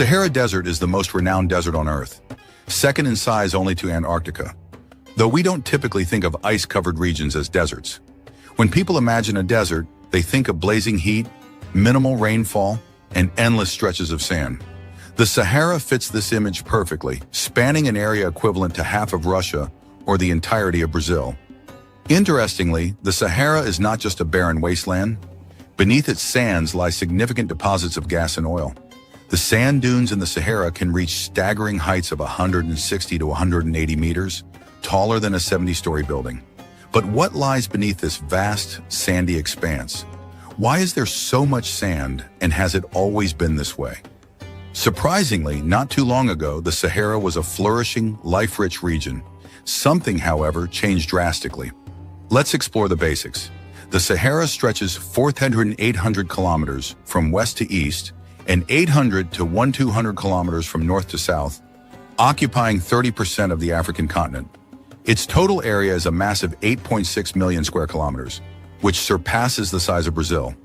Sahara Desert is the most renowned desert on Earth, second in size only to Antarctica. Though we don't typically think of ice-covered regions as deserts. When people imagine a desert, they think of blazing heat, minimal rainfall, and endless stretches of sand. The Sahara fits this image perfectly, spanning an area equivalent to half of Russia or the entirety of Brazil. Interestingly, the Sahara is not just a barren wasteland. Beneath its sands lie significant deposits of gas and oil. The sand dunes in the Sahara can reach staggering heights of 160 to 180 meters, taller than a 70-story building. But what lies beneath this vast, sandy expanse? Why is there so much sand, and has it always been this way? Surprisingly, not too long ago, the Sahara was a flourishing, life-rich region. Something, however, changed drastically. Let's explore the basics. The Sahara stretches 400 kilometers from west to east and 800 to 1,200 kilometers from north to south, occupying 30% of the African continent. Its total area is a massive 8.6 million square kilometers, which surpasses the size of Brazil.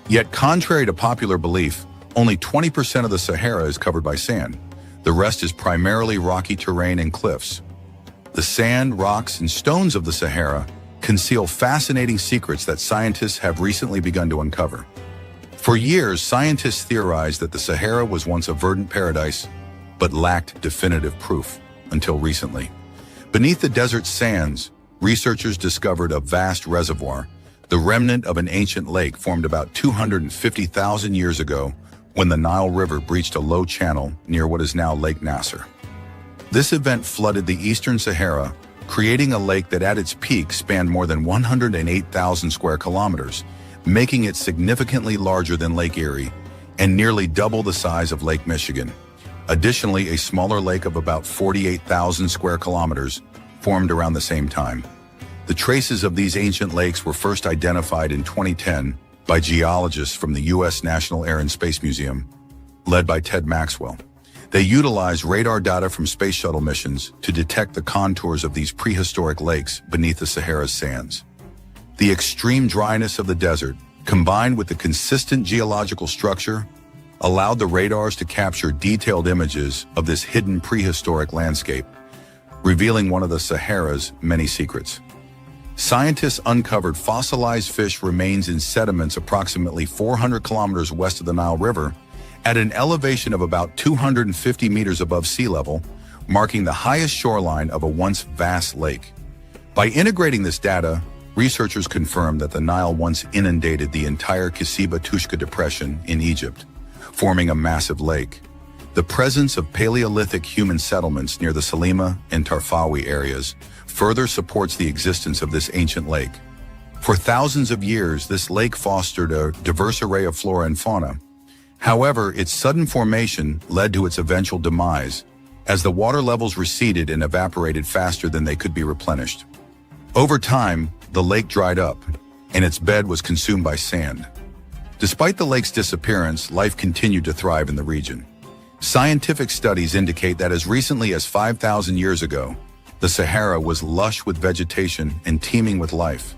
Yet, contrary to popular belief, only 20% of the Sahara is covered by sand. The rest is primarily rocky terrain and cliffs. The sand, rocks, and stones of the Sahara conceal fascinating secrets that scientists have recently begun to uncover. For years, scientists theorized that the Sahara was once a verdant paradise, but lacked definitive proof until recently. Beneath the desert's sands, researchers discovered a vast reservoir, the remnant of an ancient lake formed about 250,000 years ago when the Nile River breached a low channel near what is now Lake Nasser. This event flooded the eastern Sahara, creating a lake that at its peak spanned more than 108,000 square kilometers, making it significantly larger than Lake Erie and nearly double the size of Lake Michigan. Additionally, a smaller lake of about 48,000 square kilometers formed around the same time. The traces of these ancient lakes were first identified in 2010 by geologists from the U.S. National Air and Space Museum, led by Ted Maxwell. They utilized radar data from space shuttle missions to detect the contours of these prehistoric lakes beneath the Sahara's sands. The extreme dryness of the desert, combined with the consistent geological structure, allowed the radars to capture detailed images of this hidden prehistoric landscape, revealing one of the Sahara's many secrets. Scientists uncovered fossilized fish remains in sediments approximately 400 kilometers west of the Nile River, at an elevation of about 250 meters above sea level, marking the highest shoreline of a once vast lake. By integrating this data, researchers confirmed that the Nile once inundated the entire Kasiba-Tushka Depression in Egypt, forming a massive lake. The presence of Paleolithic human settlements near the Salima and Tarfawi areas further supports the existence of this ancient lake. For thousands of years, this lake fostered a diverse array of flora and fauna. However, its sudden formation led to its eventual demise, as the water levels receded and evaporated faster than they could be replenished. Over time, the lake dried up, and its bed was consumed by sand. Despite the lake's disappearance, life continued to thrive in the region. Scientific studies indicate that as recently as 5,000 years ago, the Sahara was lush with vegetation and teeming with life.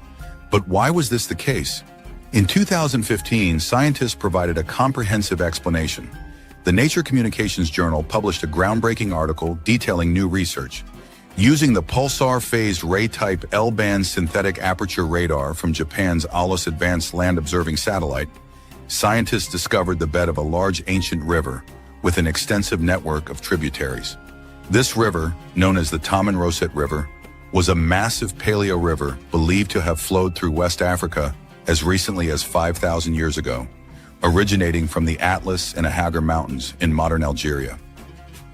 But why was this the case? In 2015, scientists provided a comprehensive explanation. The Nature Communications Journal published a groundbreaking article detailing new research. Using the pulsar-phased ray-type L-band synthetic aperture radar from Japan's ALOS Advanced Land-Observing Satellite, scientists discovered the bed of a large ancient river with an extensive network of tributaries. This river, known as the Tamanrosset River, was a massive paleo river believed to have flowed through West Africa as recently as 5,000 years ago, originating from the Atlas and Ahagar Mountains in modern Algeria.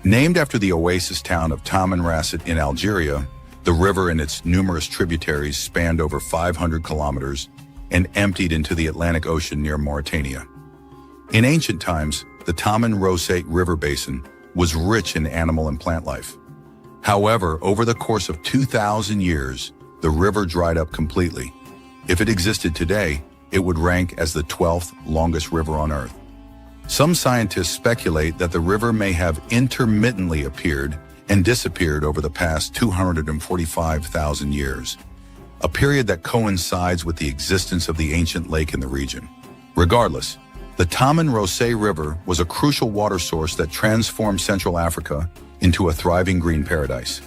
Named after the oasis town of Tamanrasset in Algeria, the river and its numerous tributaries spanned over 500 kilometers and emptied into the Atlantic Ocean near Mauritania. In ancient times, the Tamanrosset River Basin was rich in animal and plant life. However, over the course of 2,000 years, the river dried up completely. If it existed today, it would rank as the 12th longest river on Earth. Some scientists speculate that the river may have intermittently appeared and disappeared over the past 245,000 years, a period that coincides with the existence of the ancient lake in the region. Regardless, The Taman Rosé River was a crucial water source that transformed Central Africa into a thriving green paradise.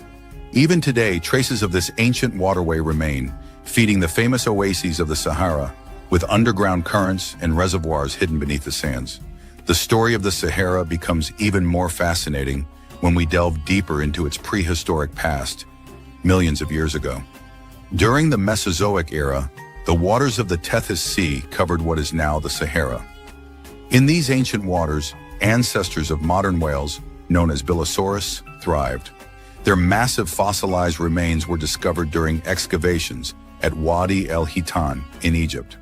Even today, traces of this ancient waterway remain, feeding the famous oases of the Sahara, with underground currents and reservoirs hidden beneath the sands. The story of the Sahara becomes even more fascinating when we delve deeper into its prehistoric past, millions of years ago. During the Mesozoic era, the waters of the Tethys Sea covered what is now the Sahara. In these ancient waters, ancestors of modern whales, known as Bilosaurus, thrived. Their massive fossilized remains were discovered during excavations at Wadi El Hitan in Egypt.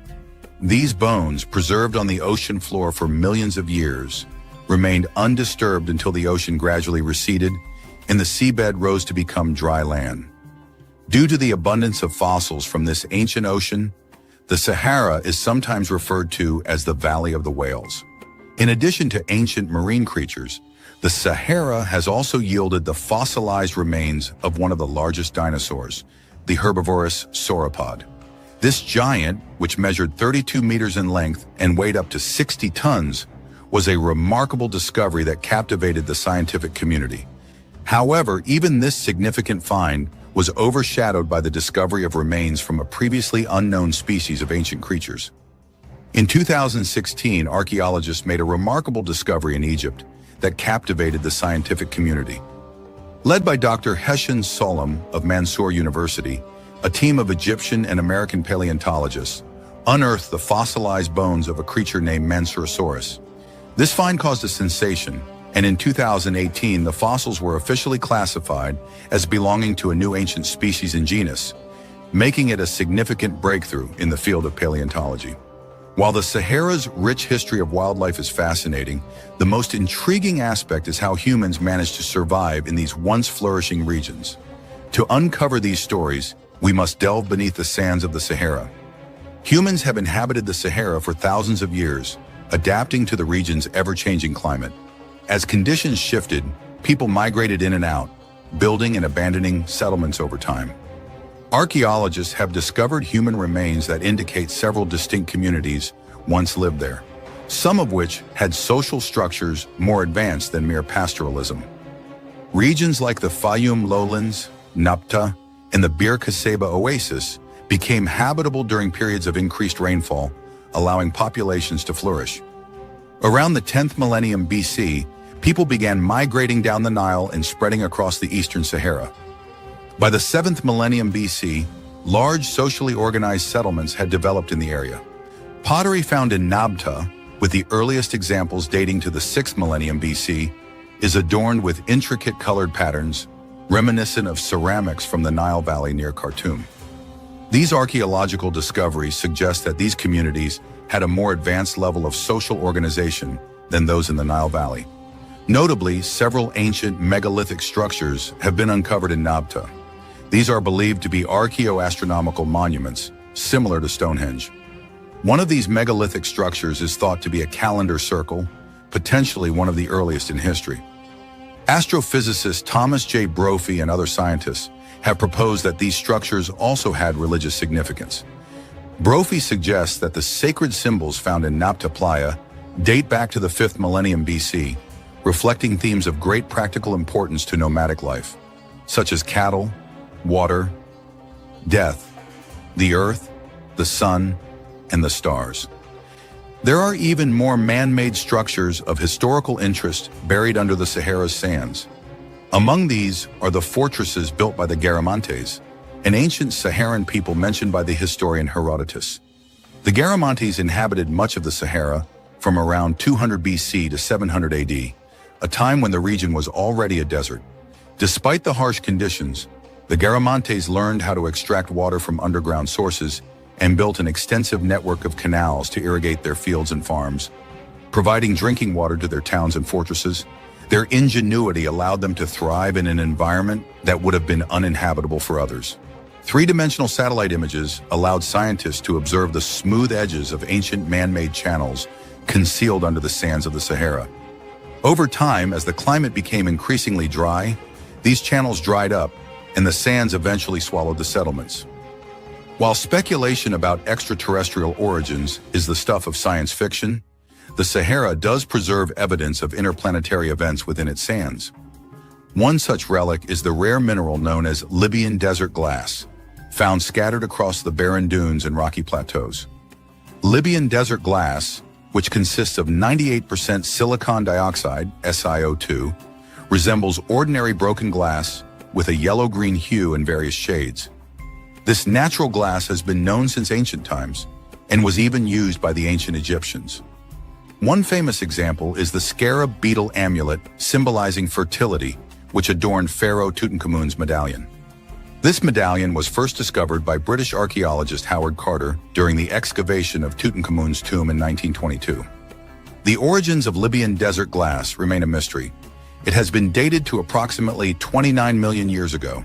These bones, preserved on the ocean floor for millions of years, remained undisturbed until the ocean gradually receded and the seabed rose to become dry land. Due to the abundance of fossils from this ancient ocean, the Sahara is sometimes referred to as the Valley of the Whales. In addition to ancient marine creatures, the Sahara has also yielded the fossilized remains of one of the largest dinosaurs, the herbivorous sauropod. This giant, which measured 32 meters in length and weighed up to 60 tons, was a remarkable discovery that captivated the scientific community. However, even this significant find was overshadowed by the discovery of remains from a previously unknown species of ancient creatures. In 2016, archaeologists made a remarkable discovery in Egypt that captivated the scientific community. Led by Dr. Heshan Solam of Mansour University, a team of Egyptian and American paleontologists unearthed the fossilized bones of a creature named Mansurosaurus. This find caused a sensation, and in 2018, the fossils were officially classified as belonging to a new ancient species and genus, making it a significant breakthrough in the field of paleontology. While the Sahara's rich history of wildlife is fascinating, the most intriguing aspect is how humans managed to survive in these once flourishing regions. To uncover these stories, we must delve beneath the sands of the Sahara. Humans have inhabited the Sahara for thousands of years, adapting to the region's ever-changing climate. As conditions shifted, people migrated in and out, building and abandoning settlements over time. Archaeologists have discovered human remains that indicate several distinct communities once lived there, some of which had social structures more advanced than mere pastoralism. Regions like the Fayum lowlands, Nabta, and the Bir Kaseba oasis became habitable during periods of increased rainfall, allowing populations to flourish. Around the 10th millennium BC, people began migrating down the Nile and spreading across the eastern Sahara. By the 7th millennium BC, large socially organized settlements had developed in the area. Pottery found in Nabta, with the earliest examples dating to the 6th millennium BC, is adorned with intricate colored patterns, reminiscent of ceramics from the Nile Valley near Khartoum. These archaeological discoveries suggest that these communities had a more advanced level of social organization than those in the Nile Valley. Notably, several ancient megalithic structures have been uncovered in Nabta. These are believed to be archaeoastronomical monuments, similar to Stonehenge. One of these megalithic structures is thought to be a calendar circle, potentially one of the earliest in history. Astrophysicist Thomas J. Brophy and other scientists have proposed that these structures also had religious significance. Brophy suggests that the sacred symbols found in Nabta Playa date back to the 5th millennium BC, reflecting themes of great practical importance to nomadic life, such as cattle, water, death, the earth, the sun, and the stars. There are even more man-made structures of historical interest buried under the Sahara's sands. Among these are the fortresses built by the Garamantes, an ancient Saharan people mentioned by the historian Herodotus. The Garamantes inhabited much of the Sahara from around 200 BC to 700 AD, a time when the region was already a desert. Despite the harsh conditions, the Garamantes learned how to extract water from underground sources and built an extensive network of canals to irrigate their fields and farms, providing drinking water to their towns and fortresses. Their ingenuity allowed them to thrive in an environment that would have been uninhabitable for others. Three-dimensional satellite images allowed scientists to observe the smooth edges of ancient man-made channels concealed under the sands of the Sahara. Over time, as the climate became increasingly dry, these channels dried up, and the sands eventually swallowed the settlements. While speculation about extraterrestrial origins is the stuff of science fiction, the Sahara does preserve evidence of interplanetary events within its sands. One such relic is the rare mineral known as Libyan desert glass, found scattered across the barren dunes and rocky plateaus. Libyan desert glass, which consists of 98% silicon dioxide, SiO2, resembles ordinary broken glass with a yellow-green hue in various shades. This natural glass has been known since ancient times and was even used by the ancient Egyptians. One famous example is the scarab beetle amulet symbolizing fertility, which adorned Pharaoh Tutankhamun's medallion. This medallion was first discovered by British archaeologist Howard Carter during the excavation of Tutankhamun's tomb in 1922. The origins of Libyan desert glass remain a mystery. It has been dated to approximately 29 million years ago,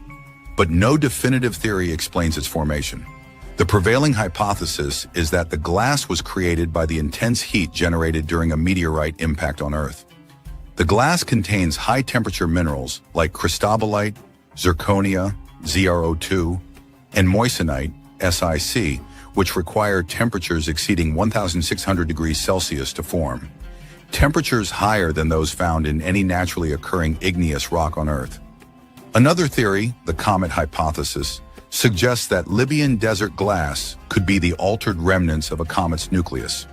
but no definitive theory explains its formation. The prevailing hypothesis is that the glass was created by the intense heat generated during a meteorite impact on Earth. The glass contains high-temperature minerals like cristobalite, zirconia, ZrO2, and moissanite, SiC, which require temperatures exceeding 1,600 degrees Celsius to form, temperatures higher than those found in any naturally occurring igneous rock on Earth. Another theory, the comet hypothesis, suggests that Libyan desert glass could be the altered remnants of a comet's nucleus.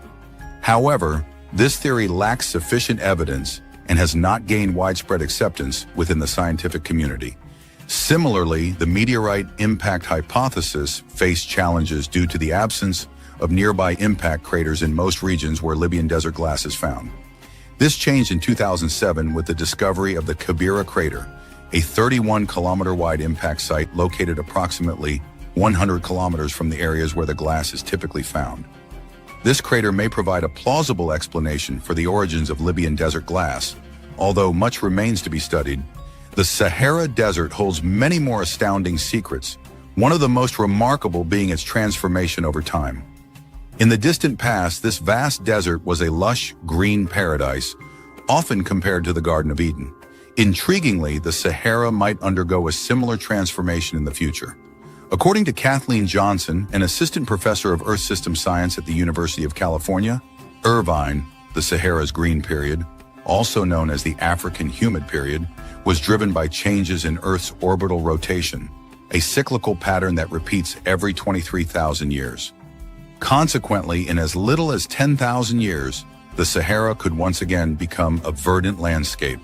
However, this theory lacks sufficient evidence and has not gained widespread acceptance within the scientific community. Similarly, the meteorite impact hypothesis faced challenges due to the absence of nearby impact craters in most regions where Libyan desert glass is found. This changed in 2007 with the discovery of the Kibera crater, a 31-kilometer-wide impact site located approximately 100 kilometers from the areas where the glass is typically found. This crater may provide a plausible explanation for the origins of Libyan desert glass, although much remains to be studied. The Sahara Desert holds many more astounding secrets, one of the most remarkable being its transformation over time. In the distant past, this vast desert was a lush, green paradise, often compared to the Garden of Eden. Intriguingly, the Sahara might undergo a similar transformation in the future. According to Kathleen Johnson, an assistant professor of Earth System Science at the University of California, Irvine, the Sahara's green period, also known as the African humid period, was driven by changes in Earth's orbital rotation, a cyclical pattern that repeats every 23,000 years. Consequently, in as little as 10,000 years, the Sahara could once again become a verdant landscape.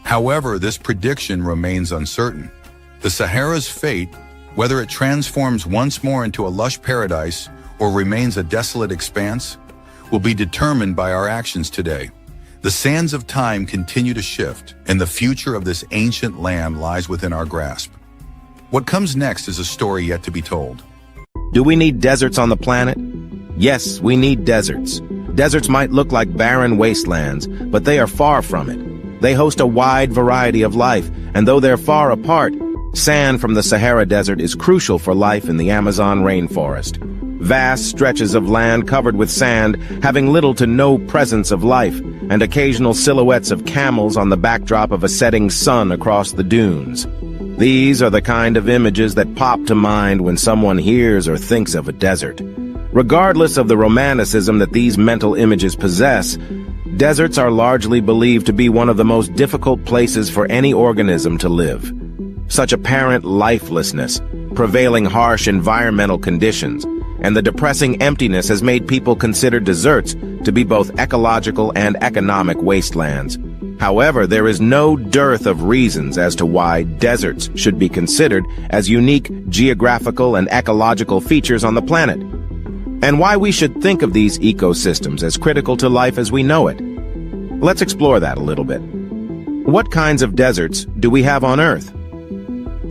However, this prediction remains uncertain. The Sahara's fate, whether it transforms once more into a lush paradise or remains a desolate expanse, will be determined by our actions today. The sands of time continue to shift, and the future of this ancient land lies within our grasp. What comes next is a story yet to be told. Do we need deserts on the planet? Yes, we need deserts. Deserts might look like barren wastelands, but they are far from it. They host a wide variety of life, and though they're far apart, sand from the Sahara Desert is crucial for life in the Amazon rainforest. Vast stretches of land covered with sand, having little to no presence of life, and occasional silhouettes of camels on the backdrop of a setting sun across the dunes. These are the kind of images that pop to mind when someone hears or thinks of a desert. Regardless of the romanticism that these mental images possess, deserts are largely believed to be one of the most difficult places for any organism to live. Such apparent lifelessness, prevailing harsh environmental conditions, and the depressing emptiness has made people consider deserts to be both ecological and economic wastelands. However, there is no dearth of reasons as to why deserts should be considered as unique geographical and ecological features on the planet, and why we should think of these ecosystems as critical to life as we know it. Let's explore that a little bit. What kinds of deserts do we have on Earth?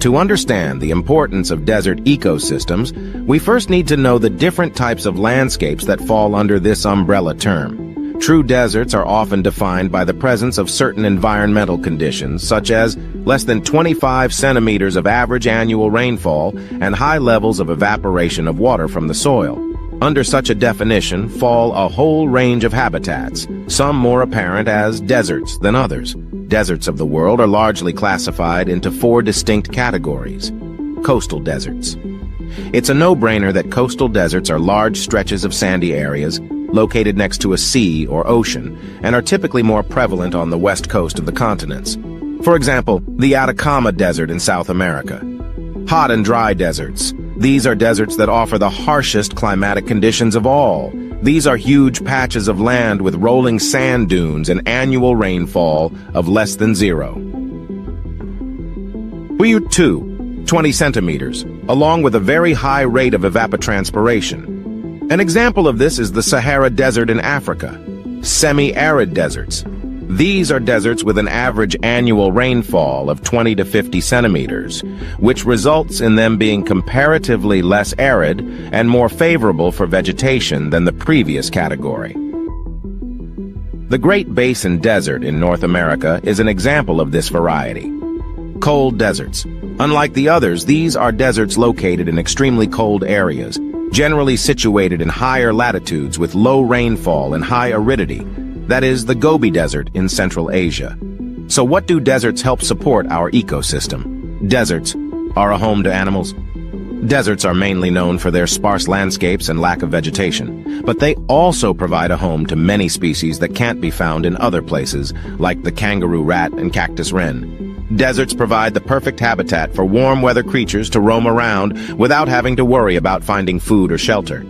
To understand the importance of desert ecosystems, we first need to know the different types of landscapes that fall under this umbrella term. True deserts are often defined by the presence of certain environmental conditions, such as less than 25 centimeters of average annual rainfall and high levels of evaporation of water from the soil. Under such a definition fall a whole range of habitats, some more apparent as deserts than others. Deserts of the world are largely classified into 4 distinct categories. Coastal deserts. It's a no-brainer that coastal deserts are large stretches of sandy areas, located next to a sea or ocean, and are typically more prevalent on the west coast of the continents. For example, the Atacama Desert in South America. Hot and dry deserts. These are deserts that offer the harshest climatic conditions of all. These are huge patches of land with rolling sand dunes and annual rainfall of less than 0. Two, 20 centimeters, along with a very high rate of evapotranspiration. An example of this is the Sahara Desert in Africa. Semi-arid deserts. These are deserts with an average annual rainfall of 20 to 50 centimeters, which results in them being comparatively less arid and more favorable for vegetation than the previous category. The Great Basin Desert in North America is an example of this variety. Cold deserts. Unlike the others, these are deserts located in extremely cold areas, generally situated in higher latitudes with low rainfall and high aridity. That is the Gobi Desert in Central Asia. So what do deserts help support our ecosystem? Deserts are a home to animals. Deserts are mainly known for their sparse landscapes and lack of vegetation, but they also provide a home to many species that can't be found in other places, like the kangaroo rat and cactus wren. Deserts provide the perfect habitat for warm weather creatures to roam around without having to worry about finding food or shelter.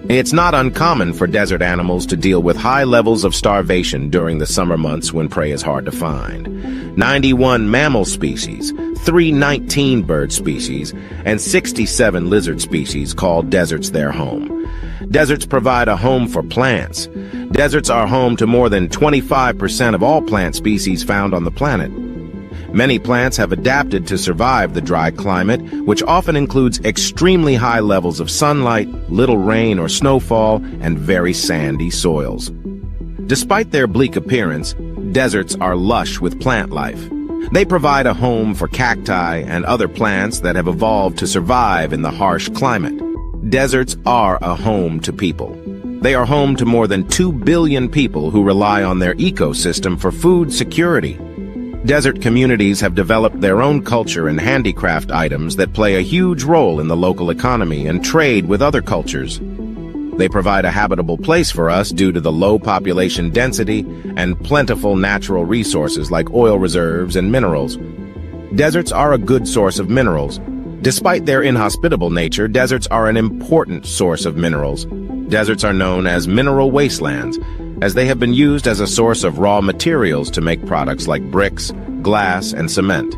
It's not uncommon for desert animals to deal with high levels of starvation during the summer months when prey is hard to find. 91 mammal species, 319 bird species, and 67 lizard species call deserts their home. Deserts provide a home for plants. Deserts are home to more than 25% of all plant species found on the planet. Many plants have adapted to survive the dry climate, which often includes extremely high levels of sunlight, little rain or snowfall, and very sandy soils. Despite their bleak appearance, deserts are lush with plant life. They provide a home for cacti and other plants that have evolved to survive in the harsh climate. Deserts are a home to people. They are home to more than 2 billion people who rely on their ecosystem for food security. Desert communities have developed their own culture and handicraft items that play a huge role in the local economy and trade with other cultures. They provide a habitable place for us due to the low population density and plentiful natural resources like oil reserves and minerals. Deserts are a good source of minerals. Despite their inhospitable nature, deserts are an important source of minerals. Deserts are known as mineral wastelands, as they have been used as a source of raw materials to make products like bricks, glass, and cement.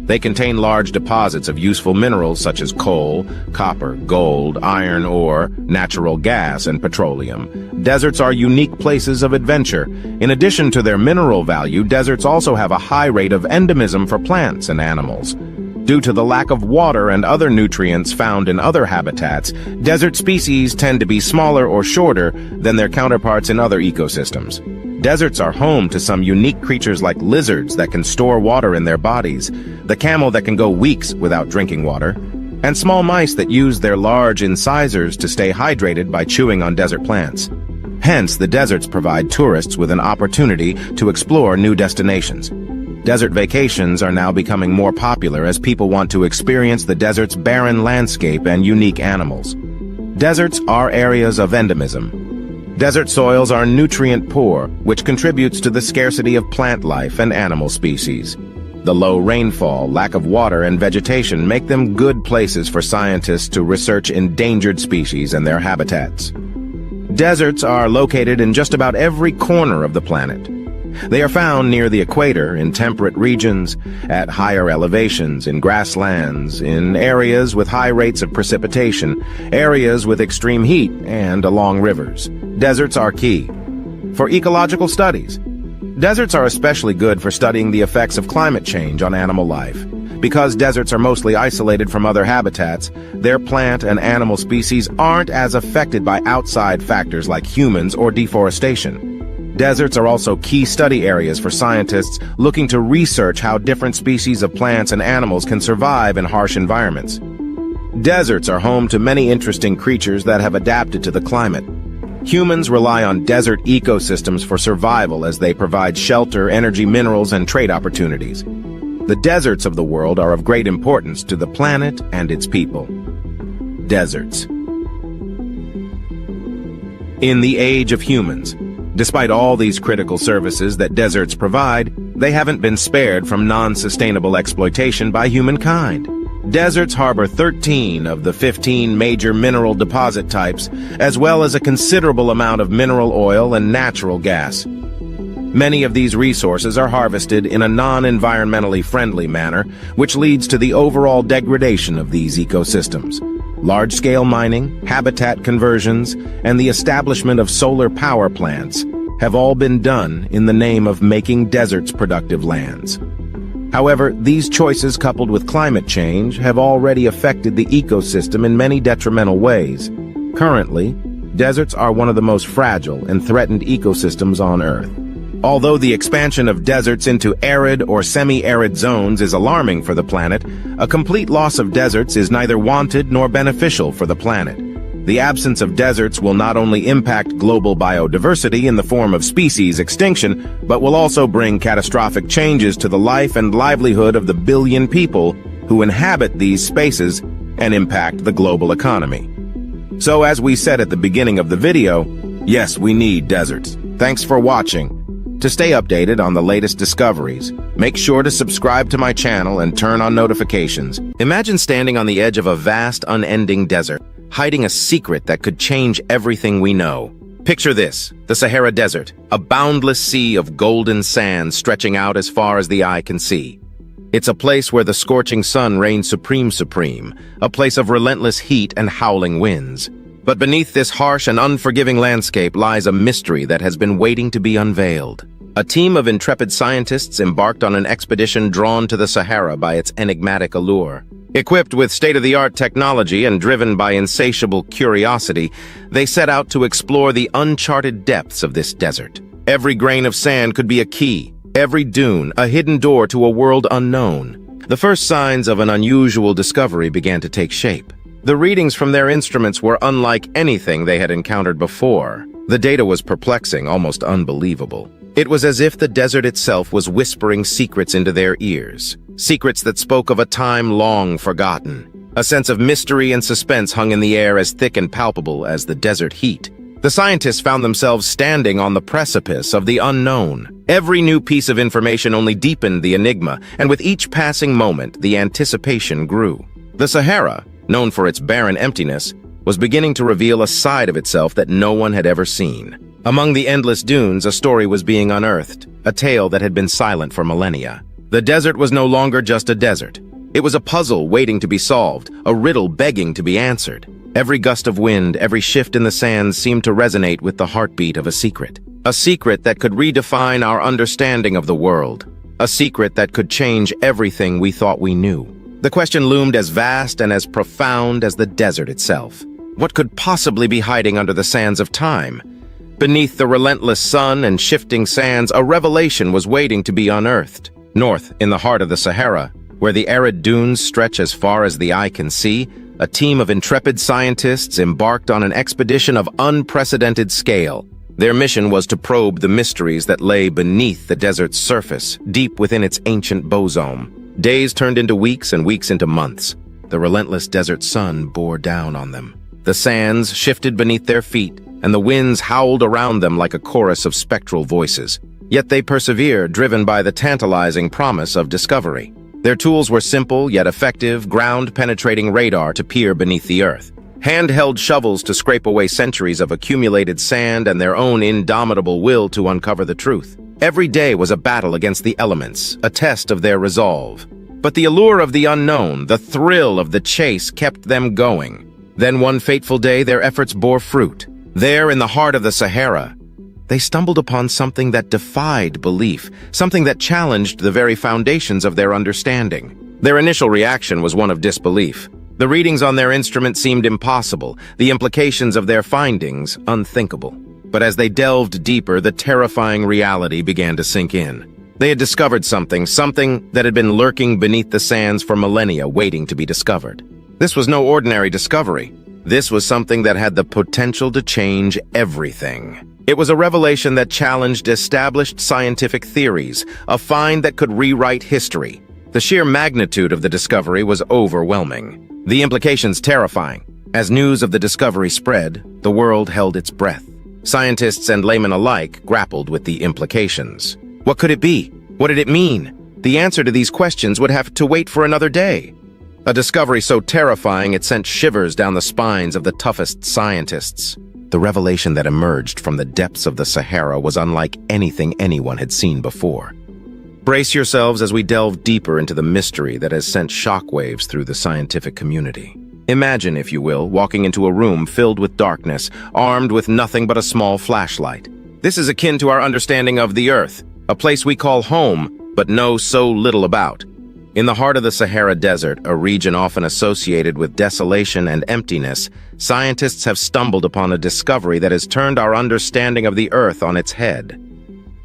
They contain large deposits of useful minerals such as coal, copper, gold, iron ore, natural gas, and petroleum. Deserts are unique places of adventure. In addition to their mineral value, deserts also have a high rate of endemism for plants and animals. Due to the lack of water and other nutrients found in other habitats, desert species tend to be smaller or shorter than their counterparts in other ecosystems. Deserts are home to some unique creatures like lizards that can store water in their bodies, the camel that can go weeks without drinking water, and small mice that use their large incisors to stay hydrated by chewing on desert plants. Hence, the deserts provide tourists with an opportunity to explore new destinations. Desert vacations are now becoming more popular as people want to experience the desert's barren landscape and unique animals. Deserts are areas of endemism. Desert soils are nutrient poor, which contributes to the scarcity of plant life and animal species. The low rainfall, lack of water, and vegetation make them good places for scientists to research endangered species and their habitats. Deserts are located in just about every corner of the planet. They are found near the equator, in temperate regions, at higher elevations, in grasslands, in areas with high rates of precipitation, areas with extreme heat, and along rivers. Deserts are key for ecological studies. Deserts are especially good for studying the effects of climate change on animal life. Because deserts are mostly isolated from other habitats, their plant and animal species aren't as affected by outside factors like humans or deforestation. Deserts are also key study areas for scientists looking to research how different species of plants and animals can survive in harsh environments. Deserts are home to many interesting creatures that have adapted to the climate. Humans rely on desert ecosystems for survival as they provide shelter, energy, minerals, and trade opportunities. The deserts of the world are of great importance to the planet and its people. Deserts. in the age of humans. Despite all these critical services that deserts provide, they haven't been spared from non-sustainable exploitation by humankind. Deserts harbor 13 of the 15 major mineral deposit types, as well as a considerable amount of mineral oil and natural gas. Many of these resources are harvested in a non-environmentally friendly manner, which leads to the overall degradation of these ecosystems. Large-scale mining, habitat conversions, and the establishment of solar power plants have all been done in the name of making deserts productive lands. However, these choices, coupled with climate change, have already affected the ecosystem in many detrimental ways. Currently, deserts are one of the most fragile and threatened ecosystems on Earth. Although the expansion of deserts into arid or semi-arid zones is alarming for the planet, a complete loss of deserts is neither wanted nor beneficial for the planet. The absence of deserts will not only impact global biodiversity in the form of species extinction, but will also bring catastrophic changes to the life and livelihood of the billion people who inhabit these spaces and impact the global economy. So as we said at the beginning of the video, yes, we need deserts. Thanks for watching. To stay updated on the latest discoveries, make sure to subscribe to my channel and turn on notifications. Imagine standing on the edge of a vast, unending desert, hiding a secret that could change everything we know. Picture this, the Sahara Desert, a boundless sea of golden sand stretching out as far as the eye can see. It's a place where the scorching sun reigns supreme, a place of relentless heat and howling winds. But beneath this harsh and unforgiving landscape lies a mystery that has been waiting to be unveiled. A team of intrepid scientists embarked on an expedition drawn to the Sahara by its enigmatic allure. Equipped with state-of-the-art technology and driven by insatiable curiosity, they set out to explore the uncharted depths of this desert. Every grain of sand could be a key, every dune a hidden door to a world unknown. The first signs of an unusual discovery began to take shape. The readings from their instruments were unlike anything they had encountered before. The data was perplexing, almost unbelievable. It was as if the desert itself was whispering secrets into their ears. Secrets that spoke of a time long forgotten. A sense of mystery and suspense hung in the air as thick and palpable as the desert heat. The scientists found themselves standing on the precipice of the unknown. Every new piece of information only deepened the enigma, and with each passing moment, the anticipation grew. The Sahara, known for its barren emptiness, was beginning to reveal a side of itself that no one had ever seen. Among the endless dunes, a story was being unearthed, a tale that had been silent for millennia. The desert was no longer just a desert. It was a puzzle waiting to be solved, a riddle begging to be answered. Every gust of wind, every shift in the sands seemed to resonate with the heartbeat of a secret that could redefine our understanding of the world, a secret that could change everything we thought we knew. The question loomed as vast and as profound as the desert itself. What could possibly be hiding under the sands of time? Beneath the relentless sun and shifting sands, a revelation was waiting to be unearthed. North, in the heart of the Sahara, where the arid dunes stretch as far as the eye can see, a team of intrepid scientists embarked on an expedition of unprecedented scale. Their mission was to probe the mysteries that lay beneath the desert's surface, deep within its ancient bosome. Days turned into weeks and weeks into months. The relentless desert sun bore down on them. The sands shifted beneath their feet, and the winds howled around them like a chorus of spectral voices. Yet they persevered, driven by the tantalizing promise of discovery. Their tools were simple yet effective, ground-penetrating radar to peer beneath the earth, handheld shovels to scrape away centuries of accumulated sand, and their own indomitable will to uncover the truth. Every day was a battle against the elements, a test of their resolve. But the allure of the unknown, the thrill of the chase, kept them going. Then one fateful day, their efforts bore fruit. There, in the heart of the Sahara, they stumbled upon something that defied belief, something that challenged the very foundations of their understanding. Their initial reaction was one of disbelief. The readings on their instrument seemed impossible, the implications of their findings unthinkable. But as they delved deeper, the terrifying reality began to sink in. They had discovered something that had been lurking beneath the sands for millennia, waiting to be discovered. This was no ordinary discovery. This was something that had the potential to change everything. It was a revelation that challenged established scientific theories, a find that could rewrite history. The sheer magnitude of the discovery was overwhelming. The implications terrifying. As news of the discovery spread, the world held its breath. Scientists and laymen alike grappled with the implications. What could it be? What did it mean? The answer to these questions would have to wait for another day. A discovery so terrifying it sent shivers down the spines of the toughest scientists. The revelation that emerged from the depths of the Sahara was unlike anything anyone had seen before. Brace yourselves as we delve deeper into the mystery that has sent shockwaves through the scientific community. Imagine, if you will, walking into a room filled with darkness, armed with nothing but a small flashlight. This is akin to our understanding of the Earth, a place we call home, but know so little about. In the heart of the Sahara Desert, a region often associated with desolation and emptiness, scientists have stumbled upon a discovery that has turned our understanding of the Earth on its head.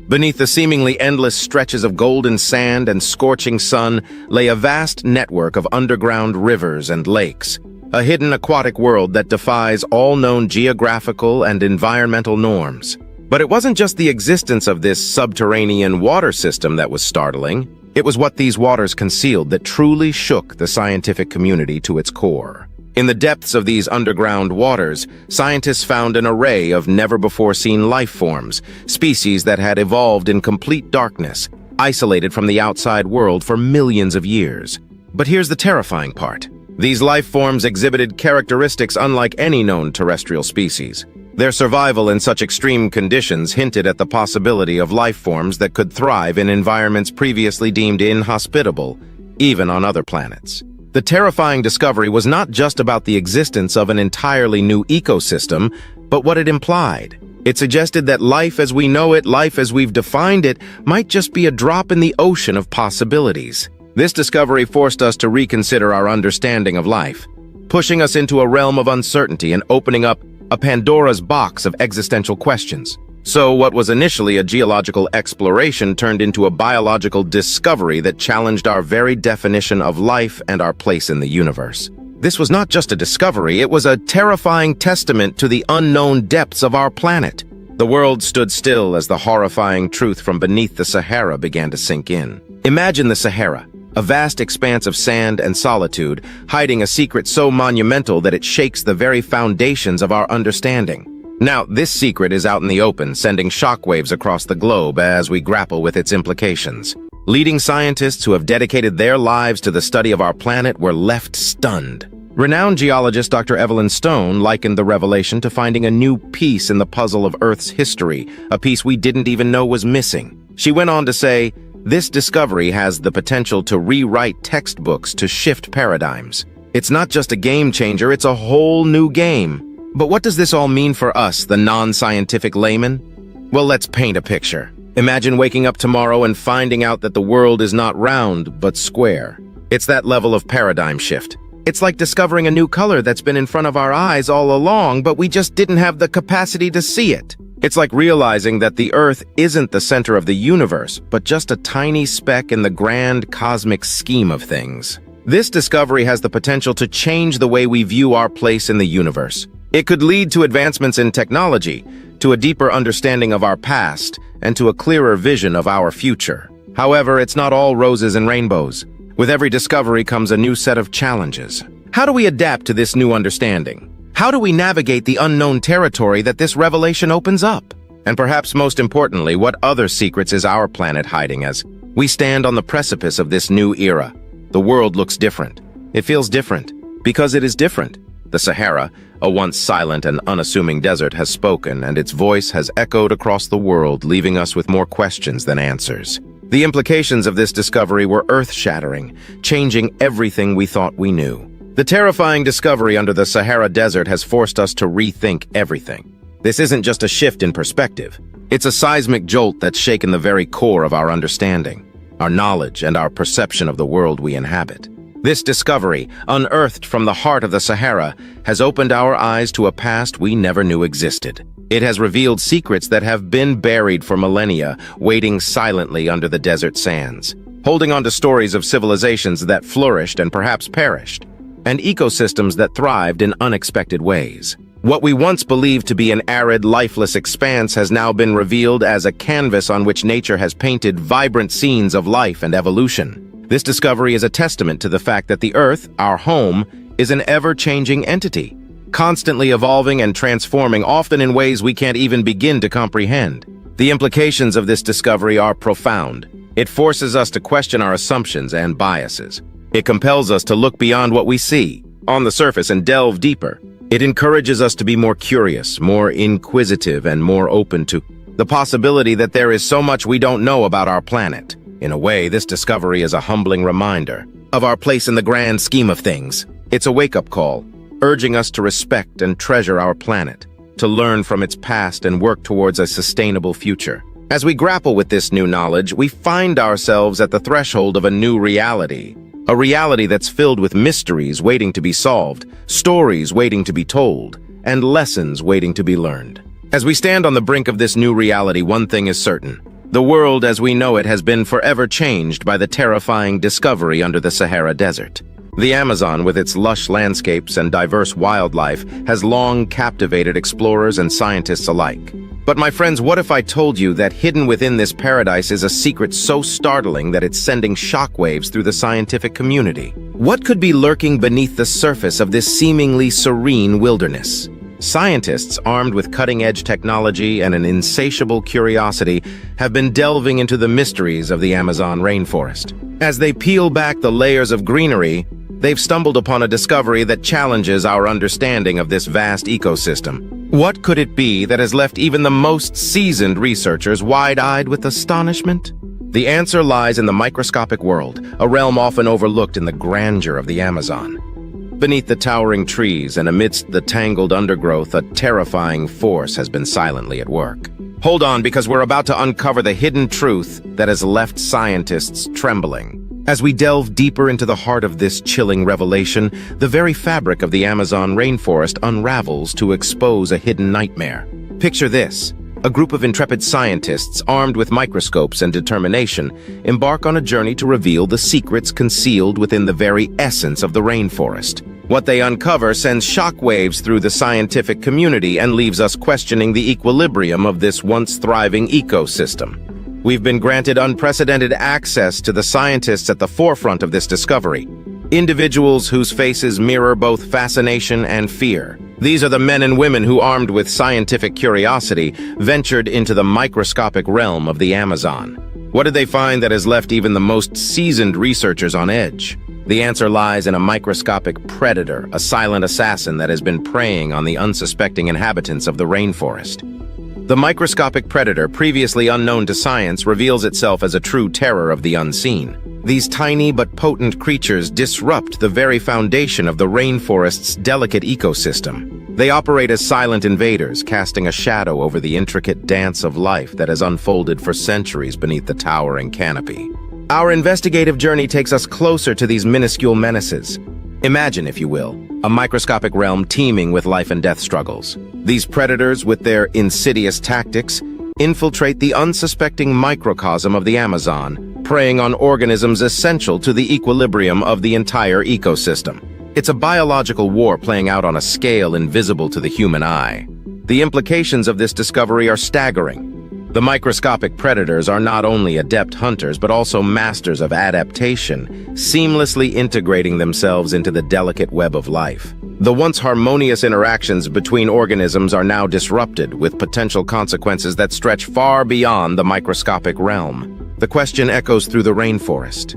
Beneath the seemingly endless stretches of golden sand and scorching sun lay a vast network of underground rivers and lakes, a hidden aquatic world that defies all known geographical and environmental norms. But it wasn't just the existence of this subterranean water system that was startling. It was what these waters concealed that truly shook the scientific community to its core. In the depths of these underground waters, scientists found an array of never-before-seen life forms, species that had evolved in complete darkness, isolated from the outside world for millions of years. But here's the terrifying part. These life forms exhibited characteristics unlike any known terrestrial species. Their survival in such extreme conditions hinted at the possibility of life forms that could thrive in environments previously deemed inhospitable, even on other planets. The terrifying discovery was not just about the existence of an entirely new ecosystem, but what it implied. It suggested that life as we know it, life as we've defined it, might just be a drop in the ocean of possibilities. This discovery forced us to reconsider our understanding of life, pushing us into a realm of uncertainty and opening up a Pandora's box of existential questions. So what was initially a geological exploration turned into a biological discovery that challenged our very definition of life and our place in the universe. This was not just a discovery, it was a terrifying testament to the unknown depths of our planet. The world stood still as the horrifying truth from beneath the Sahara began to sink in. Imagine the Sahara, a vast expanse of sand and solitude, hiding a secret so monumental that it shakes the very foundations of our understanding. Now, this secret is out in the open, sending shockwaves across the globe as we grapple with its implications. Leading scientists who have dedicated their lives to the study of our planet were left stunned. Renowned geologist Dr. Evelyn Stone likened the revelation to finding a new piece in the puzzle of Earth's history, a piece we didn't even know was missing. She went on to say, "This discovery has the potential to rewrite textbooks, to shift paradigms. It's not just a game changer, it's a whole new game." But what does this all mean for us, the non-scientific layman? Well, let's paint a picture. Imagine waking up tomorrow and finding out that the world is not round, but square. It's that level of paradigm shift. It's like discovering a new color that's been in front of our eyes all along, but we just didn't have the capacity to see it. It's like realizing that the Earth isn't the center of the universe, but just a tiny speck in the grand cosmic scheme of things. This discovery has the potential to change the way we view our place in the universe. It could lead to advancements in technology, to a deeper understanding of our past, and to a clearer vision of our future. However, it's not all roses and rainbows. With every discovery comes a new set of challenges. How do we adapt to this new understanding? How do we navigate the unknown territory that this revelation opens up? And perhaps most importantly, what other secrets is our planet hiding as we stand on the precipice of this new era? The world looks different. It feels different because it is different. The Sahara, a once silent and unassuming desert, has spoken, and its voice has echoed across the world, leaving us with more questions than answers. The implications of this discovery were earth-shattering, changing everything we thought we knew. The terrifying discovery under the Sahara Desert has forced us to rethink everything. This isn't just a shift in perspective. It's a seismic jolt that's shaken the very core of our understanding, our knowledge, and our perception of the world we inhabit. This discovery, unearthed from the heart of the Sahara, has opened our eyes to a past we never knew existed. It has revealed secrets that have been buried for millennia, waiting silently under the desert sands, holding on to stories of civilizations that flourished and perhaps perished, and ecosystems that thrived in unexpected ways. What we once believed to be an arid, lifeless expanse has now been revealed as a canvas on which nature has painted vibrant scenes of life and evolution. This discovery is a testament to the fact that the Earth, our home, is an ever-changing entity. constantly evolving and transforming, often in ways we can't even begin to comprehend. The implications of this discovery are profound. It forces us to question our assumptions and biases. It compels us to look beyond what we see on the surface and delve deeper. It encourages us to be more curious, more inquisitive, and more open to the possibility that there is so much we don't know about our planet. In a way, this discovery is a humbling reminder of our place in the grand scheme of things. It's a wake-up call, urging us to respect and treasure our planet, to learn from its past and work towards a sustainable future. As we grapple with this new knowledge, we find ourselves at the threshold of a new reality. A reality that's filled with mysteries waiting to be solved, stories waiting to be told, and lessons waiting to be learned. As we stand on the brink of this new reality, one thing is certain. The world as we know it has been forever changed by the terrifying discovery under the Sahara Desert. The Amazon, with its lush landscapes and diverse wildlife, has long captivated explorers and scientists alike. But my friends, what if I told you that hidden within this paradise is a secret so startling that it's sending shockwaves through the scientific community? What could be lurking beneath the surface of this seemingly serene wilderness? Scientists, armed with cutting-edge technology and an insatiable curiosity, have been delving into the mysteries of the Amazon rainforest. As they peel back the layers of greenery, they've stumbled upon a discovery that challenges our understanding of this vast ecosystem. What could it be that has left even the most seasoned researchers wide-eyed with astonishment? The answer lies in the microscopic world, a realm often overlooked in the grandeur of the Amazon. Beneath the towering trees and amidst the tangled undergrowth, a terrifying force has been silently at work. Hold on, because we're about to uncover the hidden truth that has left scientists trembling. As we delve deeper into the heart of this chilling revelation, the very fabric of the Amazon rainforest unravels to expose a hidden nightmare. Picture this. A group of intrepid scientists, armed with microscopes and determination, embark on a journey to reveal the secrets concealed within the very essence of the rainforest. What they uncover sends shockwaves through the scientific community and leaves us questioning the equilibrium of this once thriving ecosystem. We've been granted unprecedented access to the scientists at the forefront of this discovery, individuals whose faces mirror both fascination and fear. These are the men and women who, armed with scientific curiosity, ventured into the microscopic realm of the Amazon. What did they find that has left even the most seasoned researchers on edge? The answer lies in a microscopic predator, a silent assassin that has been preying on the unsuspecting inhabitants of the rainforest. The microscopic predator, previously unknown to science, reveals itself as a true terror of the unseen. These tiny but potent creatures disrupt the very foundation of the rainforest's delicate ecosystem. They operate as silent invaders, casting a shadow over the intricate dance of life that has unfolded for centuries beneath the towering canopy. Our investigative journey takes us closer to these minuscule menaces. Imagine, if you will, a microscopic realm teeming with life and death struggles. These predators, with their insidious tactics, infiltrate the unsuspecting microcosm of the Amazon, preying on organisms essential to the equilibrium of the entire ecosystem. It's a biological war playing out on a scale invisible to the human eye. The implications of this discovery are staggering. The microscopic predators are not only adept hunters, but also masters of adaptation, seamlessly integrating themselves into the delicate web of life. The once harmonious interactions between organisms are now disrupted, with potential consequences that stretch far beyond the microscopic realm. The question echoes through the rainforest.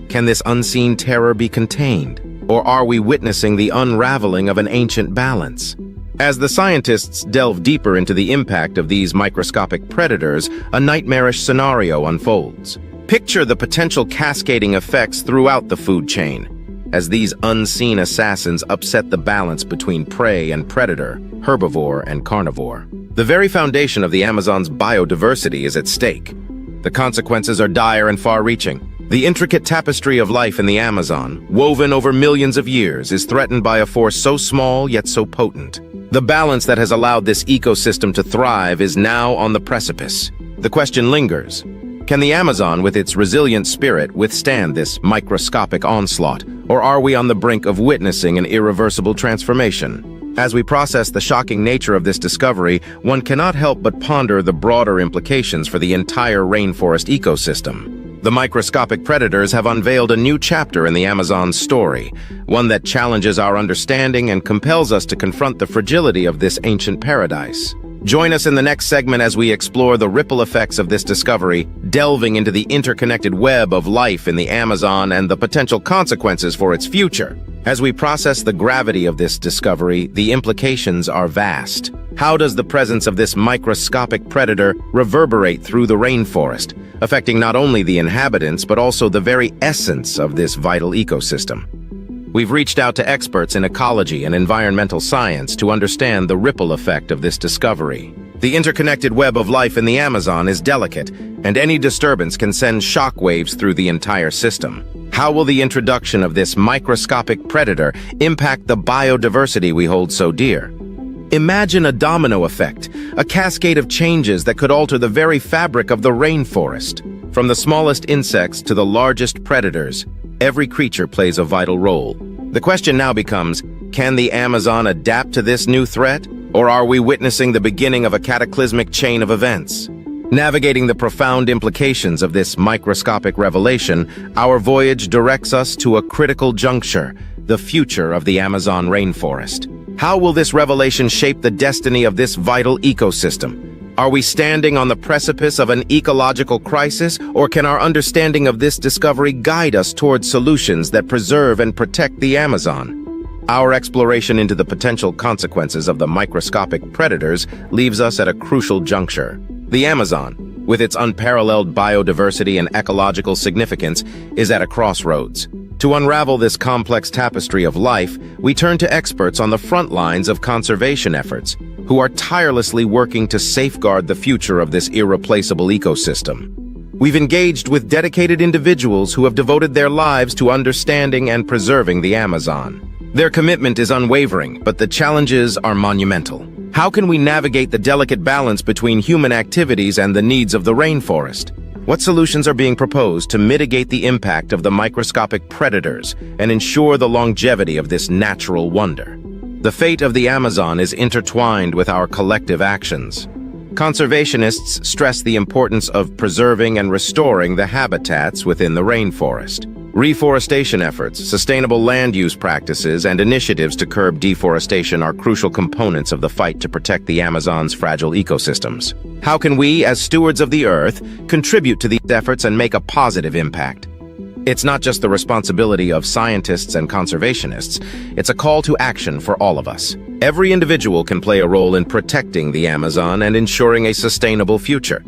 Can this unseen terror be contained? Or are we witnessing the unraveling of an ancient balance? As the scientists delve deeper into the impact of these microscopic predators, a nightmarish scenario unfolds. Picture the potential cascading effects throughout the food chain, as these unseen assassins upset the balance between prey and predator, herbivore and carnivore. The very foundation of the Amazon's biodiversity is at stake. The consequences are dire and far-reaching. The intricate tapestry of life in the Amazon, woven over millions of years, is threatened by a force so small yet so potent. The balance that has allowed this ecosystem to thrive is now on the precipice. The question lingers. Can the Amazon, with its resilient spirit, withstand this microscopic onslaught, or are we on the brink of witnessing an irreversible transformation? As we process the shocking nature of this discovery, one cannot help but ponder the broader implications for the entire rainforest ecosystem. The microscopic predators have unveiled a new chapter in the Amazon's story, one that challenges our understanding and compels us to confront the fragility of this ancient paradise. Join us in the next segment as we explore the ripple effects of this discovery, delving into the interconnected web of life in the Amazon and the potential consequences for its future. As we process the gravity of this discovery, the implications are vast. How does the presence of this microscopic predator reverberate through the rainforest, affecting not only the inhabitants but also the very essence of this vital ecosystem? We've reached out to experts in ecology and environmental science to understand the ripple effect of this discovery. The interconnected web of life in the Amazon is delicate, and any disturbance can send shockwaves through the entire system. How will the introduction of this microscopic predator impact the biodiversity we hold so dear? Imagine a domino effect, a cascade of changes that could alter the very fabric of the rainforest. From the smallest insects to the largest predators, every creature plays a vital role. The question now becomes, can the Amazon adapt to this new threat, or are we witnessing the beginning of a cataclysmic chain of events? Navigating the profound implications of this microscopic revelation, our voyage directs us to a critical juncture, the future of the Amazon rainforest. How will this revelation shape the destiny of this vital ecosystem? Are we standing on the precipice of an ecological crisis, or can our understanding of this discovery guide us towards solutions that preserve and protect the Amazon? Our exploration into the potential consequences of the microscopic predators leaves us at a crucial juncture. The Amazon, with its unparalleled biodiversity and ecological significance, is at a crossroads. To unravel this complex tapestry of life, we turn to experts on the front lines of conservation efforts, who are tirelessly working to safeguard the future of this irreplaceable ecosystem. We've engaged with dedicated individuals who have devoted their lives to understanding and preserving the Amazon. Their commitment is unwavering, but the challenges are monumental. How can we navigate the delicate balance between human activities and the needs of the rainforest? What solutions are being proposed to mitigate the impact of the microscopic predators and ensure the longevity of this natural wonder? The fate of the Amazon is intertwined with our collective actions. Conservationists stress the importance of preserving and restoring the habitats within the rainforest. Reforestation efforts, sustainable land use practices, and initiatives to curb deforestation are crucial components of the fight to protect the Amazon's fragile ecosystems. How can we, as stewards of the Earth, contribute to these efforts and make a positive impact? It's not just the responsibility of scientists and conservationists, it's a call to action for all of us. Every individual can play a role in protecting the Amazon and ensuring a sustainable future.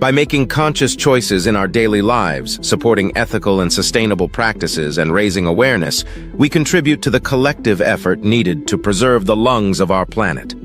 By making conscious choices in our daily lives, supporting ethical and sustainable practices, and raising awareness, we contribute to the collective effort needed to preserve the lungs of our planet.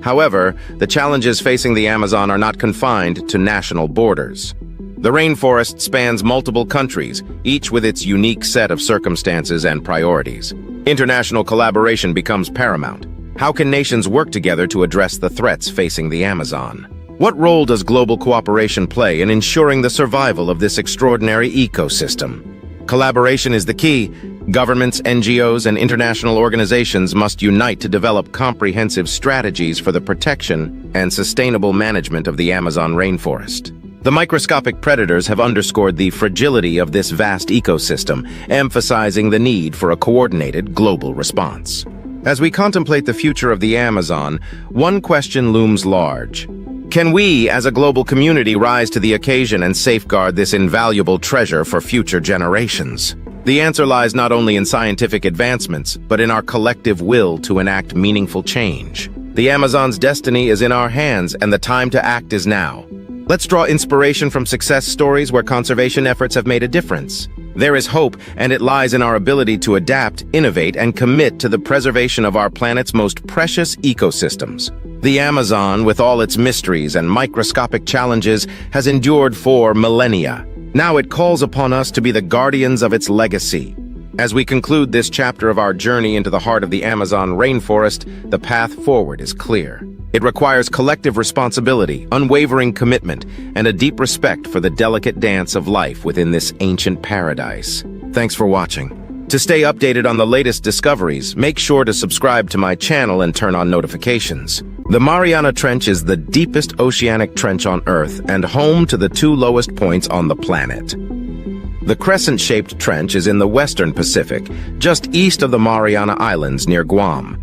However, the challenges facing the Amazon are not confined to national borders. The rainforest spans multiple countries, each with its unique set of circumstances and priorities. International collaboration becomes paramount. How can nations work together to address the threats facing the Amazon? What role does global cooperation play in ensuring the survival of this extraordinary ecosystem? Collaboration is the key. Governments, NGOs, and international organizations must unite to develop comprehensive strategies for the protection and sustainable management of the Amazon rainforest. The microscopic predators have underscored the fragility of this vast ecosystem, emphasizing the need for a coordinated global response. As we contemplate the future of the Amazon, one question looms large. Can we, as a global community, rise to the occasion and safeguard this invaluable treasure for future generations? The answer lies not only in scientific advancements, but in our collective will to enact meaningful change. The Amazon's destiny is in our hands, and the time to act is now. Let's draw inspiration from success stories where conservation efforts have made a difference. There is hope, and it lies in our ability to adapt, innovate, and commit to the preservation of our planet's most precious ecosystems. The Amazon, with all its mysteries and microscopic challenges, has endured for millennia. Now it calls upon us to be the guardians of its legacy. As we conclude this chapter of our journey into the heart of the Amazon rainforest, the path forward is clear. It requires collective responsibility, unwavering commitment, and a deep respect for the delicate dance of life within this ancient paradise. Thanks for watching. To stay updated on the latest discoveries, make sure to subscribe to my channel and turn on notifications. The Mariana Trench is the deepest oceanic trench on Earth and home to the two lowest points on the planet. The crescent-shaped trench is in the western Pacific, just east of the Mariana Islands near Guam.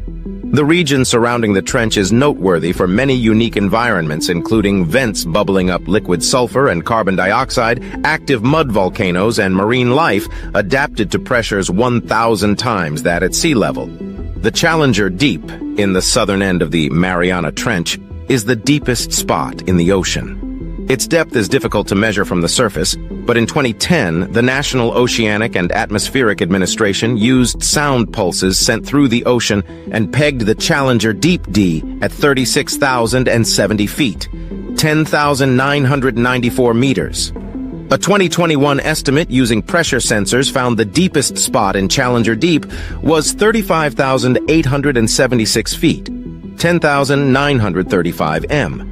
The region surrounding the trench is noteworthy for many unique environments, including vents bubbling up liquid sulfur and carbon dioxide, active mud volcanoes, and marine life adapted to pressures 1,000 times that at sea level. The Challenger Deep, in the southern end of the Mariana Trench, is the deepest spot in the ocean. Its depth is difficult to measure from the surface, but in 2010, the National Oceanic and Atmospheric Administration used sound pulses sent through the ocean and pegged the Challenger Deep D at 36,070 feet, 10,994 meters. A 2021 estimate using pressure sensors found the deepest spot in Challenger Deep was 35,876 feet, 10,935 m.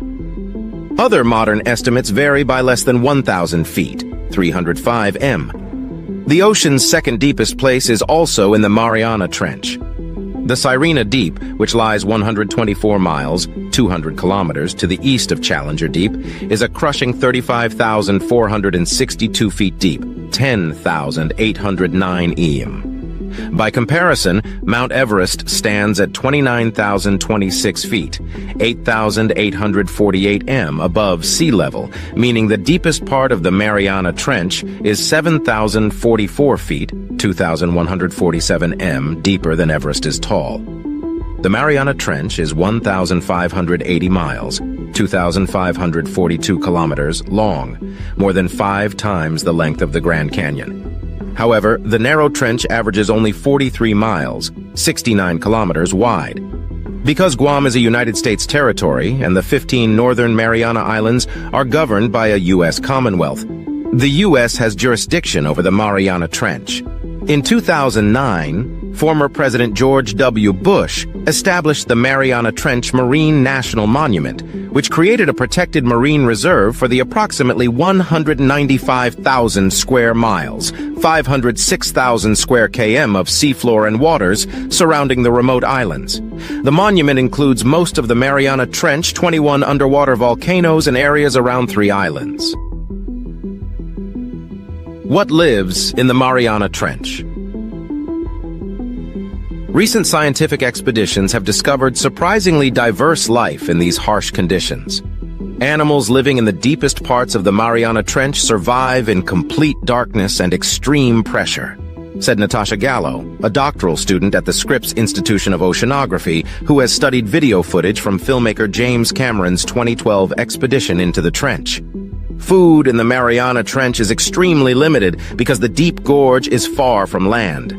Other modern estimates vary by less than 1,000 feet, 305 m. The ocean's second deepest place is also in the Mariana Trench. The Sirena Deep, which lies 124 miles, 200 kilometers to the east of Challenger Deep, is a crushing 35,462 feet deep, 10,809 m. By comparison, Mount Everest stands at 29,026 feet, 8,848 m above sea level, meaning the deepest part of the Mariana Trench is 7,044 feet, 2,147 m deeper than Everest is tall. The Mariana Trench is 1,580 miles, 2,542 kilometers long, more than 5 times the length of the Grand Canyon. However, the narrow trench averages only 43 miles, 69 kilometers wide. Because Guam is a United States territory and the 15 northern Mariana Islands are governed by a U.S. Commonwealth, the U.S. has jurisdiction over the Mariana Trench. In 2009, former President George W. Bush established the Mariana Trench Marine National Monument, which created a protected marine reserve for the approximately 195,000 square miles, 506,000 square km of seafloor and waters surrounding the remote islands. The monument includes most of the Mariana Trench, 21 underwater volcanoes, and areas around 3 islands. What lives in the Mariana Trench? Recent scientific expeditions have discovered surprisingly diverse life in these harsh conditions. Animals living in the deepest parts of the Mariana Trench survive in complete darkness and extreme pressure, said Natasha Gallo, a doctoral student at the Scripps Institution of Oceanography, who has studied video footage from filmmaker James Cameron's 2012 expedition into the trench. Food in the Mariana Trench is extremely limited because the deep gorge is far from land.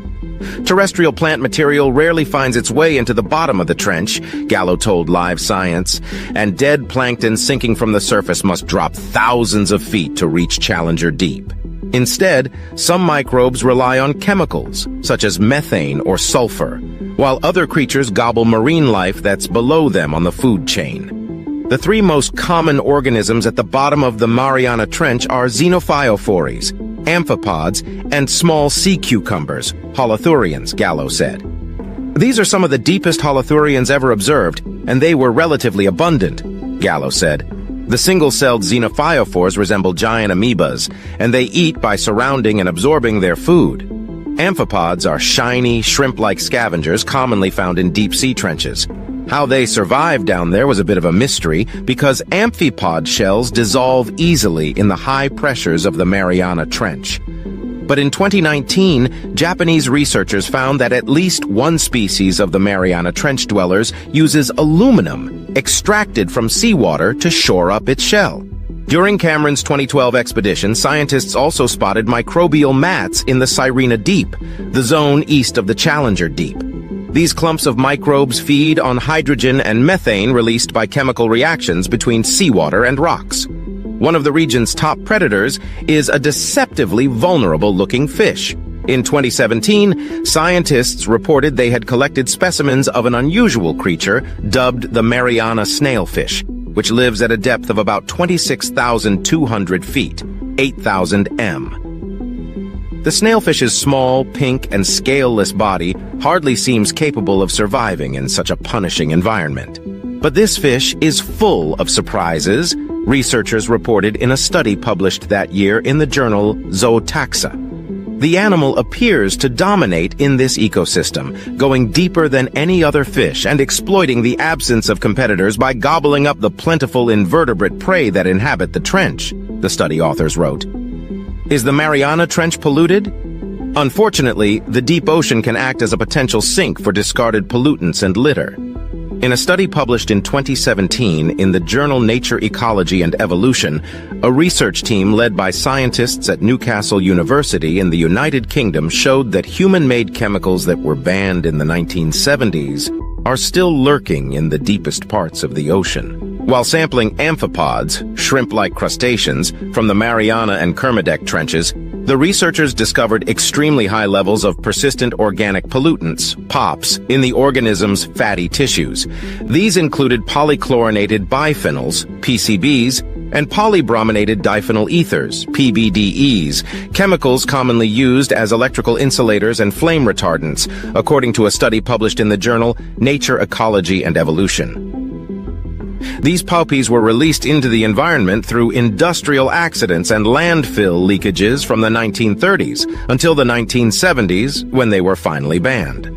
Terrestrial plant material rarely finds its way into the bottom of the trench, Gallo told Live Science, and dead plankton sinking from the surface must drop thousands of feet to reach Challenger Deep. Instead, some microbes rely on chemicals, such as methane or sulfur, while other creatures gobble marine life that's below them on the food chain. The 3 most common organisms at the bottom of the Mariana Trench are xenophyophores, amphipods, and small sea cucumbers, holothurians, Gallo said. These are some of the deepest holothurians ever observed, and they were relatively abundant, Gallo said. The single-celled xenophyophores resemble giant amoebas, and they eat by surrounding and absorbing their food. Amphipods are shiny, shrimp-like scavengers commonly found in deep-sea trenches. How they survive down there was a bit of a mystery because amphipod shells dissolve easily in the high pressures of the Mariana Trench. But in 2019, Japanese researchers found that at least one species of the Mariana Trench dwellers uses aluminum extracted from seawater to shore up its shell. During Cameron's 2012 expedition, scientists also spotted microbial mats in the Sirena Deep, the zone east of the Challenger Deep. These clumps of microbes feed on hydrogen and methane released by chemical reactions between seawater and rocks. One of the region's top predators is a deceptively vulnerable-looking fish. In 2017, scientists reported they had collected specimens of an unusual creature dubbed the Mariana snailfish, which lives at a depth of about 26,200 feet, 8,000 m. The snailfish's small, pink, and scaleless body hardly seems capable of surviving in such a punishing environment. But this fish is full of surprises, researchers reported in a study published that year in the journal Zootaxa. The animal appears to dominate in this ecosystem, going deeper than any other fish and exploiting the absence of competitors by gobbling up the plentiful invertebrate prey that inhabit the trench, the study authors wrote. Is the Mariana Trench polluted? Unfortunately, the deep ocean can act as a potential sink for discarded pollutants and litter. In a study published in 2017 in the journal Nature Ecology and Evolution, a research team led by scientists at Newcastle University in the United Kingdom showed that human-made chemicals that were banned in the 1970s are still lurking in the deepest parts of the ocean. While sampling amphipods, shrimp-like crustaceans, from the Mariana and Kermadec trenches, the researchers discovered extremely high levels of persistent organic pollutants, POPs, in the organism's fatty tissues. These included polychlorinated biphenyls, PCBs, and polybrominated diphenyl ethers, PBDEs, chemicals commonly used as electrical insulators and flame retardants, according to a study published in the journal Nature Ecology and Evolution. These POPs were released into the environment through industrial accidents and landfill leakages from the 1930s until the 1970s, when they were finally banned.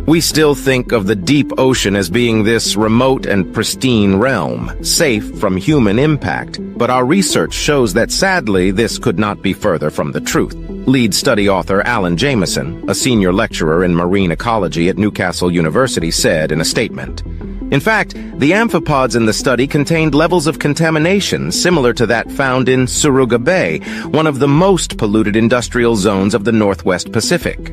We still think of the deep ocean as being this remote and pristine realm, safe from human impact, but our research shows that sadly this could not be further from the truth. Lead study author Alan Jameson, a senior lecturer in marine ecology at Newcastle University, said in a statement, "In fact, the amphipods in the study contained levels of contamination similar to that found in Suruga Bay, one of the most polluted industrial zones of the Northwest Pacific.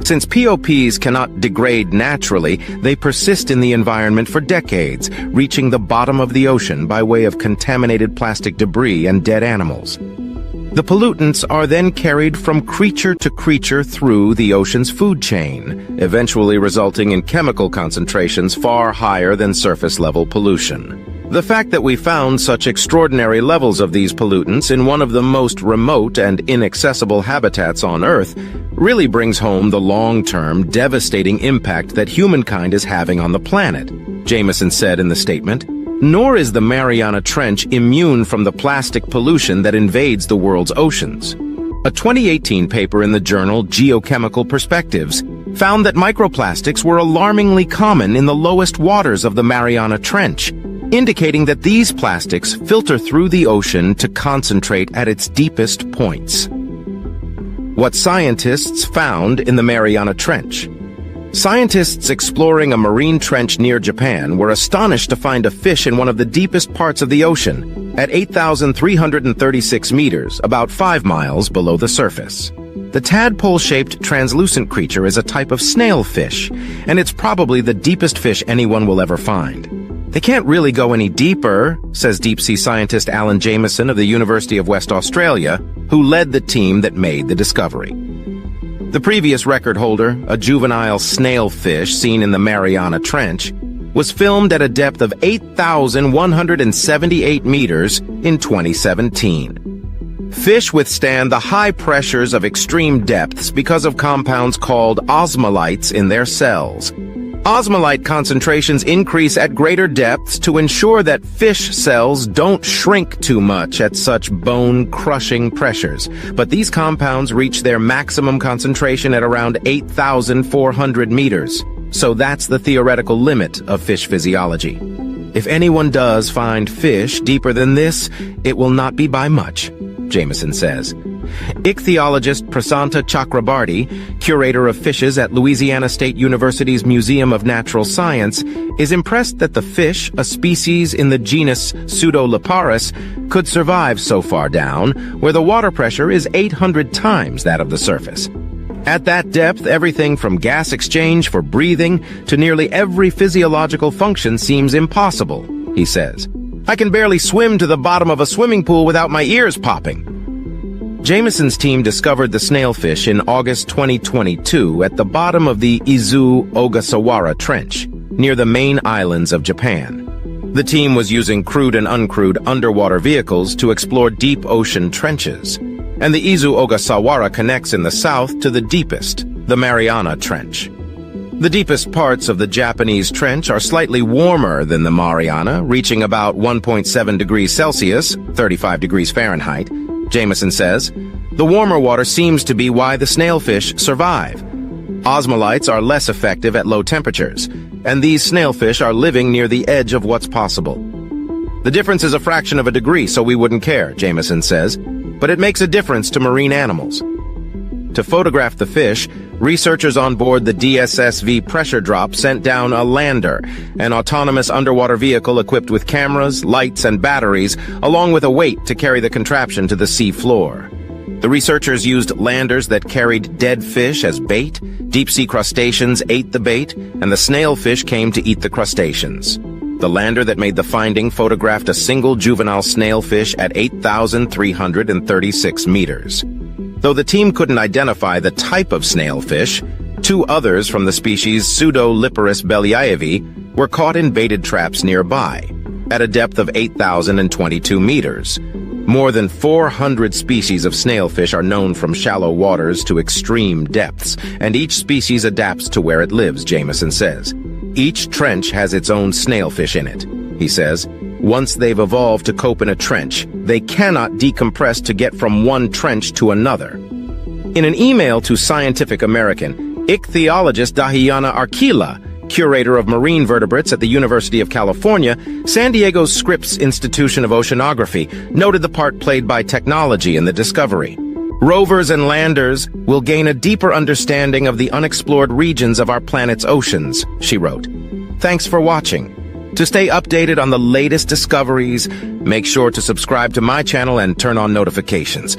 Since POPs cannot degrade naturally, they persist in the environment for decades, reaching the bottom of the ocean by way of contaminated plastic debris and dead animals. The pollutants are then carried from creature to creature through the ocean's food chain, eventually resulting in chemical concentrations far higher than surface-level pollution. The fact that we found such extraordinary levels of these pollutants in one of the most remote and inaccessible habitats on Earth really brings home the long-term, devastating impact that humankind is having on the planet," Jameson said in the statement. Nor is the Mariana Trench immune from the plastic pollution that invades the world's oceans. A 2018 paper in the journal Geochemical Perspectives found that microplastics were alarmingly common in the lowest waters of the Mariana Trench, indicating that these plastics filter through the ocean to concentrate at its deepest points. What scientists found in the Mariana Trench. Scientists exploring a marine trench near Japan were astonished to find a fish in one of the deepest parts of the ocean, at 8,336 meters, about 5 miles below the surface. The tadpole-shaped translucent creature is a type of snailfish, and it's probably the deepest fish anyone will ever find. They can't really go any deeper, says deep-sea scientist Alan Jameson of the University of West Australia, who led the team that made the discovery. The previous record holder, a juvenile snailfish seen in the Mariana Trench, was filmed at a depth of 8,178 meters in 2017. Fish withstand the high pressures of extreme depths because of compounds called osmolytes in their cells. Osmolyte concentrations increase at greater depths to ensure that fish cells don't shrink too much at such bone-crushing pressures. But these compounds reach their maximum concentration at around 8,400 meters. So that's the theoretical limit of fish physiology. If anyone does find fish deeper than this, it will not be by much, Jameson says. Ichthyologist Prasanta Chakrabarty, curator of fishes at Louisiana State University's Museum of Natural Science, is impressed that the fish, a species in the genus Pseudoliparus, could survive so far down, where the water pressure is 800 times that of the surface. At that depth, everything from gas exchange for breathing to nearly every physiological function seems impossible, he says. I can barely swim to the bottom of a swimming pool without my ears popping. Jameson's team discovered the snailfish in August 2022 at the bottom of the Izu-Ogasawara Trench, near the main islands of Japan. The team was using crewed and uncrewed underwater vehicles to explore deep ocean trenches, and the Izu-Ogasawara connects in the south to the deepest, the Mariana Trench. The deepest parts of the Japanese trench are slightly warmer than the Mariana, reaching about 1.7 degrees Celsius, 35 degrees Fahrenheit, Jameson says. The warmer water seems to be why the snailfish survive. Osmolytes are less effective at low temperatures, and these snailfish are living near the edge of what's possible. The difference is a fraction of a degree, so we wouldn't care, Jameson says, but it makes a difference to marine animals. To photograph the fish, researchers on board the DSSV pressure drop sent down a lander, an autonomous underwater vehicle equipped with cameras, lights, and batteries, along with a weight to carry the contraption to the sea floor. The researchers used landers that carried dead fish as bait, deep-sea crustaceans ate the bait, and the snailfish came to eat the crustaceans. The lander that made the finding photographed a single juvenile snailfish at 8,336 meters. Though the team couldn't identify the type of snailfish, two others from the species Pseudoliparus belyaevi were caught in baited traps nearby, at a depth of 8,022 meters. More than 400 species of snailfish are known from shallow waters to extreme depths, and each species adapts to where it lives, Jameson says. Each trench has its own snailfish in it, he says. Once they've evolved to cope in a trench, they cannot decompress to get from one trench to another. In an email to Scientific American, ichthyologist Dahiana Arkila, curator of marine vertebrates at the University of California, San Diego's Scripps Institution of Oceanography, noted the part played by technology in the discovery. Rovers and landers will gain a deeper understanding of the unexplored regions of our planet's oceans, she wrote. Thanks for watching. To stay updated on the latest discoveries, make sure to subscribe to my channel and turn on notifications.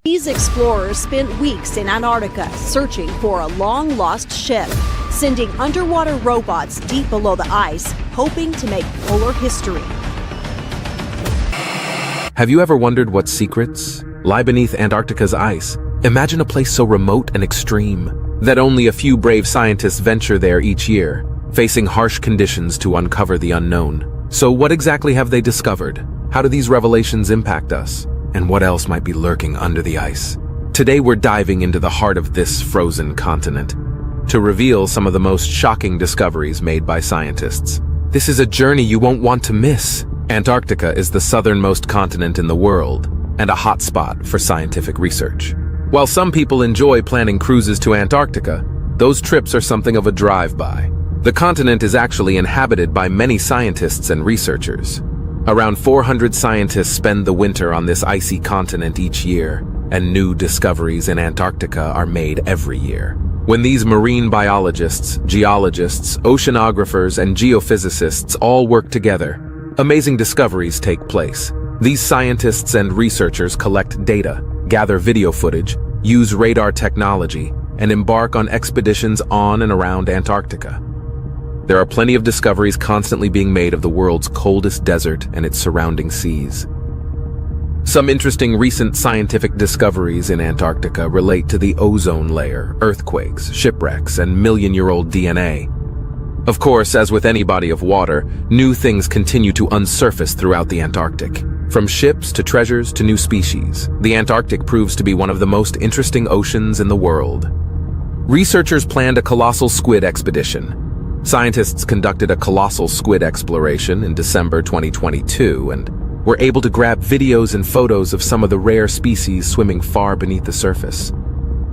These explorers spent weeks in Antarctica searching for a long-lost ship, sending underwater robots deep below the ice, hoping to make polar history. Have you ever wondered what secrets lie beneath Antarctica's ice? Imagine a place so remote and extreme that only a few brave scientists venture there each year, facing harsh conditions to uncover the unknown. So what exactly have they discovered? How do these revelations impact us? And what else might be lurking under the ice? Today we're diving into the heart of this frozen continent to reveal some of the most shocking discoveries made by scientists. This is a journey you won't want to miss. Antarctica is the southernmost continent in the world and a hotspot for scientific research. While some people enjoy planning cruises to Antarctica, those trips are something of a drive-by. The continent is actually inhabited by many scientists and researchers. Around 400 scientists spend the winter on this icy continent each year, and new discoveries in Antarctica are made every year. When these marine biologists, geologists, oceanographers, and geophysicists all work together, amazing discoveries take place. These scientists and researchers collect data, gather video footage, use radar technology, and embark on expeditions on and around Antarctica. There are plenty of discoveries constantly being made of the world's coldest desert and its surrounding seas. Some interesting recent scientific discoveries in Antarctica relate to the ozone layer, earthquakes, shipwrecks, and million-year-old DNA. Of course, as with any body of water, new things continue to unsurface throughout the Antarctic. From ships to treasures to new species, the Antarctic proves to be one of the most interesting oceans in the world. Researchers planned a colossal squid expedition. Scientists conducted a colossal squid exploration in December 2022 and were able to grab videos and photos of some of the rare species swimming far beneath the surface.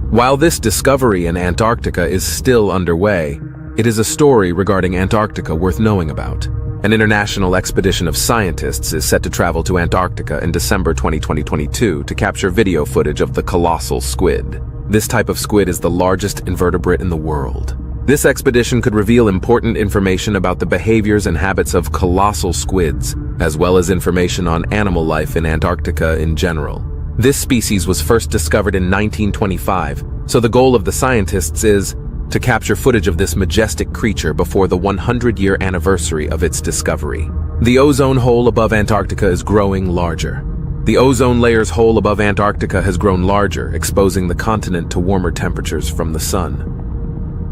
While this discovery in Antarctica is still underway, it is a story regarding Antarctica worth knowing about. An international expedition of scientists is set to travel to Antarctica in December 2022 to capture video footage of the colossal squid. This type of squid is the largest invertebrate in the world. This expedition could reveal important information about the behaviors and habits of colossal squids, as well as information on animal life in Antarctica in general. This species was first discovered in 1925, so the goal of the scientists is to capture footage of this majestic creature before the 100-year anniversary of its discovery. The ozone hole above Antarctica is growing larger. The ozone layer's hole above Antarctica has grown larger, exposing the continent to warmer temperatures from the sun.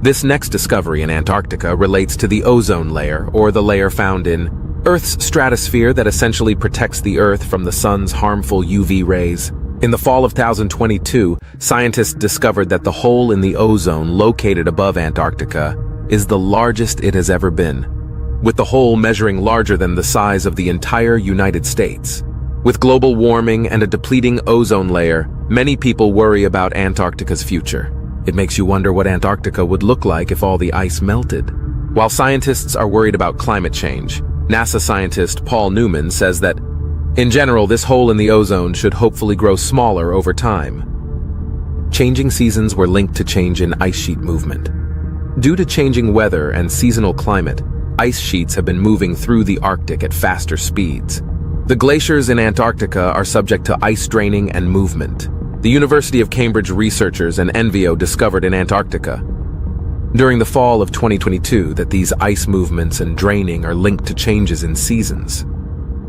This next discovery in Antarctica relates to the ozone layer, or the layer found in Earth's stratosphere that essentially protects the Earth from the sun's harmful UV rays. In the fall of 2022, scientists discovered that the hole in the ozone located above Antarctica is the largest it has ever been, with the hole measuring larger than the size of the entire United States. With global warming and a depleting ozone layer, many people worry about Antarctica's future. It makes you wonder what Antarctica would look like if all the ice melted. While scientists are worried about climate change, NASA scientist Paul Newman says that, in general, this hole in the ozone should hopefully grow smaller over time. Changing seasons were linked to change in ice sheet movement. Due to changing weather and seasonal climate, ice sheets have been moving through the Arctic at faster speeds. The glaciers in Antarctica are subject to ice draining and movement. The University of Cambridge researchers and NVO discovered in Antarctica during the fall of 2022 that these ice movements and draining are linked to changes in seasons.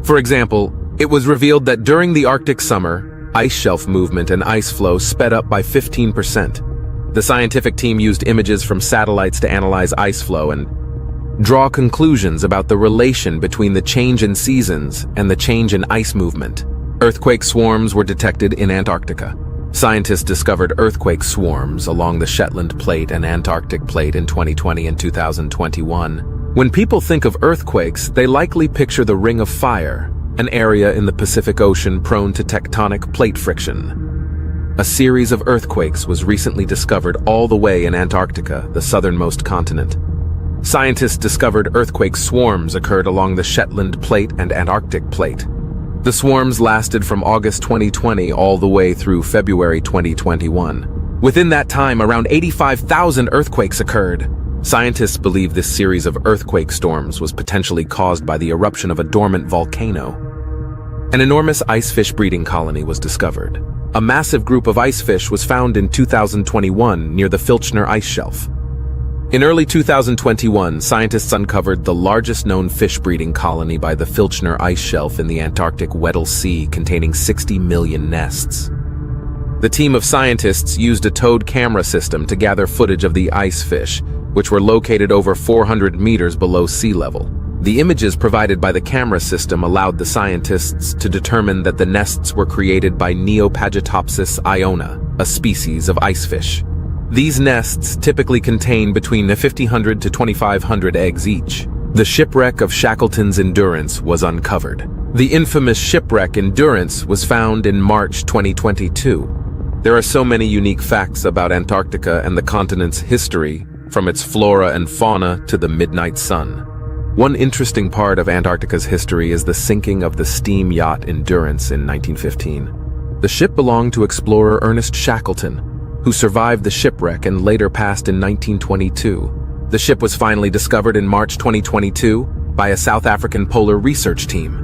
For example, it was revealed that during the Arctic summer, ice shelf movement and ice flow sped up by 15%. The scientific team used images from satellites to analyze ice flow and draw conclusions about the relation between the change in seasons and the change in ice movement. Earthquake swarms were detected in Antarctica. Scientists discovered earthquake swarms along the Shetland Plate and Antarctic Plate in 2020 and 2021. When people think of earthquakes, they likely picture the Ring of Fire, an area in the Pacific Ocean prone to tectonic plate friction. A series of earthquakes was recently discovered all the way in Antarctica, the southernmost continent. Scientists discovered earthquake swarms occurred along the Shetland Plate and Antarctic Plate. The swarms lasted from August 2020 all the way through February 2021. Within that time, around 85,000 earthquakes occurred. Scientists believe this series of earthquake storms was potentially caused by the eruption of a dormant volcano. An enormous icefish breeding colony was discovered. A massive group of icefish was found in 2021 near the Filchner ice shelf. In early 2021, scientists uncovered the largest known fish breeding colony by the Filchner ice shelf in the Antarctic Weddell Sea, containing 60 million nests. The team of scientists used a towed camera system to gather footage of the ice fish, which were located over 400 meters below sea level. The images provided by the camera system allowed the scientists to determine that the nests were created by Neopagitopsis iona, a species of icefish. These nests typically contain between 1,500 to 2,500 eggs each. The shipwreck of Shackleton's Endurance was uncovered. The infamous shipwreck Endurance was found in March 2022. There are so many unique facts about Antarctica and the continent's history, from its flora and fauna to the midnight sun. One interesting part of Antarctica's history is the sinking of the steam yacht Endurance in 1915. The ship belonged to explorer Ernest Shackleton, who survived the shipwreck and later passed in 1922. The ship was finally discovered in March 2022 by a South African polar research team.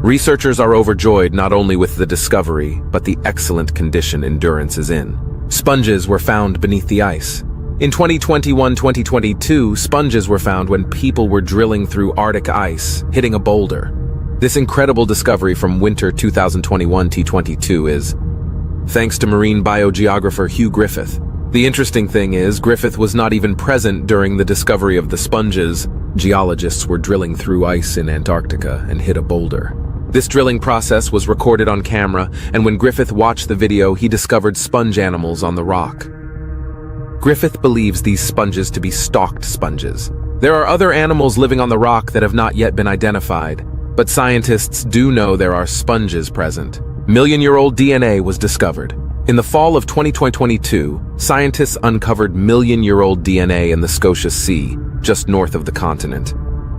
Researchers are overjoyed not only with the discovery, but the excellent condition Endurance is in. Sponges were found beneath the ice. In 2021-2022, sponges were found when people were drilling through Arctic ice, hitting a boulder. This incredible discovery from winter 2021-22 is thanks to marine biogeographer Hugh Griffith. The interesting thing is, Griffith was not even present during the discovery of the sponges. Geologists were drilling through ice in Antarctica and hit a boulder. This drilling process was recorded on camera, and when Griffith watched the video, he discovered sponge animals on the rock. Griffith believes these sponges to be stalked sponges. There are other animals living on the rock that have not yet been identified, but scientists do know there are sponges present. Million-year-old DNA was discovered. In the fall of 2022, scientists uncovered million-year-old DNA in the Scotia Sea, just north of the continent.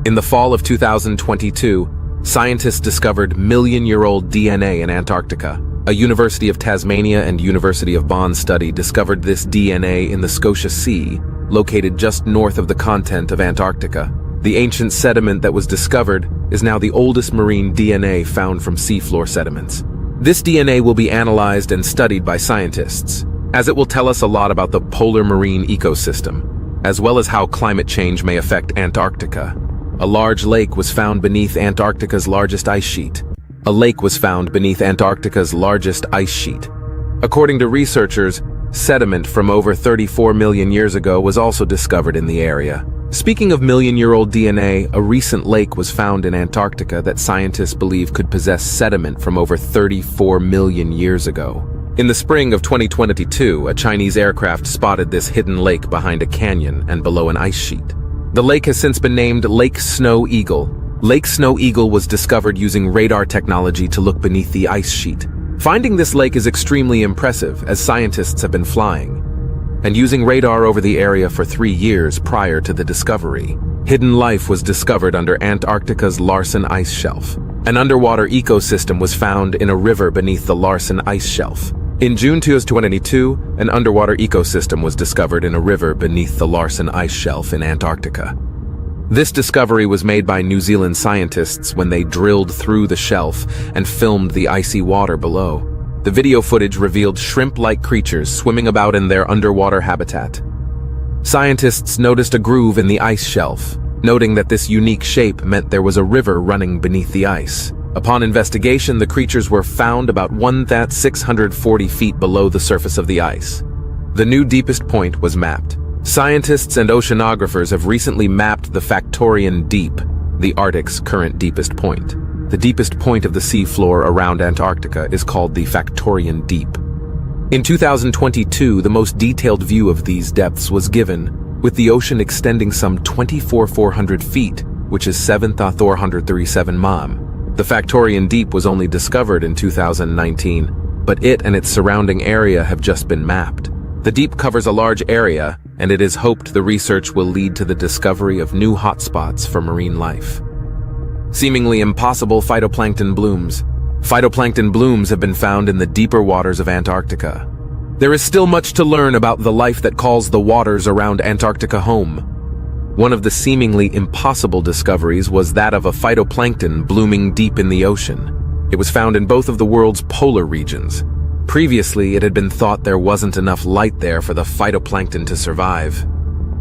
In the fall of 2022, scientists discovered million-year-old DNA in Antarctica. A University of Tasmania and University of Bonn study discovered this DNA in the Scotia Sea, located just north of the continent of Antarctica. The ancient sediment that was discovered is now the oldest marine DNA found from seafloor sediments. This DNA will be analyzed and studied by scientists, as it will tell us a lot about the polar marine ecosystem, as well as how climate change may affect Antarctica. A large lake was found beneath Antarctica's largest ice sheet. According to researchers, sediment from over 34 million years ago was also discovered in the area. Speaking of million-year-old DNA, a recent lake was found in Antarctica that scientists believe could possess sediment from over 34 million years ago. In the spring of 2022, a Chinese aircraft spotted this hidden lake behind a canyon and below an ice sheet. The lake has since been named Lake Snow Eagle, Lake Snow Eagle was discovered using radar technology to look beneath the ice sheet. Finding this lake is extremely impressive, as scientists have been flying and using radar over the area for 3 years prior to the discovery. Hidden life was discovered under Antarctica's Larsen Ice Shelf. An underwater ecosystem was found in a river beneath the Larsen Ice Shelf. In June 2022, an underwater ecosystem was discovered in a river beneath the Larsen Ice Shelf in Antarctica. This discovery was made by New Zealand scientists when they drilled through the shelf and filmed the icy water below. The video footage revealed shrimp-like creatures swimming about in their underwater habitat. Scientists noticed a groove in the ice shelf, noting that this unique shape meant there was a river running beneath the ice. Upon investigation, the creatures were found about 1,640 feet below the surface of the ice. The new deepest point was mapped. Scientists and oceanographers have recently mapped the Factorian Deep, the Arctic's current deepest point. The deepest point of the seafloor around Antarctica is called the Factorian Deep. In 2022, the most detailed view of these depths was given, with the ocean extending some 24,400 feet, which is 7,437 m. The Factorian Deep was only discovered in 2019, but it and its surrounding area have just been mapped. The deep covers a large area, and it is hoped the research will lead to the discovery of new hotspots for marine life. Seemingly impossible phytoplankton blooms. Phytoplankton blooms have been found in the deeper waters of Antarctica. There is still much to learn about the life that calls the waters around Antarctica home. One of the seemingly impossible discoveries was that of a phytoplankton blooming deep in the ocean. It was found in both of the world's polar regions. Previously, it had been thought there wasn't enough light there for the phytoplankton to survive.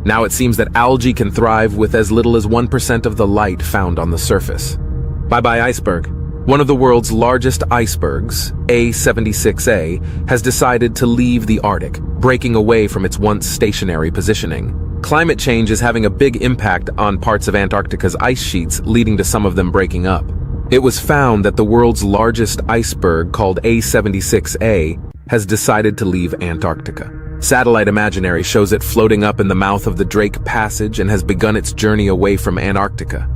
Now it seems that algae can thrive with as little as 1% of the light found on the surface. Bye-bye iceberg. One of the world's largest icebergs, A76A, has decided to leave the Arctic, breaking away from its once stationary positioning. Climate change is having a big impact on parts of Antarctica's ice sheets, leading to some of them breaking up. It was found that the world's largest iceberg, called A76A, has decided to leave Antarctica. Satellite imagery shows it floating up in the mouth of the Drake Passage and has begun its journey away from Antarctica.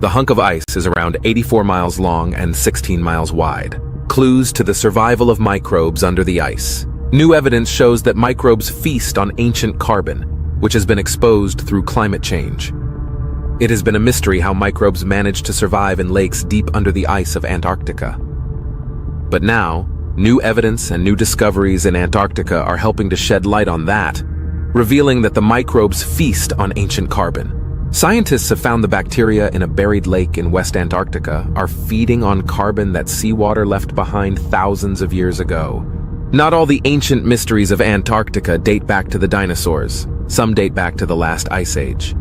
The hunk of ice is around 84 miles long and 16 miles wide. Clues to the survival of microbes under the ice. New evidence shows that microbes feast on ancient carbon, which has been exposed through climate change. It has been a mystery how microbes manage to survive in lakes deep under the ice of Antarctica. But now, new evidence and new discoveries in Antarctica are helping to shed light on that, revealing that the microbes feast on ancient carbon. Scientists have found the bacteria in a buried lake in West Antarctica are feeding on carbon that seawater left behind thousands of years ago. Not all the ancient mysteries of Antarctica date back to the dinosaurs. Some date back to the last ice age.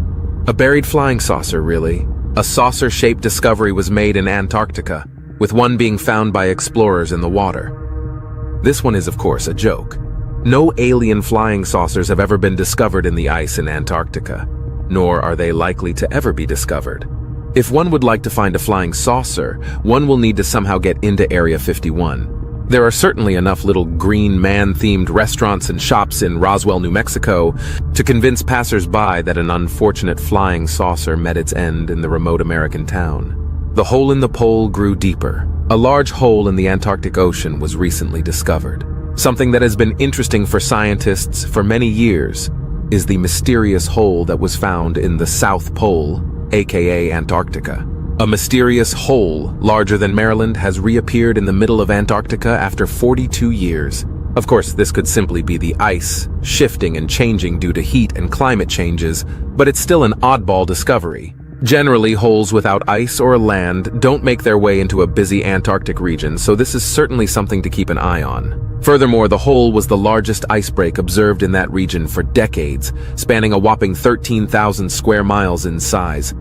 A buried flying saucer, really. A saucer-shaped discovery was made in Antarctica, with one being found by explorers in the water. This one is, of course, a joke. No alien flying saucers have ever been discovered in the ice in Antarctica, nor are they likely to ever be discovered. If one would like to find a flying saucer, one will need to somehow get into Area 51. There are certainly enough little green man-themed restaurants and shops in Roswell, New Mexico, to convince passers-by that an unfortunate flying saucer met its end in the remote American town. The hole in the pole grew deeper. A large hole in the Antarctic Ocean was recently discovered. Something that has been interesting for scientists for many years is the mysterious hole that was found in the South Pole, aka Antarctica. A mysterious hole larger than Maryland has reappeared in the middle of Antarctica after 42 years. Of course, this could simply be the ice shifting and changing due to heat and climate changes, but it's still an oddball discovery. Generally, holes without ice or land don't make their way into a busy Antarctic region, so this is certainly something to keep an eye on. Furthermore, the hole was the largest ice break observed in that region for decades, spanning a whopping 13,000 square miles in size.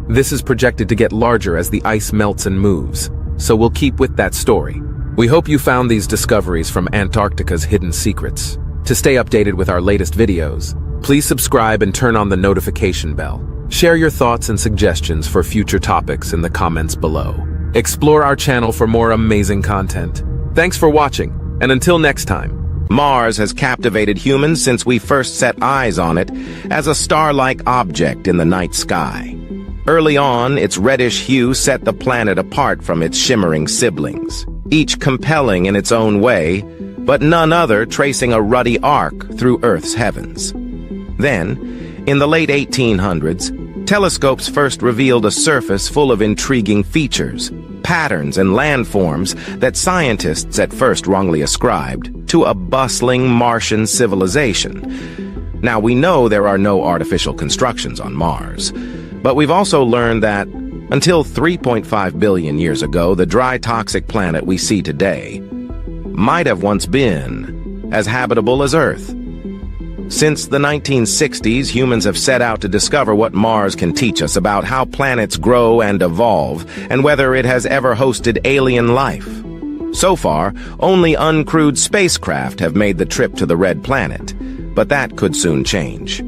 This is projected to get larger as the ice melts and moves, so we'll keep with that story. We hope you found these discoveries from Antarctica's hidden secrets. To stay updated with our latest videos, please subscribe and turn on the notification bell. Share your thoughts and suggestions for future topics in the comments below. Explore our channel for more amazing content. Thanks for watching, and until next time. Mars has captivated humans since we first set eyes on it as a star-like object in the night sky. Early on, its reddish hue set the planet apart from its shimmering siblings, each compelling in its own way, but none other tracing a ruddy arc through Earth's heavens. Then, in the late 1800s, telescopes first revealed a surface full of intriguing features, patterns, and landforms that scientists at first wrongly ascribed to a bustling Martian civilization. Now, we know there are no artificial constructions on Mars, but we've also learned that, until 3.5 billion years ago, the dry, toxic planet we see today might have once been as habitable as Earth. Since the 1960s, humans have set out to discover what Mars can teach us about how planets grow and evolve, and whether it has ever hosted alien life. So far, only uncrewed spacecraft have made the trip to the Red Planet, but that could soon change.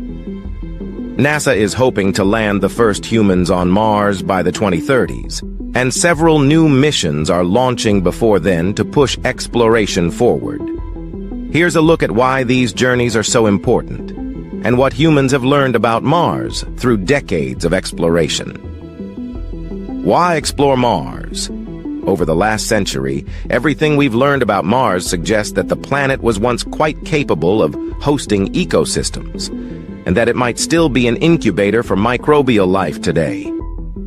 NASA is hoping to land the first humans on Mars by the 2030s, and several new missions are launching before then to push exploration forward. Here's a look at why these journeys are so important, and what humans have learned about Mars through decades of exploration. Why explore Mars? Over the last century, everything we've learned about Mars suggests that the planet was once quite capable of hosting ecosystems, and that it might still be an incubator for microbial life today.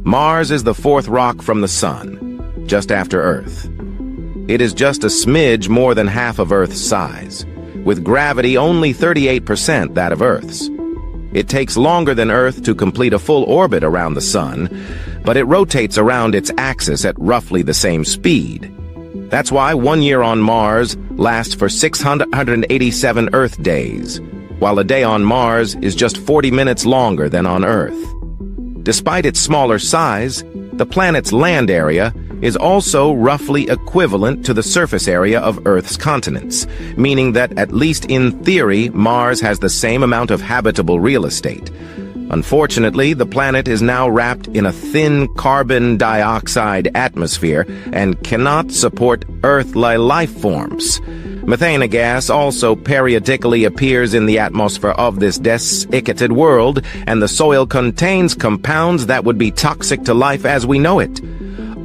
Mars is the fourth rock from the Sun, just after Earth. It is just a smidge more than half of Earth's size, with gravity only 38% that of Earth's. It takes longer than Earth to complete a full orbit around the Sun, but it rotates around its axis at roughly the same speed. That's why 1 year on Mars lasts for 687 Earth days, while a day on Mars is just 40 minutes longer than on Earth. Despite its smaller size, the planet's land area is also roughly equivalent to the surface area of Earth's continents, meaning that, at least in theory, Mars has the same amount of habitable real estate. Unfortunately, the planet is now wrapped in a thin carbon dioxide atmosphere and cannot support Earth-like life forms. Methane gas also periodically appears in the atmosphere of this desiccated world, and the soil contains compounds that would be toxic to life as we know it.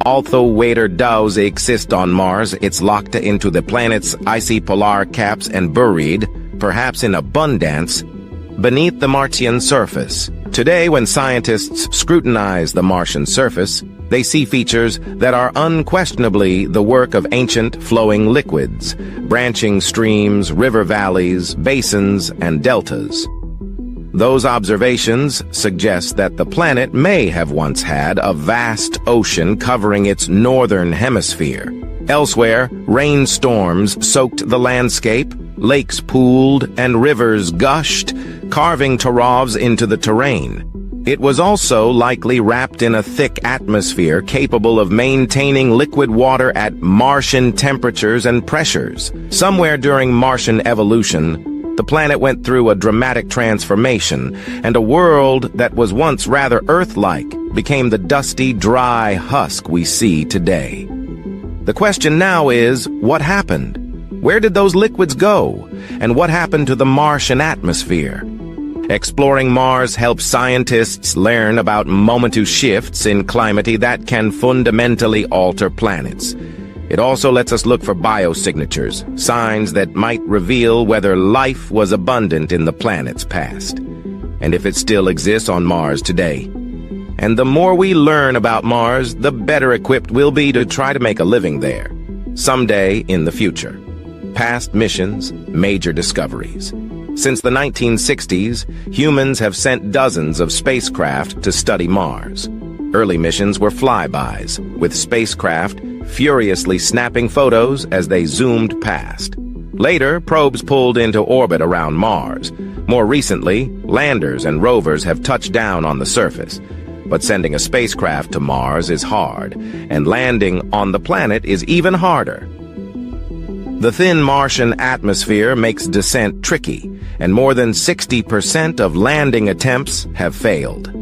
Although water does exist on Mars, it's locked into the planet's icy polar caps and buried, perhaps in abundance, beneath the Martian surface. Today, when scientists scrutinize the Martian surface, they see features that are unquestionably the work of ancient flowing liquids, branching streams, river valleys, basins, and deltas. Those observations suggest that the planet may have once had a vast ocean covering its northern hemisphere. Elsewhere, rainstorms soaked the landscape, lakes pooled, and rivers gushed, carving troughs into the terrain. It was also likely wrapped in a thick atmosphere capable of maintaining liquid water at Martian temperatures and pressures. Somewhere during Martian evolution, the planet went through a dramatic transformation, and a world that was once rather Earth-like became the dusty, dry husk we see today. The question now is, what happened? Where did those liquids go? And what happened to the Martian atmosphere? Exploring Mars helps scientists learn about momentous shifts in climate that can fundamentally alter planets. It also lets us look for biosignatures, signs that might reveal whether life was abundant in the planet's past, and if it still exists on Mars today. And the more we learn about Mars, the better equipped we'll be to try to make a living there, someday in the future. Past missions, major discoveries. Since the 1960s, humans have sent dozens of spacecraft to study Mars. Early missions were flybys, with spacecraft furiously snapping photos as they zoomed past. Later, probes pulled into orbit around Mars. More recently, landers and rovers have touched down on the surface. But sending a spacecraft to Mars is hard, and landing on the planet is even harder. The thin Martian atmosphere makes descent tricky, and more than 60% of landing attempts have failed.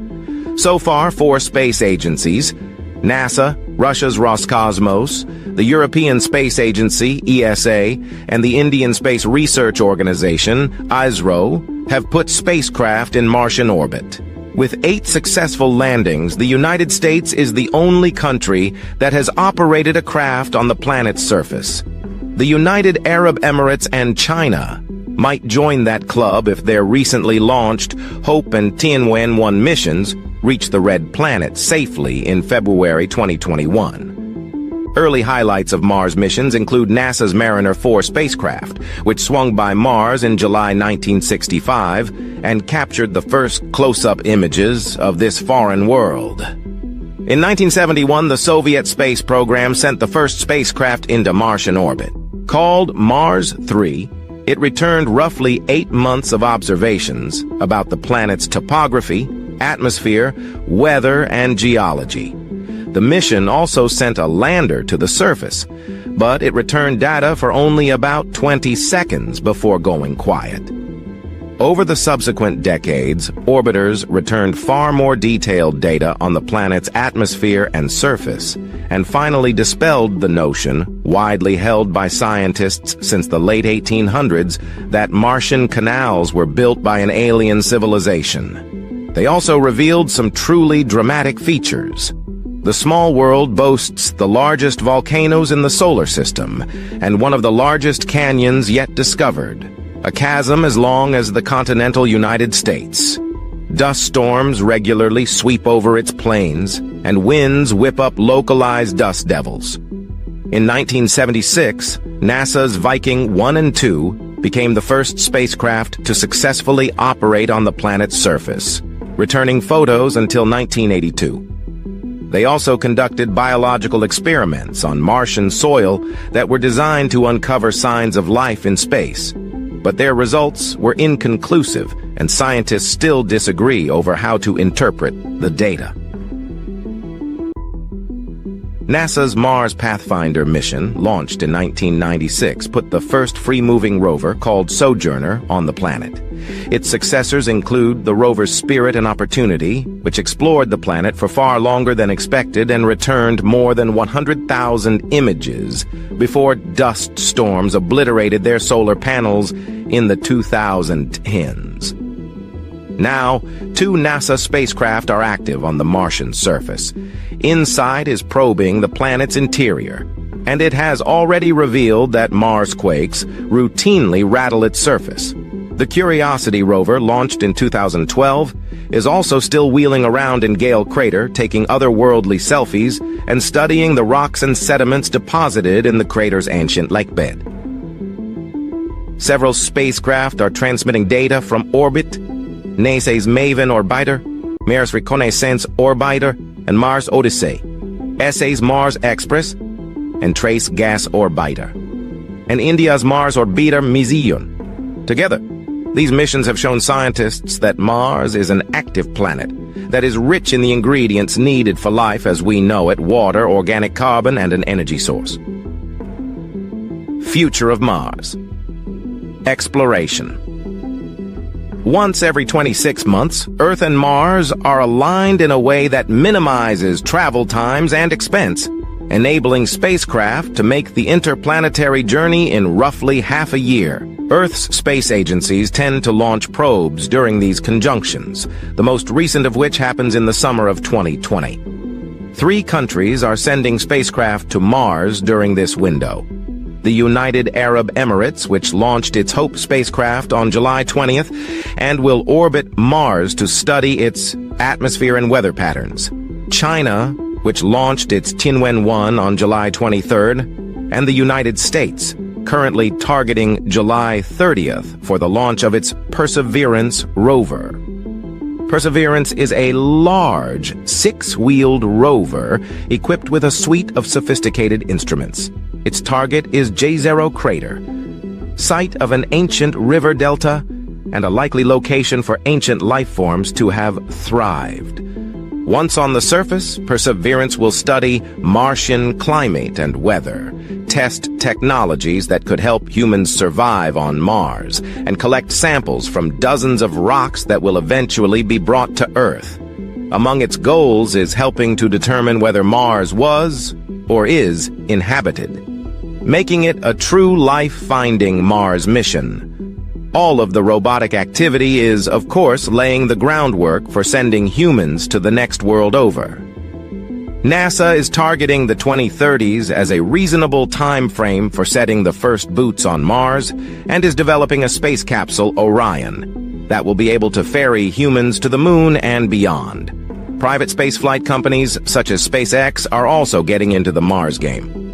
So far, 4 space agencies, NASA, Russia's Roscosmos, the European Space Agency, ESA, and the Indian Space Research Organization, ISRO, have put spacecraft in Martian orbit. With 8 successful landings, the United States is the only country that has operated a craft on the planet's surface. The United Arab Emirates and China might join that club if their recently launched Hope and Tianwen-1 missions reach the Red Planet safely in February 2021. Early highlights of Mars missions include NASA's Mariner 4 spacecraft, which swung by Mars in July 1965 and captured the first close-up images of this foreign world. In 1971, the Soviet space program sent the first spacecraft into Martian orbit. Called Mars 3, it returned roughly 8 months of observations about the planet's topography, atmosphere, weather, and geology. The mission also sent a lander to the surface, but it returned data for only about 20 seconds before going quiet. Over the subsequent decades, orbiters returned far more detailed data on the planet's atmosphere and surface, and finally dispelled the notion, widely held by scientists since the late 1800s, that Martian canals were built by an alien civilization. They also revealed some truly dramatic features. The small world boasts the largest volcanoes in the solar system and one of the largest canyons yet discovered, a chasm as long as the continental United States. Dust storms regularly sweep over its plains, and winds whip up localized dust devils. In 1976, NASA's Viking 1 and 2 became the first spacecraft to successfully operate on the planet's surface, returning photos until 1982. They also conducted biological experiments on Martian soil that were designed to uncover signs of life in space. But their results were inconclusive, and scientists still disagree over how to interpret the data. NASA's Mars Pathfinder mission, launched in 1996, put the first free-moving rover, called Sojourner, on the planet. Its successors include the rover's Spirit and Opportunity, which explored the planet for far longer than expected and returned more than 100,000 images before dust storms obliterated their solar panels in the 2010s. Now, 2 NASA spacecraft are active on the Martian surface. InSight is probing the planet's interior, and it has already revealed that Mars quakes routinely rattle its surface. The Curiosity rover, launched in 2012, is also still wheeling around in Gale Crater, taking otherworldly selfies and studying the rocks and sediments deposited in the crater's ancient lake bed. Several spacecraft are transmitting data from orbit: NASA's Maven Orbiter, Mars Reconnaissance Orbiter, and Mars Odyssey, ESA's Mars Express, and Trace Gas Orbiter, and India's Mars Orbiter Mission. Together, these missions have shown scientists that Mars is an active planet that is rich in the ingredients needed for life as we know it: water, organic carbon, and an energy source. Future of Mars. Exploration. Once every 26 months, Earth and Mars are aligned in a way that minimizes travel times and expense, enabling spacecraft to make the interplanetary journey in roughly half a year. Earth's space agencies tend to launch probes during these conjunctions, the most recent of which happens in the summer of 2020. 3 countries are sending spacecraft to Mars during this window. The United Arab Emirates, which launched its Hope spacecraft on July 20th and will orbit Mars to study its atmosphere and weather patterns. China, which launched its Tianwen-1 on July 23rd, and the United States, currently targeting July 30th for the launch of its Perseverance rover. Perseverance is a large, 6-wheeled rover equipped with a suite of sophisticated instruments. Its target is Jezero Crater, site of an ancient river delta and a likely location for ancient life forms to have thrived. Once on the surface, Perseverance will study Martian climate and weather, test technologies that could help humans survive on Mars, and collect samples from dozens of rocks that will eventually be brought to Earth. Among its goals is helping to determine whether Mars was or is inhabited, making it a true life-finding Mars mission. All of the robotic activity is, of course, laying the groundwork for sending humans to the next world over. NASA is targeting the 2030s as a reasonable time frame for setting the first boots on Mars and is developing a space capsule, Orion, that will be able to ferry humans to the moon and beyond. Private spaceflight companies such as SpaceX are also getting into the Mars game.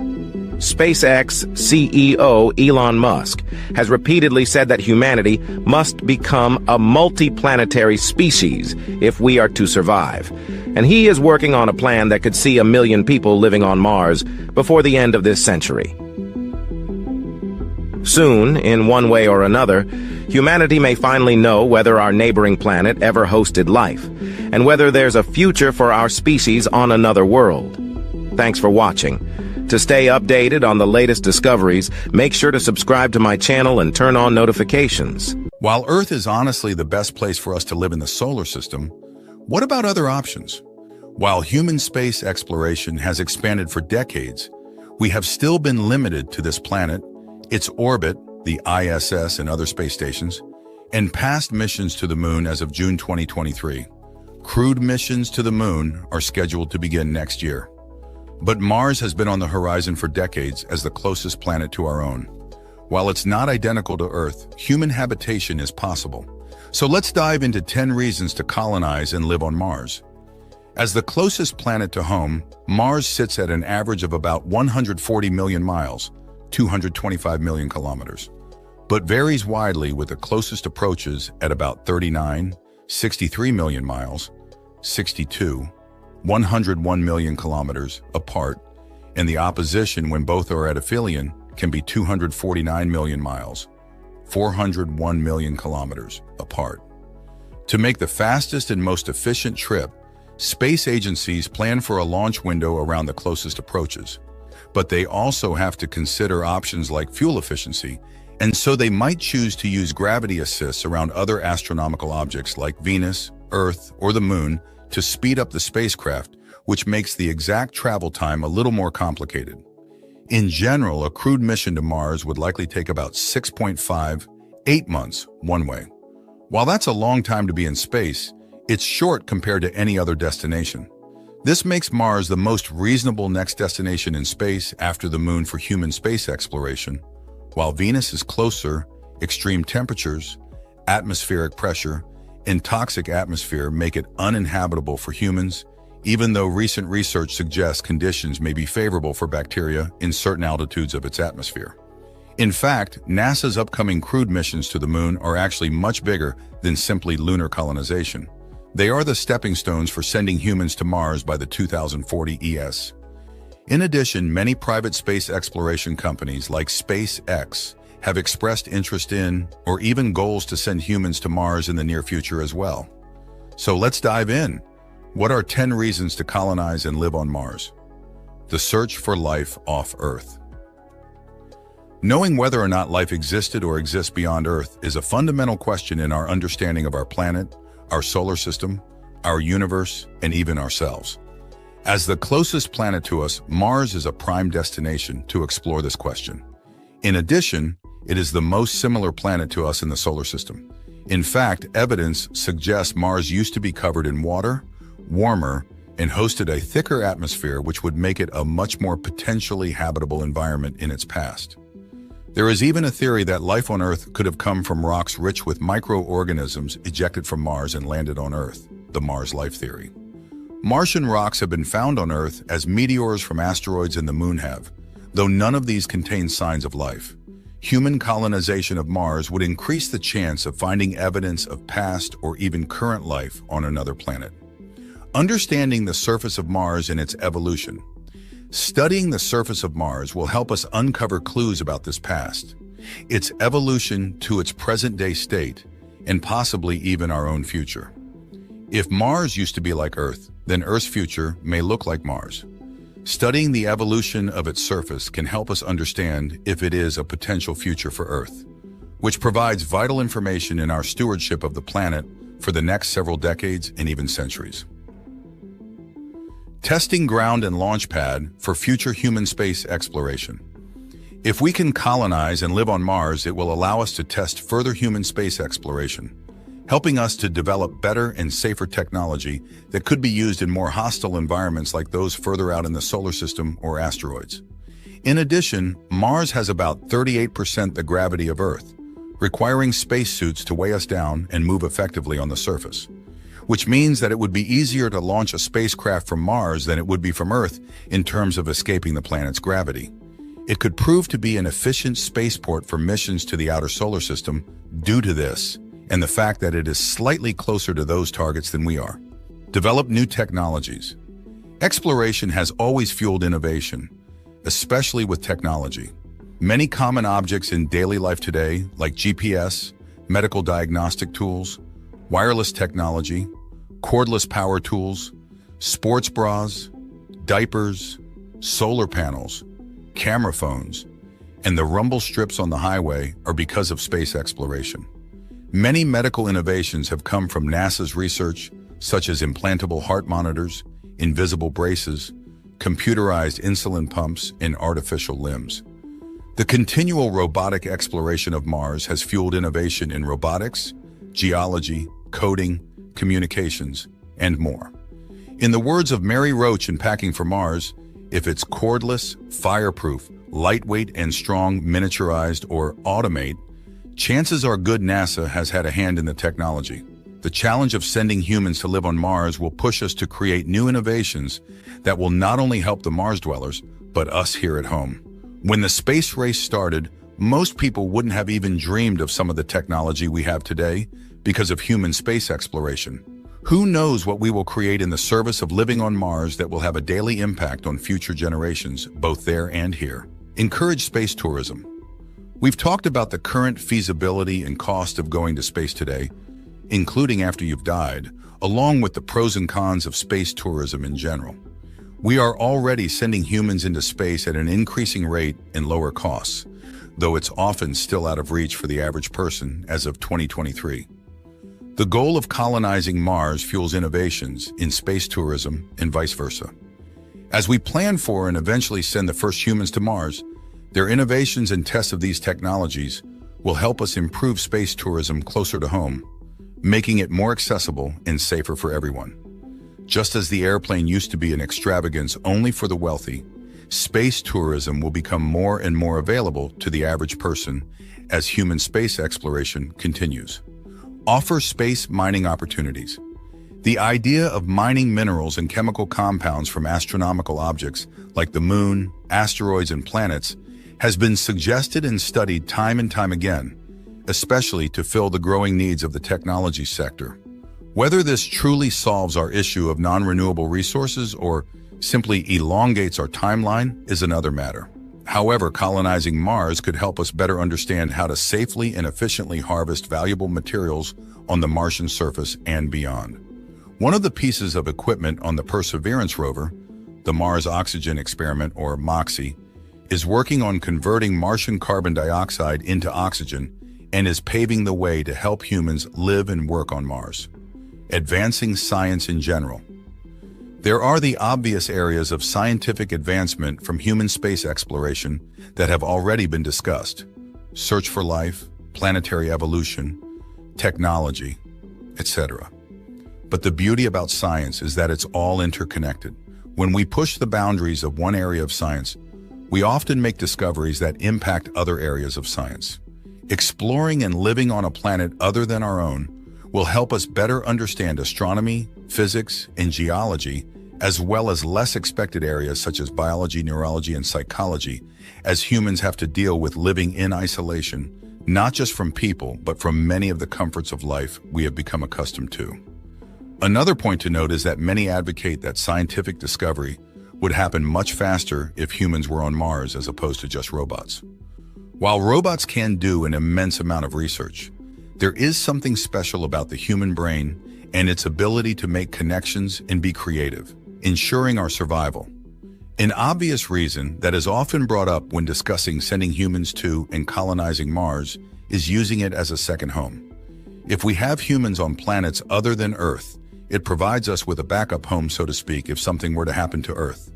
SpaceX CEO Elon Musk has repeatedly said that humanity must become a multiplanetary species if we are to survive. And he is working on a plan that could see 1 million people living on Mars before the end of this century. Soon, in one way or another, humanity may finally know whether our neighboring planet ever hosted life, and whether there's a future for our species on another world. Thanks for watching. To stay updated on the latest discoveries, make sure to subscribe to my channel and turn on notifications. While Earth is honestly the best place for us to live in the solar system, what about other options? While human space exploration has expanded for decades, we have still been limited to this planet, its orbit, the ISS and other space stations, and past missions to the moon as of June 2023. Crewed missions to the moon are scheduled to begin next year. But Mars has been on the horizon for decades as the closest planet to our own. While it's not identical to Earth, human habitation is possible. So let's dive into 10 reasons to colonize and live on Mars. As the closest planet to home, Mars sits at an average of about 140 million miles, 225 million kilometers, but varies widely with the closest approaches at about 39, 63 million miles, 62, 101 million kilometers apart, and the opposition when both are at aphelion can be 249 million miles, 401 million kilometers apart. To make the fastest and most efficient trip, space agencies plan for a launch window around the closest approaches, but they also have to consider options like fuel efficiency, and so they might choose to use gravity assists around other astronomical objects like Venus, Earth, or the Moon to speed up the spacecraft, which makes the exact travel time a little more complicated. In general, a crewed mission to Mars would likely take about 6.5–8 months one way. While that's a long time to be in space, it's short compared to any other destination. This makes Mars the most reasonable next destination in space after the Moon for human space exploration. While Venus is closer, extreme temperatures, atmospheric pressure, and toxic atmosphere make it uninhabitable for humans, even though recent research suggests conditions may be favorable for bacteria in certain altitudes of its atmosphere. In fact, NASA's upcoming crewed missions to the Moon are actually much bigger than simply lunar colonization. They are the stepping stones for sending humans to Mars by the 2040 ES. In addition, many private space exploration companies like SpaceX have expressed interest in or even goals to send humans to Mars in the near future as well. So let's dive in. What are 10 reasons to colonize and live on Mars? The search for life off Earth. Knowing whether or not life existed or exists beyond Earth is a fundamental question in our understanding of our planet, our solar system, our universe, and even ourselves. As the closest planet to us, Mars is a prime destination to explore this question. In addition, it is the most similar planet to us in the solar system. In fact, evidence suggests Mars used to be covered in water, warmer, and hosted a thicker atmosphere which would make it a much more potentially habitable environment in its past. There is even a theory that life on Earth could have come from rocks rich with microorganisms ejected from Mars and landed on Earth, the Mars life theory. Martian rocks have been found on Earth as meteors from asteroids and the Moon have, though none of these contain signs of life. Human colonization of Mars would increase the chance of finding evidence of past or even current life on another planet. Understanding the surface of Mars and its evolution. Studying the surface of Mars will help us uncover clues about this past, its evolution to its present-day state, and possibly even our own future. If Mars used to be like Earth, then Earth's future may look like Mars. Studying the evolution of its surface can help us understand if it is a potential future for Earth, which provides vital information in our stewardship of the planet for the next several decades and even centuries. Testing ground and launch pad for future human space exploration. If we can colonize and live on Mars, it will allow us to test further human space exploration, helping us to develop better and safer technology that could be used in more hostile environments like those further out in the solar system or asteroids. In addition, Mars has about 38% the gravity of Earth, requiring spacesuits to weigh us down and move effectively on the surface, which means that it would be easier to launch a spacecraft from Mars than it would be from Earth in terms of escaping the planet's gravity. It could prove to be an efficient spaceport for missions to the outer solar system due to this, and the fact that it is slightly closer to those targets than we are. Develop new technologies. Exploration has always fueled innovation, especially with technology. Many common objects in daily life today, like GPS, medical diagnostic tools, wireless technology, cordless power tools, sports bras, diapers, solar panels, camera phones, and the rumble strips on the highway are because of space exploration. Many medical innovations have come from NASA's research, such as implantable heart monitors, invisible braces, computerized insulin pumps, and artificial limbs. The continual robotic exploration of Mars has fueled innovation in robotics, geology, coding, communications, and more. In the words of Mary Roach in Packing for Mars, if it's cordless, fireproof, lightweight and strong, miniaturized, or automate, chances are good NASA has had a hand in the technology. The challenge of sending humans to live on Mars will push us to create new innovations that will not only help the Mars dwellers, but us here at home. When the space race started, most people wouldn't have even dreamed of some of the technology we have today because of human space exploration. Who knows what we will create in the service of living on Mars that will have a daily impact on future generations, both there and here. Encourage space tourism. We've talked about the current feasibility and cost of going to space today, including after you've died, along with the pros and cons of space tourism in general. We are already sending humans into space at an increasing rate and lower costs, though it's often still out of reach for the average person as of 2023. The goal of colonizing Mars fuels innovations in space tourism and vice versa. As we plan for and eventually send the first humans to Mars, their innovations and tests of these technologies will help us improve space tourism closer to home, making it more accessible and safer for everyone. Just as the airplane used to be an extravagance only for the wealthy, space tourism will become more and more available to the average person as human space exploration continues. Offer space mining opportunities. The idea of mining minerals and chemical compounds from astronomical objects like the moon, asteroids, and planets has been suggested and studied time and time again, especially to fill the growing needs of the technology sector. Whether this truly solves our issue of non-renewable resources or simply elongates our timeline is another matter. However, colonizing Mars could help us better understand how to safely and efficiently harvest valuable materials on the Martian surface and beyond. One of the pieces of equipment on the Perseverance rover, the Mars Oxygen Experiment, or MOXIE, is working on converting Martian carbon dioxide into oxygen and is paving the way to help humans live and work on Mars. Advancing science in general. There are the obvious areas of scientific advancement from human space exploration that have already been discussed: search for life, planetary evolution, technology, etc. But the beauty about science is that it's all interconnected. When we push the boundaries of one area of science, we often make discoveries that impact other areas of science. Exploring and living on a planet other than our own will help us better understand astronomy, physics, and geology, as well as less expected areas such as biology, neurology, and psychology, as humans have to deal with living in isolation, not just from people, but from many of the comforts of life we have become accustomed to. Another point to note is that many advocate that scientific discovery would happen much faster if humans were on Mars as opposed to just robots. While robots can do an immense amount of research, there is something special about the human brain and its ability to make connections and be creative, ensuring our survival. An obvious reason that is often brought up when discussing sending humans to and colonizing Mars is using it as a second home. If we have humans on planets other than Earth, it provides us with a backup home, so to speak, if something were to happen to Earth.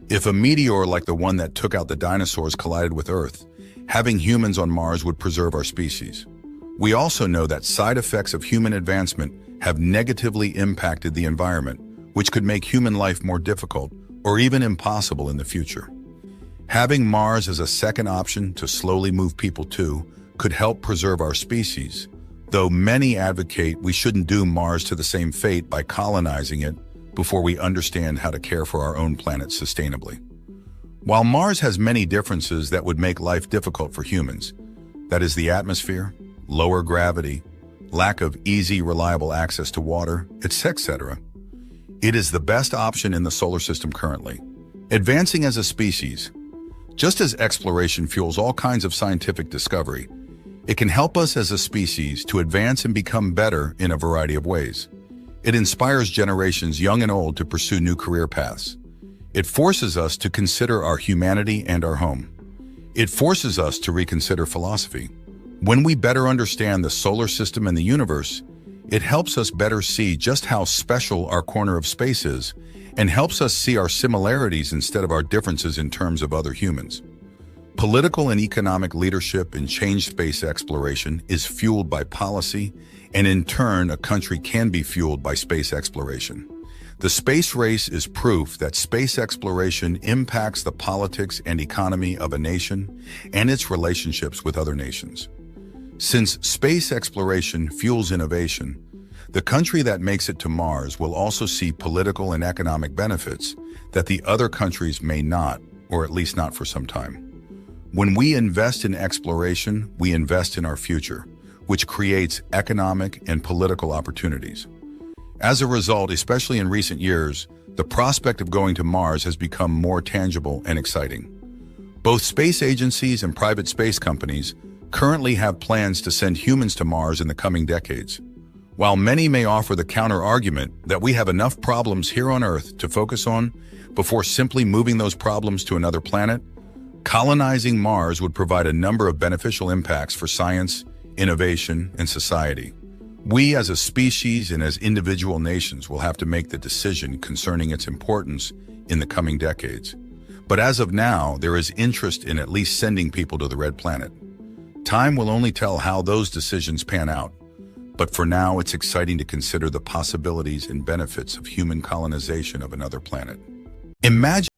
If a meteor like the one that took out the dinosaurs collided with Earth, having humans on Mars would preserve our species. We also know that side effects of human advancement have negatively impacted the environment, which could make human life more difficult or even impossible in the future. Having Mars as a second option to slowly move people to could help preserve our species, though many advocate we shouldn't doom Mars to the same fate by colonizing it before we understand how to care for our own planet sustainably. While Mars has many differences that would make life difficult for humans, that is the atmosphere, lower gravity, lack of easy, reliable access to water, etc., it is the best option in the solar system currently. Advancing as a species, just as exploration fuels all kinds of scientific discovery, it can help us as a species to advance and become better in a variety of ways. It inspires generations young and old to pursue new career paths. It forces us to consider our humanity and our home. It forces us to reconsider philosophy. When we better understand the solar system and the universe, it helps us better see just how special our corner of space is and helps us see our similarities instead of our differences in terms of other humans. Political and economic leadership in changed space exploration is fueled by policy, and in turn, a country can be fueled by space exploration. The space race is proof that space exploration impacts the politics and economy of a nation and its relationships with other nations. Since space exploration fuels innovation, the country that makes it to Mars will also see political and economic benefits that the other countries may not, or at least not for some time. When we invest in exploration, we invest in our future, which creates economic and political opportunities. As a result, especially in recent years, the prospect of going to Mars has become more tangible and exciting. Both space agencies and private space companies currently have plans to send humans to Mars in the coming decades. While many may offer the counter-argument that we have enough problems here on Earth to focus on before simply moving those problems to another planet, colonizing Mars would provide a number of beneficial impacts for science, innovation, and society. We as a species and as individual nations will have to make the decision concerning its importance in the coming decades. But as of now, there is interest in at least sending people to the Red Planet. Time will only tell how those decisions pan out. But for now, it's exciting to consider the possibilities and benefits of human colonization of another planet. Imagine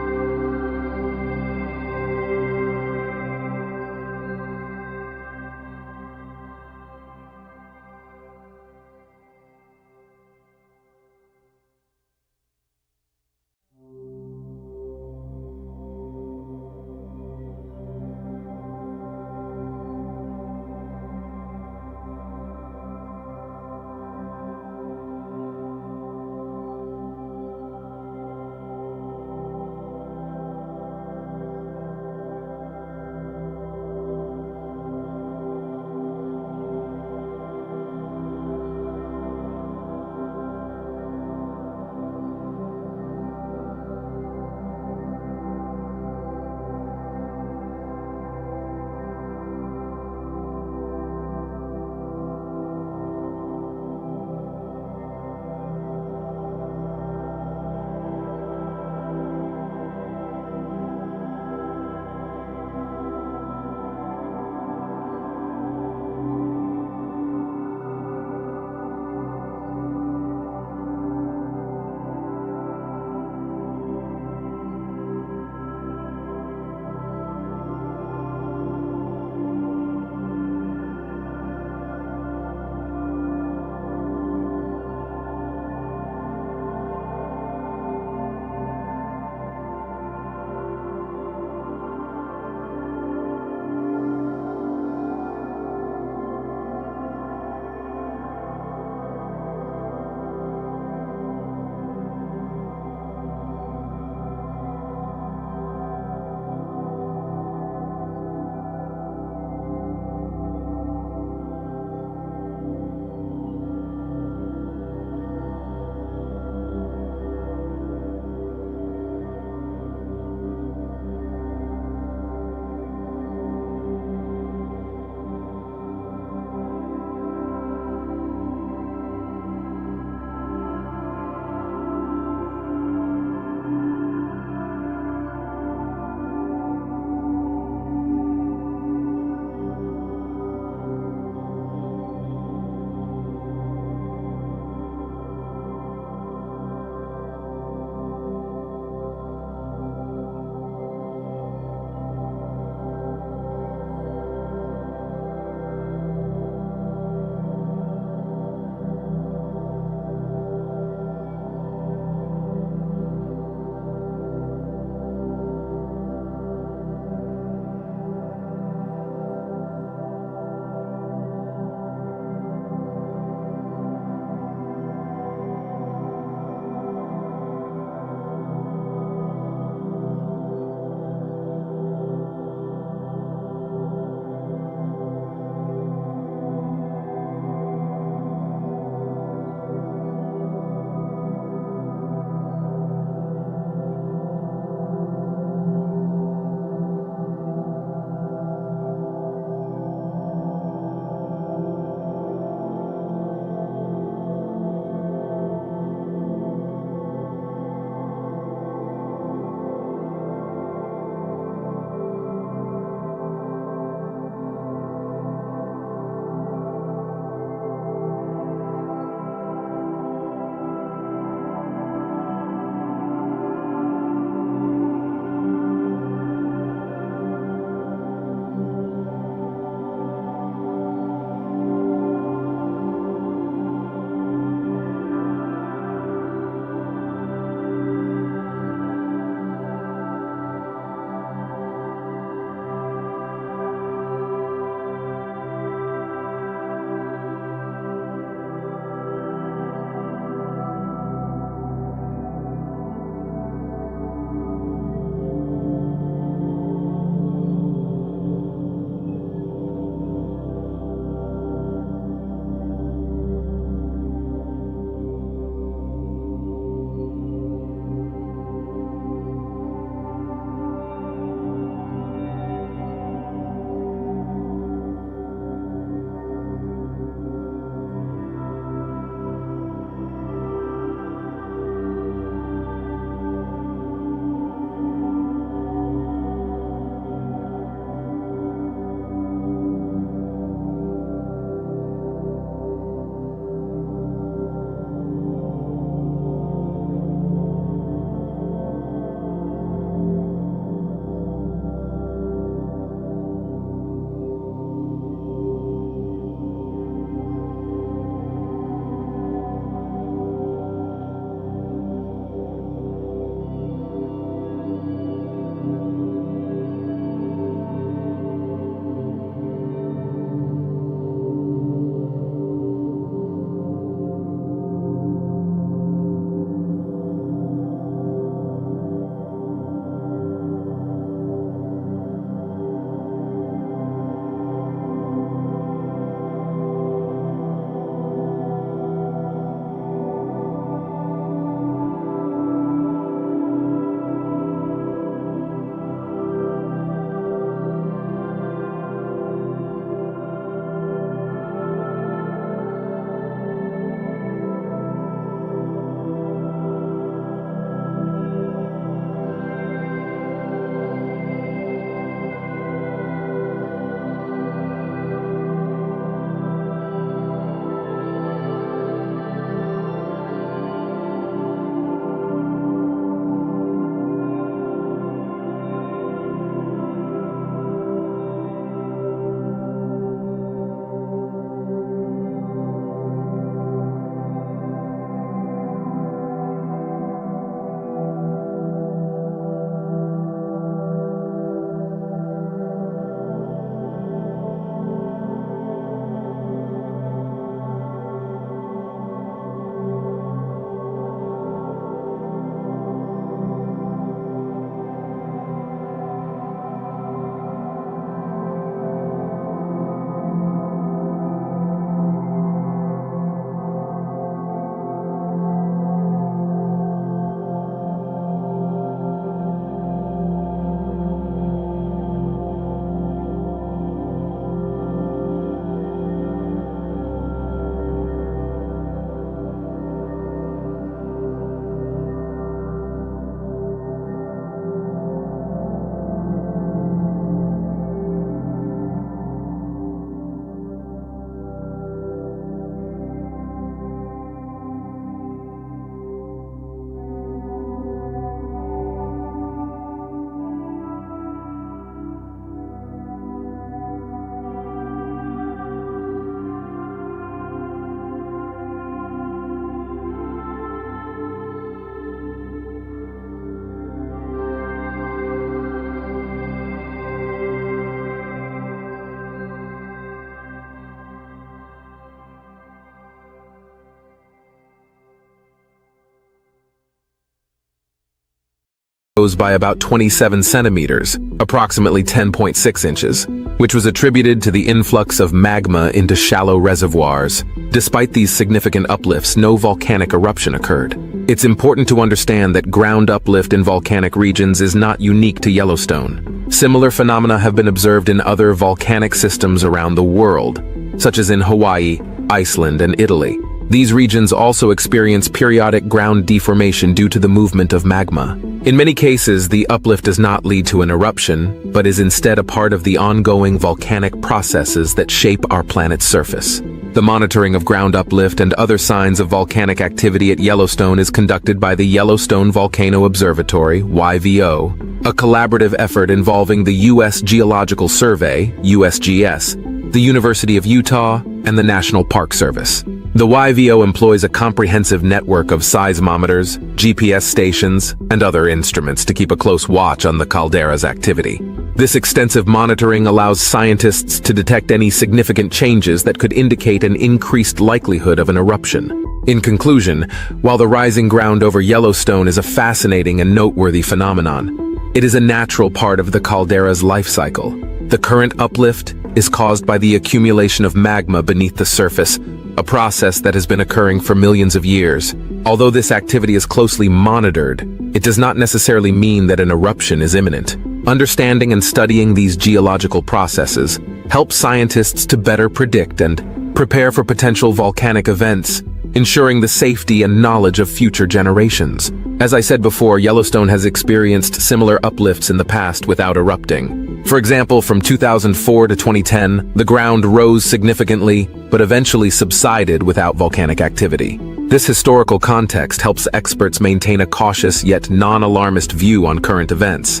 rose by about 27 centimeters, approximately 10.6 inches, which was attributed to the influx of magma into shallow reservoirs. Despite these significant uplifts, no volcanic eruption occurred. It's important to understand that ground uplift in volcanic regions is not unique to Yellowstone. Similar phenomena have been observed in other volcanic systems around the world, such as in Hawaii, Iceland, and Italy. These regions also experience periodic ground deformation due to the movement of magma. In many cases, the uplift does not lead to an eruption, but is instead a part of the ongoing volcanic processes that shape our planet's surface. The monitoring of ground uplift and other signs of volcanic activity at Yellowstone is conducted by the Yellowstone Volcano Observatory, YVO, a collaborative effort involving the U.S. Geological Survey, USGS, the University of Utah, and the National Park Service. The YVO employs a comprehensive network of seismometers, GPS stations, and other instruments to keep a close watch on the caldera's activity. This extensive monitoring allows scientists to detect any significant changes that could indicate an increased likelihood of an eruption. In conclusion, while the rising ground over Yellowstone is a fascinating and noteworthy phenomenon, it is a natural part of the caldera's life cycle. The current uplift is caused by the accumulation of magma beneath the surface, a process that has been occurring for millions of years. Although this activity is closely monitored, it does not necessarily mean that an eruption is imminent. Understanding and studying these geological processes helps scientists to better predict and prepare for potential volcanic events, ensuring the safety and knowledge of future generations. As I said before, Yellowstone has experienced similar uplifts in the past without erupting. For example, from 2004 to 2010, the ground rose significantly, but eventually subsided without volcanic activity. This historical context helps experts maintain a cautious yet non-alarmist view on current events.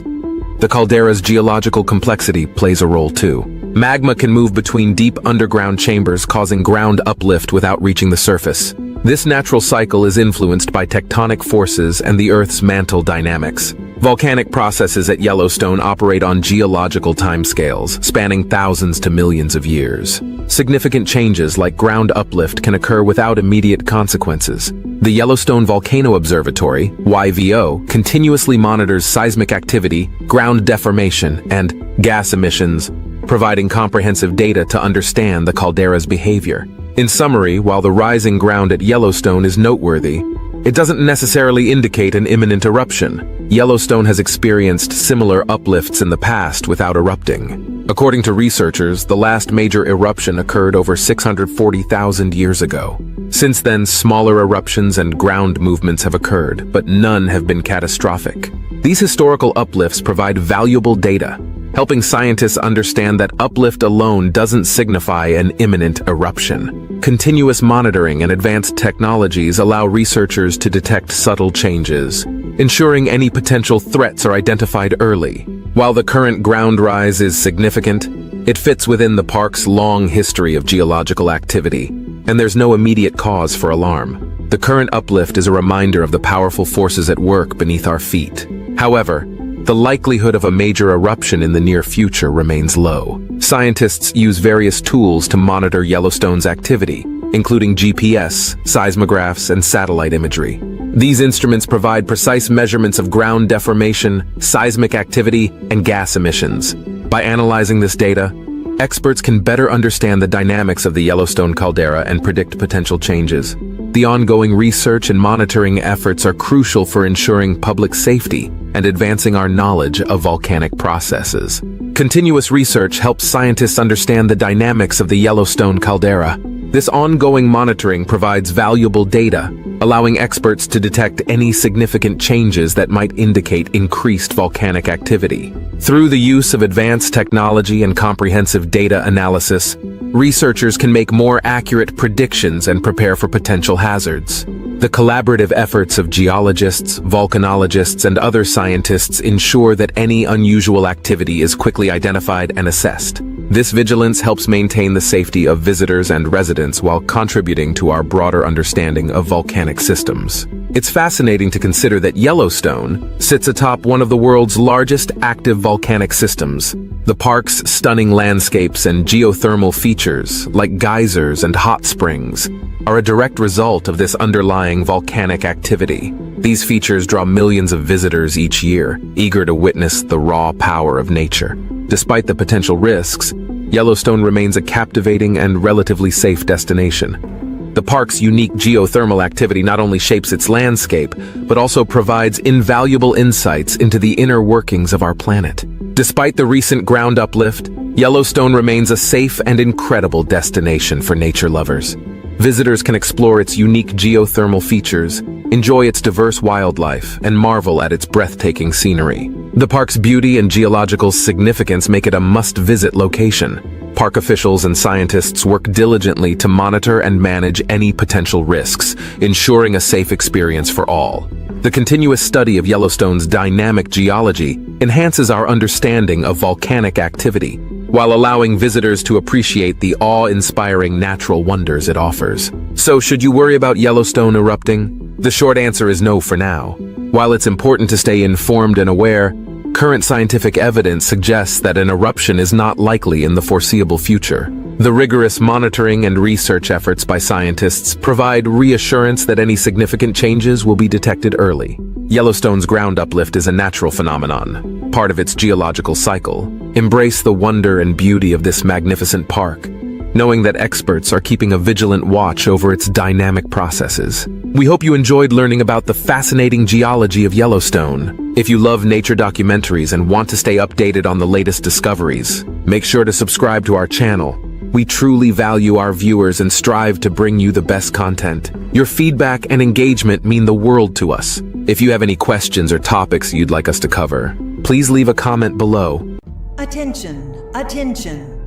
The caldera's geological complexity plays a role too. Magma can move between deep underground chambers, causing ground uplift without reaching the surface. This natural cycle is influenced by tectonic forces and the Earth's mantle dynamics. Volcanic processes at Yellowstone operate on geological timescales, spanning thousands to millions of years. Significant changes like ground uplift can occur without immediate consequences. The Yellowstone Volcano Observatory, YVO, continuously monitors seismic activity, ground deformation, and gas emissions, providing comprehensive data to understand the caldera's behavior. In summary, while the rising ground at Yellowstone is noteworthy, it doesn't necessarily indicate an imminent eruption. Yellowstone has experienced similar uplifts in the past without erupting. According to researchers, the last major eruption occurred over 640,000 years ago. Since then, smaller eruptions and ground movements have occurred, but none have been catastrophic. These historical uplifts provide valuable data, helping scientists understand that uplift alone doesn't signify an imminent eruption. Continuous monitoring and advanced technologies allow researchers to detect subtle changes, ensuring any potential threats are identified early. While the current ground rise is significant, it fits within the park's long history of geological activity, and there's no immediate cause for alarm. The current uplift is a reminder of the powerful forces at work beneath our feet. However, the likelihood of a major eruption in the near future remains low. Scientists use various tools to monitor Yellowstone's activity, including GPS, seismographs, and satellite imagery. These instruments provide precise measurements of ground deformation, seismic activity, and gas emissions. By analyzing this data, experts can better understand the dynamics of the Yellowstone caldera and predict potential changes. The ongoing research and monitoring efforts are crucial for ensuring public safety and advancing our knowledge of volcanic processes. Continuous research helps scientists understand the dynamics of the Yellowstone caldera. This ongoing monitoring provides valuable data, allowing experts to detect any significant changes that might indicate increased volcanic activity. Through the use of advanced technology and comprehensive data analysis, researchers can make more accurate predictions and prepare for potential hazards. The collaborative efforts of geologists, volcanologists, and other scientists ensure that any unusual activity is quickly identified and assessed. This vigilance helps maintain the safety of visitors and residents while contributing to our broader understanding of volcanic systems. It's fascinating to consider that Yellowstone sits atop one of the world's largest active volcanic systems. The park's stunning landscapes and geothermal features, like geysers and hot springs, are a direct result of this underlying volcanic activity. These features draw millions of visitors each year, eager to witness the raw power of nature. Despite the potential risks, Yellowstone remains a captivating and relatively safe destination. The park's unique geothermal activity not only shapes its landscape, but also provides invaluable insights into the inner workings of our planet. Despite the recent ground uplift, Yellowstone remains a safe and incredible destination for nature lovers. Visitors can explore its unique geothermal features, enjoy its diverse wildlife, and marvel at its breathtaking scenery. The park's beauty and geological significance make it a must-visit location. Park officials and scientists work diligently to monitor and manage any potential risks, ensuring a safe experience for all. The continuous study of Yellowstone's dynamic geology enhances our understanding of volcanic activity, while allowing visitors to appreciate the awe-inspiring natural wonders it offers. So, should you worry about Yellowstone erupting? The short answer is no for now. While it's important to stay informed and aware, current scientific evidence suggests that an eruption is not likely in the foreseeable future. The rigorous monitoring and research efforts by scientists provide reassurance that any significant changes will be detected early. Yellowstone's ground uplift is a natural phenomenon, part of its geological cycle. Embrace the wonder and beauty of this magnificent park, knowing that experts are keeping a vigilant watch over its dynamic processes. We hope you enjoyed learning about the fascinating geology of Yellowstone. If you love nature documentaries and want to stay updated on the latest discoveries, make sure to subscribe to our channel. We truly value our viewers and strive to bring you the best content. Your feedback and engagement mean the world to us. If you have any questions or topics you'd like us to cover, please leave a comment below. Attention, attention.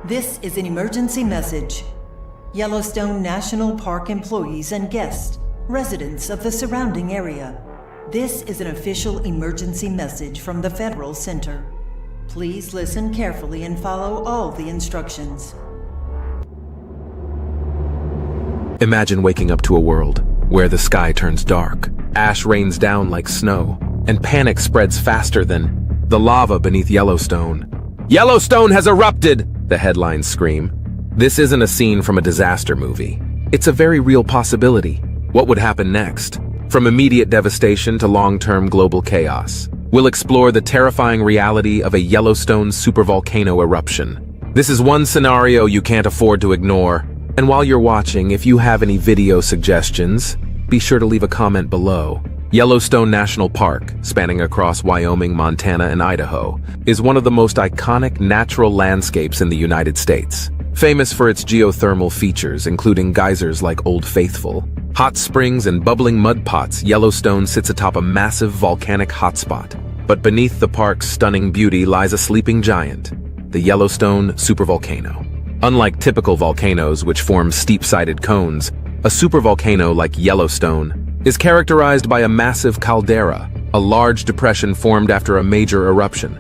This is an emergency message. Yellowstone National Park employees and guests, residents of the surrounding area. This is an official emergency message from the Federal Center. Please listen carefully and follow all the instructions. Imagine waking up to a world where the sky turns dark, ash rains down like snow, and panic spreads faster than the lava beneath Yellowstone. Yellowstone has erupted! The headlines scream. This isn't a scene from a disaster movie. It's a very real possibility. What would happen next? From immediate devastation to long-term global chaos, we'll explore the terrifying reality of a Yellowstone supervolcano eruption. This is one scenario you can't afford to ignore. And while you're watching, if you have any video suggestions, be sure to leave a comment below. Yellowstone National Park, spanning across Wyoming, Montana, and Idaho, is one of the most iconic natural landscapes in the United States. Famous for its geothermal features, including geysers like Old Faithful, hot springs, and bubbling mud pots, Yellowstone sits atop a massive volcanic hotspot. But beneath the park's stunning beauty lies a sleeping giant, the Yellowstone supervolcano. Unlike typical volcanoes, which form steep-sided cones, a supervolcano like Yellowstone is characterized by a massive caldera, a large depression formed after a major eruption.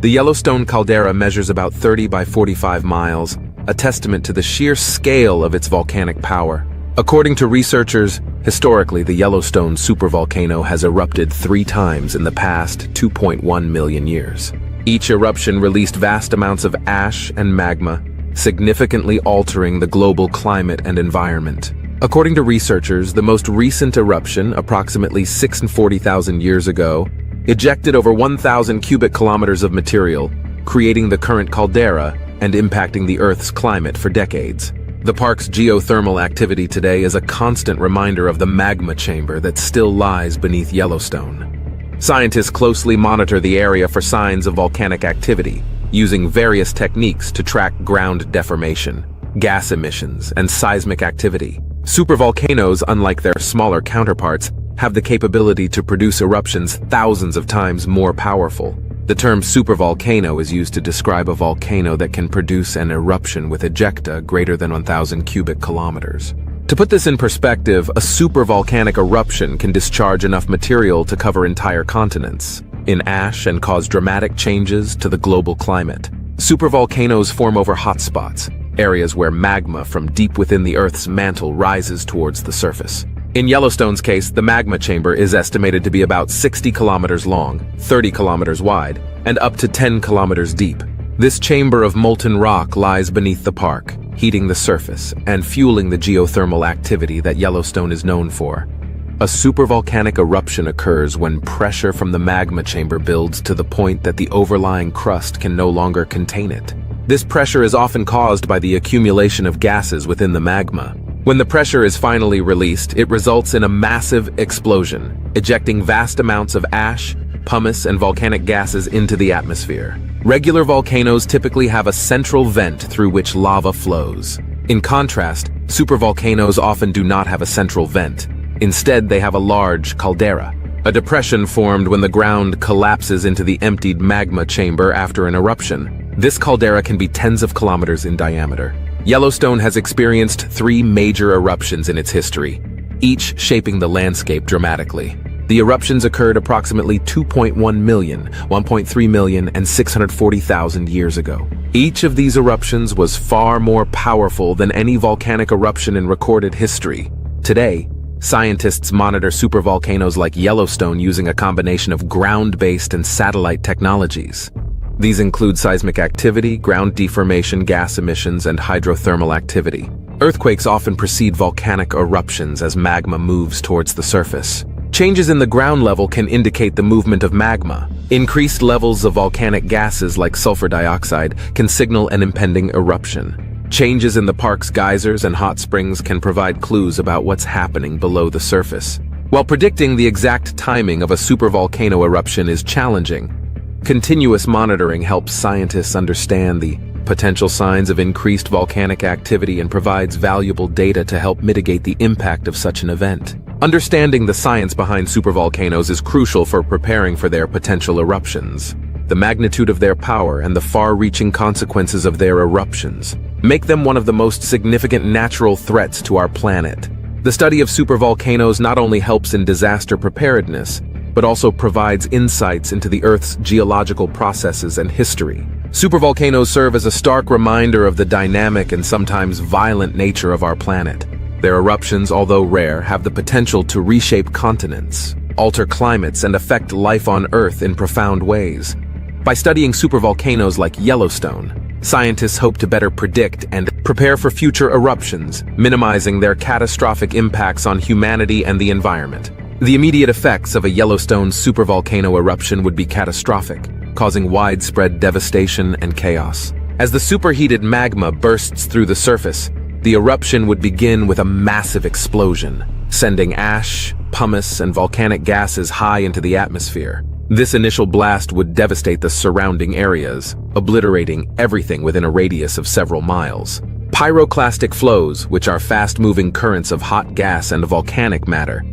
The Yellowstone caldera measures about 30 by 45 miles, a testament to the sheer scale of its volcanic power. According to researchers, historically the Yellowstone supervolcano has erupted 3 times in the past 2.1 million years. Each eruption released vast amounts of ash and magma, significantly altering the global climate and environment. According to researchers, the most recent eruption, approximately 640,000 years ago, ejected over 1,000 cubic kilometers of material, creating the current caldera and impacting the Earth's climate for decades. The park's geothermal activity today is a constant reminder of the magma chamber that still lies beneath Yellowstone. Scientists closely monitor the area for signs of volcanic activity, using various techniques to track ground deformation, gas emissions, and seismic activity. Supervolcanoes, unlike their smaller counterparts, have the capability to produce eruptions thousands of times more powerful. The term supervolcano is used to describe a volcano that can produce an eruption with ejecta greater than 1,000 cubic kilometers. To put this in perspective, a supervolcanic eruption can discharge enough material to cover entire continents in ash and cause dramatic changes to the global climate. Supervolcanoes form over hotspots, areas where magma from deep within the Earth's mantle rises towards the surface. In Yellowstone's case, the magma chamber is estimated to be about 60 kilometers long, 30 kilometers wide, and up to 10 kilometers deep. This chamber of molten rock lies beneath the park, heating the surface and fueling the geothermal activity that Yellowstone is known for. A supervolcanic eruption occurs when pressure from the magma chamber builds to the point that the overlying crust can no longer contain it. This pressure is often caused by the accumulation of gases within the magma. When the pressure is finally released, it results in a massive explosion, ejecting vast amounts of ash, pumice, and volcanic gases into the atmosphere. Regular volcanoes typically have a central vent through which lava flows. In contrast, supervolcanoes often do not have a central vent. Instead, they have a large caldera, a depression formed when the ground collapses into the emptied magma chamber after an eruption. This caldera can be tens of kilometers in diameter. Yellowstone has experienced 3 major eruptions in its history, each shaping the landscape dramatically. The eruptions occurred approximately 2.1 million, 1.3 million, and 640,000 years ago. Each of these eruptions was far more powerful than any volcanic eruption in recorded history. Today, scientists monitor supervolcanoes like Yellowstone using a combination of ground-based and satellite technologies. These include seismic activity, ground deformation, gas emissions, and hydrothermal activity. Earthquakes often precede volcanic eruptions as magma moves towards the surface. Changes in the ground level can indicate the movement of magma. Increased levels of volcanic gases like sulfur dioxide can signal an impending eruption. Changes in the park's geysers and hot springs can provide clues about what's happening below the surface. While predicting the exact timing of a supervolcano eruption is challenging, continuous monitoring helps scientists understand the potential signs of increased volcanic activity and provides valuable data to help mitigate the impact of such an event. Understanding the science behind supervolcanoes is crucial for preparing for their potential eruptions. The magnitude of their power and the far-reaching consequences of their eruptions make them one of the most significant natural threats to our planet. The study of supervolcanoes not only helps in disaster preparedness, but also provides insights into the Earth's geological processes and history. Supervolcanoes serve as a stark reminder of the dynamic and sometimes violent nature of our planet. Their eruptions, although rare, have the potential to reshape continents, alter climates, and affect life on Earth in profound ways. By studying supervolcanoes like Yellowstone, scientists hope to better predict and prepare for future eruptions, minimizing their catastrophic impacts on humanity and the environment. The immediate effects of a Yellowstone supervolcano eruption would be catastrophic, causing widespread devastation and chaos. As the superheated magma bursts through the surface, the eruption would begin with a massive explosion, sending ash, pumice, and volcanic gases high into the atmosphere. This initial blast would devastate the surrounding areas, obliterating everything within a radius of several miles. Pyroclastic flows, which are fast-moving currents of hot gas and volcanic matter,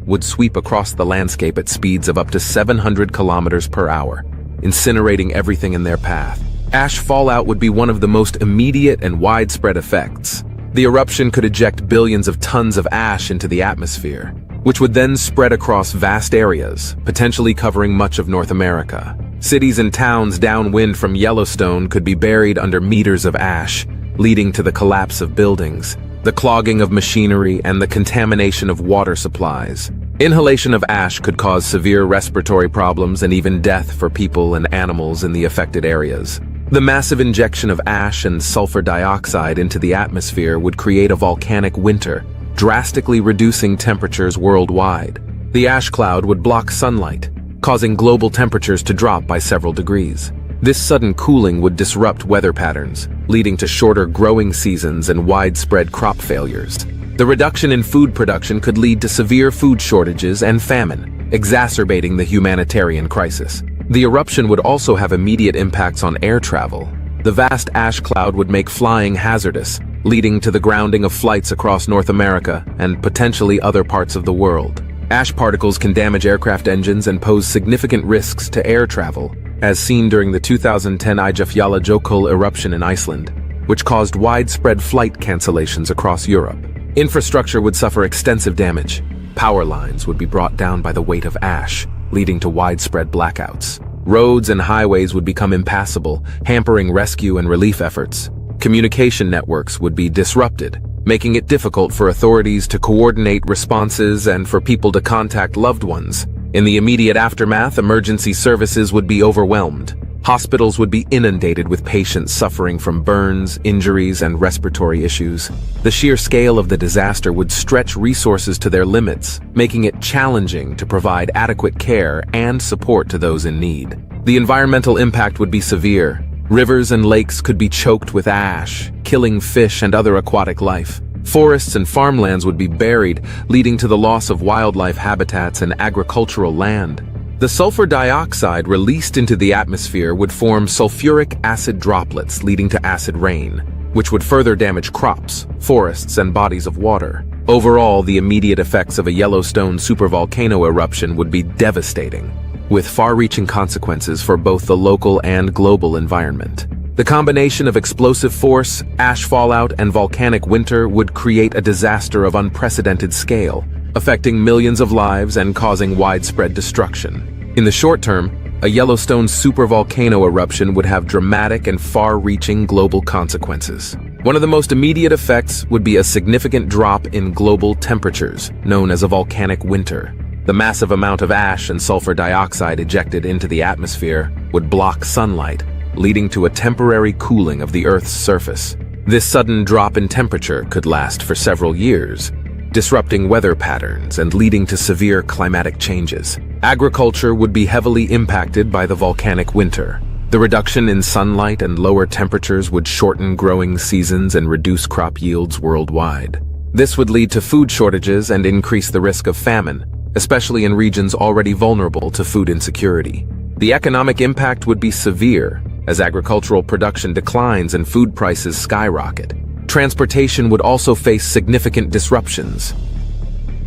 would sweep across the landscape at speeds of up to 700 kilometers per hour, incinerating everything in their path. Ash fallout would be one of the most immediate and widespread effects. The eruption could eject billions of tons of ash into the atmosphere, which would then spread across vast areas, potentially covering much of North America. Cities and towns downwind from Yellowstone could be buried under meters of ash, leading to the collapse of buildings, the clogging of machinery, and the contamination of water supplies. Inhalation of ash could cause severe respiratory problems and even death for people and animals in the affected areas. The massive injection of ash and sulfur dioxide into the atmosphere would create a volcanic winter, drastically reducing temperatures worldwide. The ash cloud would block sunlight, causing global temperatures to drop by several degrees. This sudden cooling would disrupt weather patterns, leading to shorter growing seasons and widespread crop failures. The reduction in food production could lead to severe food shortages and famine, exacerbating the humanitarian crisis. The eruption would also have immediate impacts on air travel. The vast ash cloud would make flying hazardous, leading to the grounding of flights across North America and potentially other parts of the world. Ash particles can damage aircraft engines and pose significant risks to air travel, as seen during the 2010 Eyjafjallajökull eruption in Iceland, which caused widespread flight cancellations across Europe. Infrastructure would suffer extensive damage. Power lines would be brought down by the weight of ash, leading to widespread blackouts. Roads and highways would become impassable, hampering rescue and relief efforts. Communication networks would be disrupted, making it difficult for authorities to coordinate responses and for people to contact loved ones. In the immediate aftermath, emergency services would be overwhelmed. Hospitals would be inundated with patients suffering from burns, injuries, and respiratory issues. The sheer scale of the disaster would stretch resources to their limits, making it challenging to provide adequate care and support to those in need. The environmental impact would be severe. Rivers and lakes could be choked with ash, killing fish and other aquatic life. Forests and farmlands would be buried, leading to the loss of wildlife habitats and agricultural land. The sulfur dioxide released into the atmosphere would form sulfuric acid droplets, leading to acid rain, which would further damage crops, forests, and bodies of water. Overall, the immediate effects of a Yellowstone supervolcano eruption would be devastating, with far-reaching consequences for both the local and global environment. The combination of explosive force, ash fallout, and volcanic winter would create a disaster of unprecedented scale, affecting millions of lives and causing widespread destruction. In the short term, a Yellowstone supervolcano eruption would have dramatic and far-reaching global consequences. One of the most immediate effects would be a significant drop in global temperatures, known as a volcanic winter. The massive amount of ash and sulfur dioxide ejected into the atmosphere would block sunlight, leading to a temporary cooling of the Earth's surface. This sudden drop in temperature could last for several years, disrupting weather patterns and leading to severe climatic changes. Agriculture would be heavily impacted by the volcanic winter. The reduction in sunlight and lower temperatures would shorten growing seasons and reduce crop yields worldwide. This would lead to food shortages and increase the risk of famine, especially in regions already vulnerable to food insecurity. The economic impact would be severe, as agricultural production declines and food prices skyrocket. Transportation would also face significant disruptions.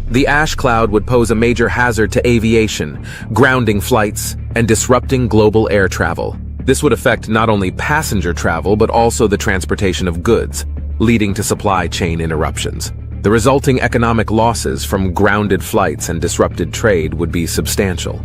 The ash cloud would pose a major hazard to aviation, grounding flights, and disrupting global air travel. This would affect not only passenger travel but also the transportation of goods, leading to supply chain interruptions. The resulting economic losses from grounded flights and disrupted trade would be substantial.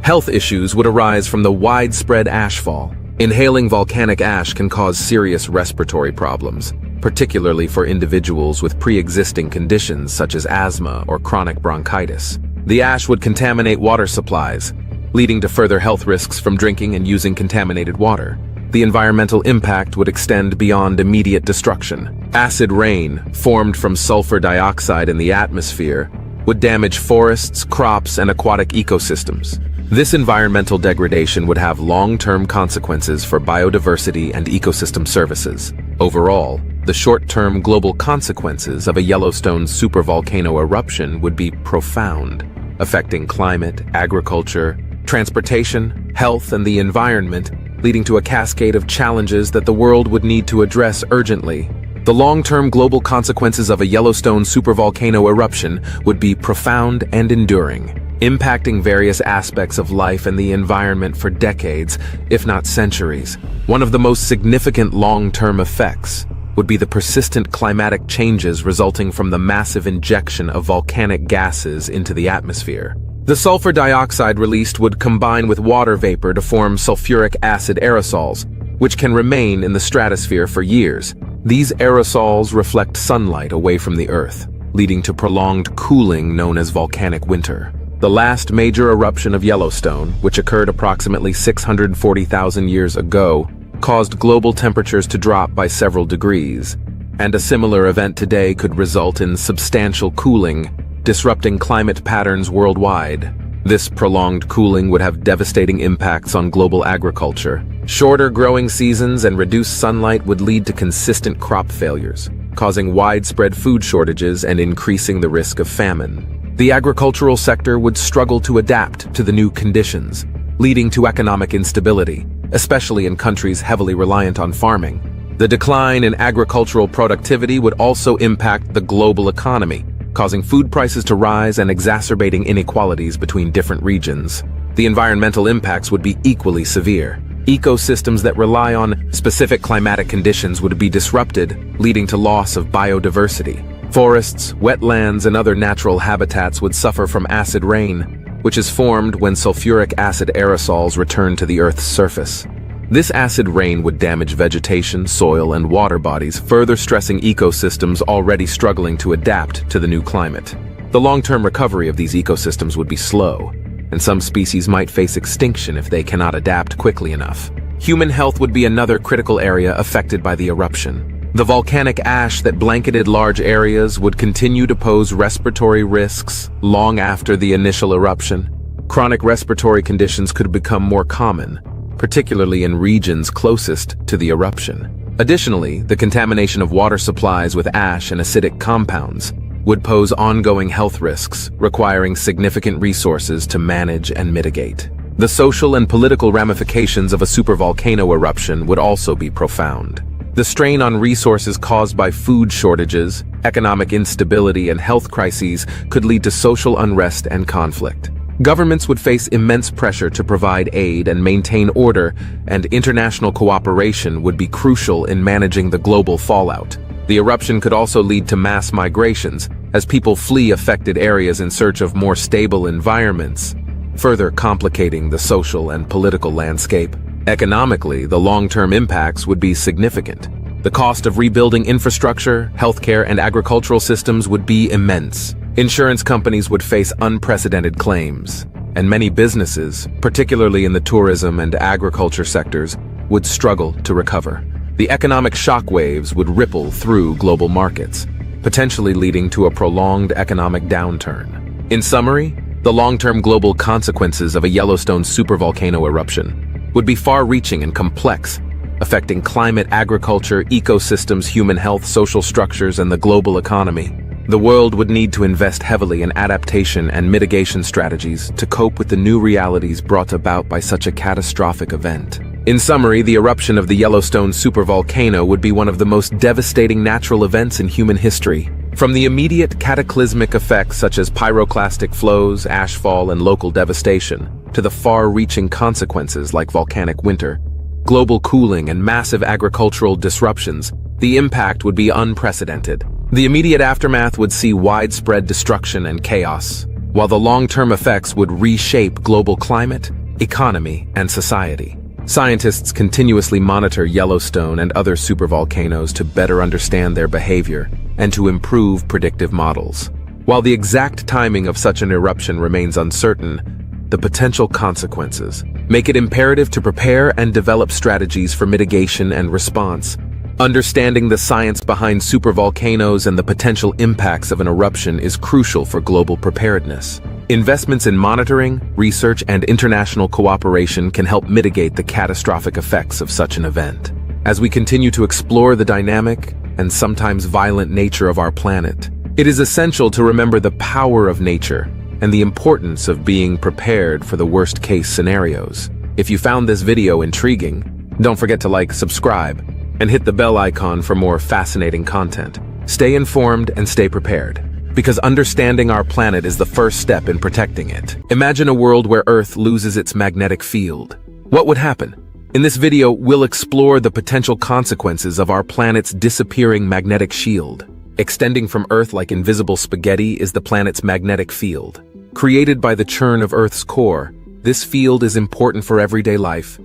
Health issues would arise from the widespread ashfall. Inhaling volcanic ash can cause serious respiratory problems, particularly for individuals with pre-existing conditions such as asthma or chronic bronchitis. The ash would contaminate water supplies, leading to further health risks from drinking and using contaminated water. The environmental impact would extend beyond immediate destruction. Acid rain, formed from sulfur dioxide in the atmosphere, would damage forests, crops, and aquatic ecosystems. This environmental degradation would have long-term consequences for biodiversity and ecosystem services. Overall, the short-term global consequences of a Yellowstone supervolcano eruption would be profound, affecting climate, agriculture, transportation, health, and the environment, leading to a cascade of challenges that the world would need to address urgently. The long-term global consequences of a Yellowstone supervolcano eruption would be profound and enduring, impacting various aspects of life and the environment for decades, if not centuries. One of the most significant long-term effects would be the persistent climatic changes resulting from the massive injection of volcanic gases into the atmosphere. The sulfur dioxide released would combine with water vapor to form sulfuric acid aerosols, which can remain in the stratosphere for years. These aerosols reflect sunlight away from the Earth, leading to prolonged cooling known as volcanic winter. The last major eruption of Yellowstone, which occurred approximately 640,000 years ago, caused global temperatures to drop by several degrees, and a similar event today could result in substantial cooling, disrupting climate patterns worldwide. This prolonged cooling would have devastating impacts on global agriculture. Shorter growing seasons and reduced sunlight would lead to consistent crop failures, causing widespread food shortages and increasing the risk of famine. The agricultural sector would struggle to adapt to the new conditions, leading to economic instability, especially in countries heavily reliant on farming. The decline in agricultural productivity would also impact the global economy, causing food prices to rise and exacerbating inequalities between different regions. The environmental impacts would be equally severe. Ecosystems that rely on specific climatic conditions would be disrupted, leading to loss of biodiversity. Forests, wetlands, and other natural habitats would suffer from acid rain, which is formed when sulfuric acid aerosols return to the Earth's surface. This acid rain would damage vegetation, soil, and water bodies, further stressing ecosystems already struggling to adapt to the new climate. The long-term recovery of these ecosystems would be slow, and some species might face extinction if they cannot adapt quickly enough. Human health would be another critical area affected by the eruption. The volcanic ash that blanketed large areas would continue to pose respiratory risks long after the initial eruption. Chronic respiratory conditions could become more common, particularly in regions closest to the eruption. Additionally, the contamination of water supplies with ash and acidic compounds would pose ongoing health risks, requiring significant resources to manage and mitigate. The social and political ramifications of a supervolcano eruption would also be profound. The strain on resources caused by food shortages, economic instability, and health crises could lead to social unrest and conflict. Governments would face immense pressure to provide aid and maintain order, and international cooperation would be crucial in managing the global fallout. The eruption could also lead to mass migrations, as people flee affected areas in search of more stable environments, further complicating the social and political landscape. Economically, the long-term impacts would be significant. The cost of rebuilding infrastructure, healthcare, and agricultural systems would be immense. Insurance companies would face unprecedented claims, and many businesses, particularly in the tourism and agriculture sectors, would struggle to recover. The economic shockwaves would ripple through global markets, potentially leading to a prolonged economic downturn. In summary, the long-term global consequences of a Yellowstone supervolcano eruption would be far-reaching and complex, affecting climate, agriculture, ecosystems, human health, social structures, and the global economy. The world would need to invest heavily in adaptation and mitigation strategies to cope with the new realities brought about by such a catastrophic event. In summary, the eruption of the Yellowstone supervolcano would be one of the most devastating natural events in human history. From the immediate cataclysmic effects such as pyroclastic flows, ashfall, and local devastation, to the far-reaching consequences like volcanic winter, global cooling, and massive agricultural disruptions, the impact would be unprecedented. The immediate aftermath would see widespread destruction and chaos, while the long-term effects would reshape global climate, economy, and society. Scientists continuously monitor Yellowstone and other supervolcanoes to better understand their behavior and to improve predictive models. While the exact timing of such an eruption remains uncertain, the potential consequences make it imperative to prepare and develop strategies for mitigation and response. Understanding the science behind supervolcanoes and the potential impacts of an eruption is crucial for global preparedness. Investments in monitoring, research, and international cooperation can help mitigate the catastrophic effects of such an event. As we continue to explore the dynamic and sometimes violent nature of our planet, it is essential to remember the power of nature and the importance of being prepared for the worst-case scenarios. If you found this video intriguing, don't forget to like, subscribe, and hit the bell icon for more fascinating content. Stay informed and stay prepared, because understanding our planet is the first step in protecting it. Imagine a world where Earth loses its magnetic field. What would happen? In this video, we'll explore the potential consequences of our planet's disappearing magnetic shield. Extending from Earth like invisible spaghetti is the planet's magnetic field. Created by the churn of Earth's core, this field is important for everyday life.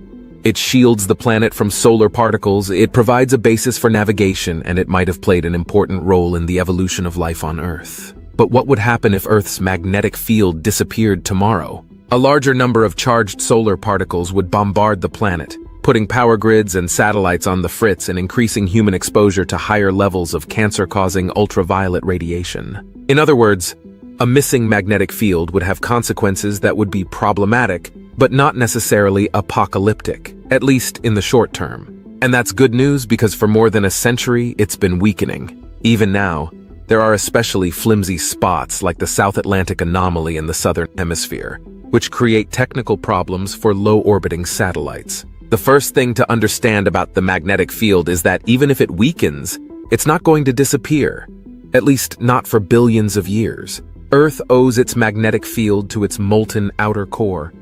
It shields the planet from solar particles, it provides a basis for navigation, and it might have played an important role in the evolution of life on Earth. But what would happen if Earth's magnetic field disappeared tomorrow? A larger number of charged solar particles would bombard the planet, putting power grids and satellites on the fritz and increasing human exposure to higher levels of cancer-causing ultraviolet radiation. In other words, a missing magnetic field would have consequences that would be problematic, but not necessarily apocalyptic, at least in the short term. And that's good news because for more than a century, it's been weakening. Even now, there are especially flimsy spots like the South Atlantic anomaly in the southern hemisphere, which create technical problems for low-orbiting satellites. The first thing to understand about the magnetic field is that even if it weakens, it's not going to disappear, at least not for billions of years. Earth owes its magnetic field to its molten outer core,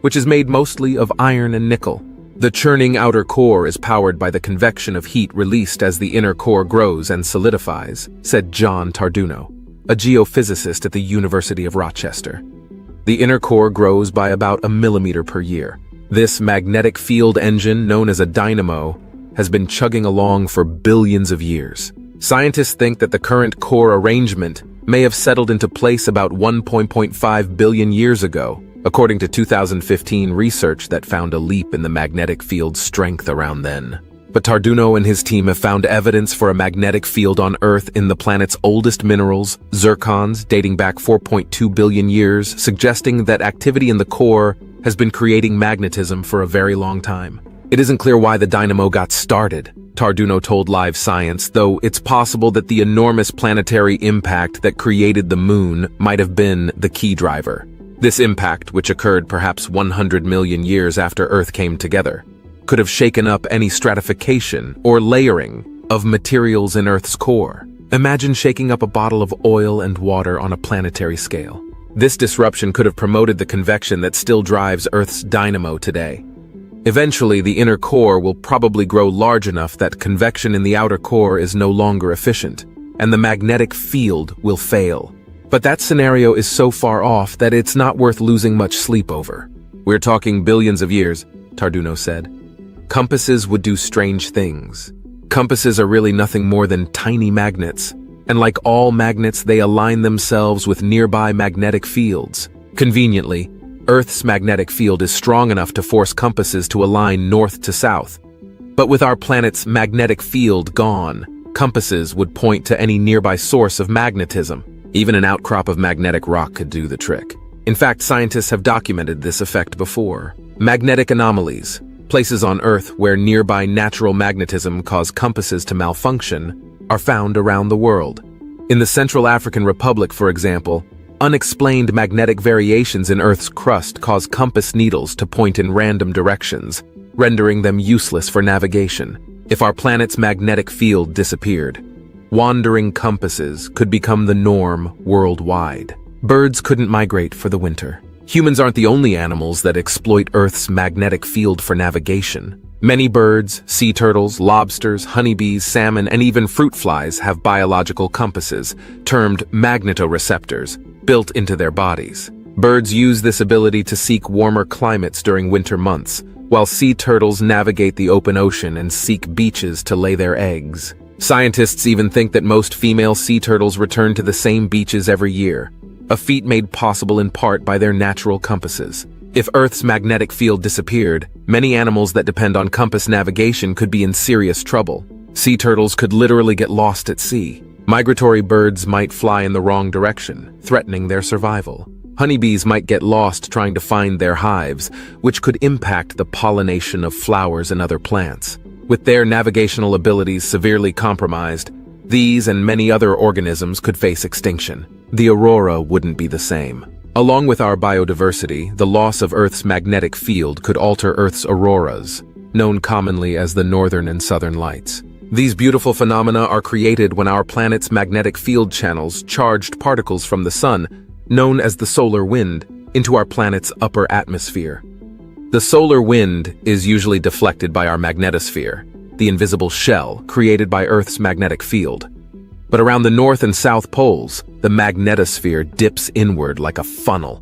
which is made mostly of iron and nickel. The churning outer core is powered by the convection of heat released as the inner core grows and solidifies, said John Tarduno, a geophysicist at the University of Rochester. The inner core grows by about a millimeter per year. This magnetic field engine, known as a dynamo, has been chugging along for billions of years. Scientists think that the current core arrangement may have settled into place about 1.5 billion years ago, according to 2015 research that found a leap in the magnetic field's strength around then. But Tarduno and his team have found evidence for a magnetic field on Earth in the planet's oldest minerals, zircons, dating back 4.2 billion years, suggesting that activity in the core has been creating magnetism for a very long time. It isn't clear why the dynamo got started, Tarduno told Live Science, though it's possible that the enormous planetary impact that created the moon might have been the key driver. This impact, which occurred perhaps 100 million years after Earth came together, could have shaken up any stratification or layering of materials in Earth's core. Imagine shaking up a bottle of oil and water on a planetary scale. This disruption could have promoted the convection that still drives Earth's dynamo today. Eventually, the inner core will probably grow large enough that convection in the outer core is no longer efficient, and the magnetic field will fail. But that scenario is so far off that it's not worth losing much sleep over. We're talking billions of years, Tarduno said. Compasses would do strange things. Compasses are really nothing more than tiny magnets, and like all magnets, they align themselves with nearby magnetic fields. Conveniently, Earth's magnetic field is strong enough to force compasses to align north to south. But with our planet's magnetic field gone, compasses would point to any nearby source of magnetism. Even an outcrop of magnetic rock could do the trick. In fact, scientists have documented this effect before. Magnetic anomalies, places on Earth where nearby natural magnetism cause compasses to malfunction, are found around the world. In the Central African Republic, for example, unexplained magnetic variations in Earth's crust cause compass needles to point in random directions, rendering them useless for navigation. If our planet's magnetic field disappeared, wandering compasses could become the norm worldwide. Birds couldn't migrate for the winter. Humans aren't the only animals that exploit Earth's magnetic field for navigation. Many birds, sea turtles, lobsters, honeybees, salmon, and even fruit flies have biological compasses, termed magnetoreceptors, built into their bodies. Birds use this ability to seek warmer climates during winter months, while sea turtles navigate the open ocean and seek beaches to lay their eggs. Scientists even think that most female sea turtles return to the same beaches every year, a feat made possible in part by their natural compasses. If Earth's magnetic field disappeared, many animals that depend on compass navigation could be in serious trouble. Sea turtles could literally get lost at sea. Migratory birds might fly in the wrong direction, threatening their survival. Honeybees might get lost trying to find their hives, which could impact the pollination of flowers and other plants. With their navigational abilities severely compromised, these and many other organisms could face extinction. The aurora wouldn't be the same. Along with our biodiversity, the loss of Earth's magnetic field could alter Earth's auroras, known commonly as the northern and southern lights. These beautiful phenomena are created when our planet's magnetic field channels charged particles from the sun, known as the solar wind, into our planet's upper atmosphere. The solar wind is usually deflected by our magnetosphere, the invisible shell created by Earth's magnetic field. But around the north and south poles, the magnetosphere dips inward like a funnel,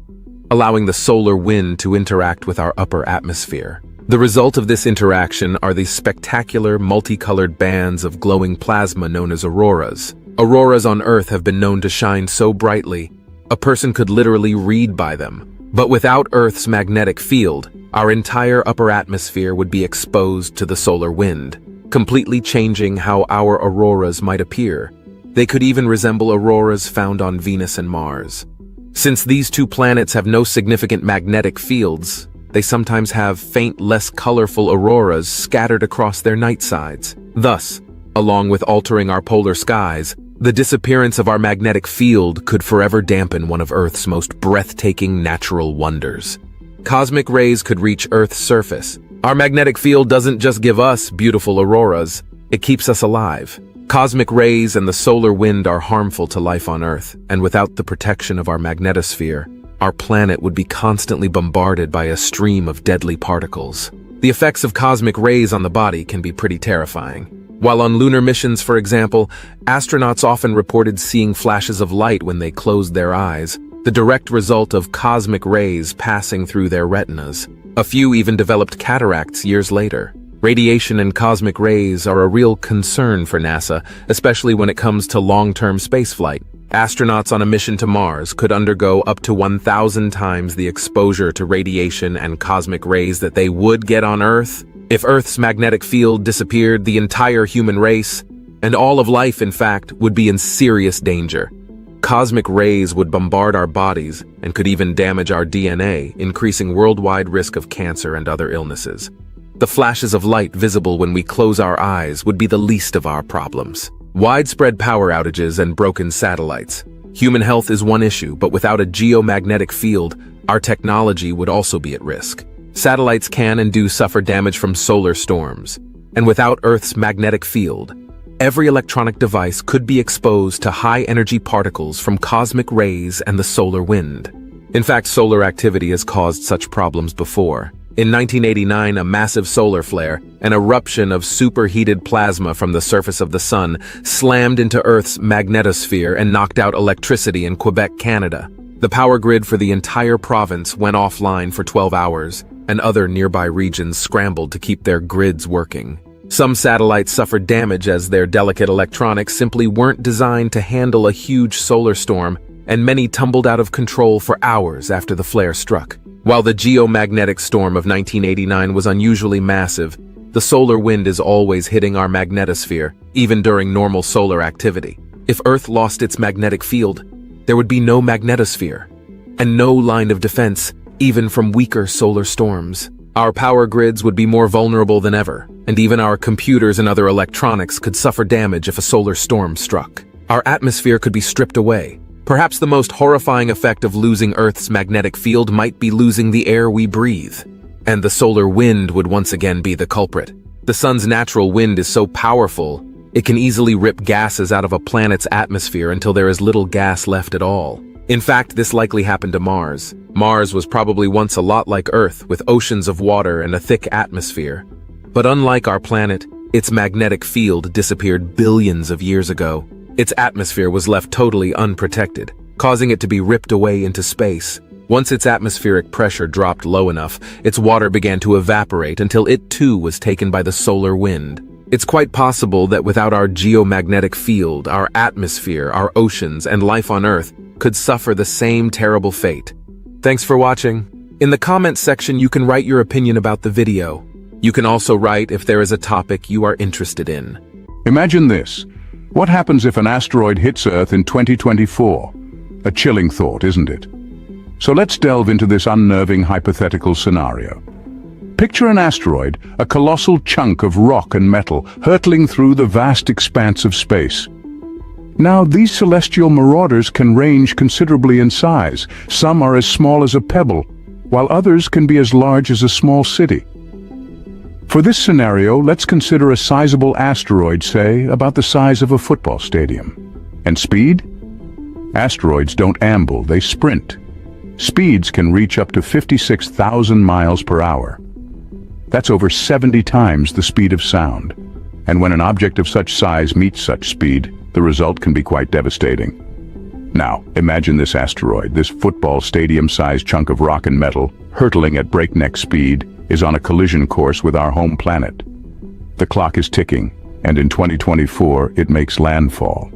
allowing the solar wind to interact with our upper atmosphere. The result of this interaction are these spectacular, multicolored bands of glowing plasma known as auroras. Auroras on Earth have been known to shine so brightly, a person could literally read by them. But without Earth's magnetic field, our entire upper atmosphere would be exposed to the solar wind, completely changing how our auroras might appear. They could even resemble auroras found on Venus and Mars. Since these two planets have no significant magnetic fields, they sometimes have faint, less colorful auroras scattered across their night sides. Thus, along with altering our polar skies, the disappearance of our magnetic field could forever dampen one of Earth's most breathtaking natural wonders. Cosmic rays could reach Earth's surface. Our magnetic field doesn't just give us beautiful auroras, it keeps us alive. Cosmic rays and the solar wind are harmful to life on Earth, and without the protection of our magnetosphere, our planet would be constantly bombarded by a stream of deadly particles. The effects of cosmic rays on the body can be pretty terrifying. While on lunar missions, for example, astronauts often reported seeing flashes of light when they closed their eyes, the direct result of cosmic rays passing through their retinas. A few even developed cataracts years later. Radiation and cosmic rays are a real concern for NASA, especially when it comes to long-term spaceflight. Astronauts on a mission to Mars could undergo up to 1,000 times the exposure to radiation and cosmic rays that they would get on Earth. If Earth's magnetic field disappeared, the entire human race, and all of life in fact, would be in serious danger. Cosmic rays would bombard our bodies and could even damage our DNA, increasing worldwide risk of cancer and other illnesses. The flashes of light visible when we close our eyes would be the least of our problems. Widespread power outages and broken satellites. Human health is one issue, but without a geomagnetic field, our technology would also be at risk. Satellites can and do suffer damage from solar storms. And without Earth's magnetic field, every electronic device could be exposed to high-energy particles from cosmic rays and the solar wind. In fact, solar activity has caused such problems before. In 1989, a massive solar flare, an eruption of superheated plasma from the surface of the sun, slammed into Earth's magnetosphere and knocked out electricity in Quebec, Canada. The power grid for the entire province went offline for 12 hours, and other nearby regions scrambled to keep their grids working. Some satellites suffered damage as their delicate electronics simply weren't designed to handle a huge solar storm, and many tumbled out of control for hours after the flare struck. While the geomagnetic storm of 1989 was unusually massive, the solar wind is always hitting our magnetosphere, even during normal solar activity. If Earth lost its magnetic field, there would be no magnetosphere, and no line of defense, even from weaker solar storms. Our power grids would be more vulnerable than ever, and even our computers and other electronics could suffer damage if a solar storm struck. Our atmosphere could be stripped away. Perhaps the most horrifying effect of losing Earth's magnetic field might be losing the air we breathe. And the solar wind would once again be the culprit. The sun's natural wind is so powerful, it can easily rip gases out of a planet's atmosphere until there is little gas left at all. In fact, this likely happened to Mars. Mars was probably once a lot like Earth, with oceans of water and a thick atmosphere. But unlike our planet, its magnetic field disappeared billions of years ago. Its atmosphere was left totally unprotected, causing it to be ripped away into space. Once its atmospheric pressure dropped low enough, its water began to evaporate until it too was taken by the solar wind. It's quite possible that without our geomagnetic field, our atmosphere, our oceans, and life on Earth could suffer the same terrible fate. Thanks for watching. In the comments section, you can write your opinion about the video. You can also write if there is a topic you are interested in. Imagine this. What happens if an asteroid hits Earth in 2024? A chilling thought, isn't it? So let's delve into this unnerving hypothetical scenario. Picture an asteroid, a colossal chunk of rock and metal, hurtling through the vast expanse of space. Now, these celestial marauders can range considerably in size. Some are as small as a pebble, while others can be as large as a small city. For this scenario, let's consider a sizable asteroid, say, about the size of a football stadium. And speed? Asteroids don't amble, they sprint. Speeds can reach up to 56,000 miles per hour. That's over 70 times the speed of sound. And when an object of such size meets such speed, the result can be quite devastating. Now, imagine this asteroid, this football stadium-sized chunk of rock and metal, hurtling at breakneck speed, is on a collision course with our home planet. The clock is ticking, and in 2024 it makes landfall.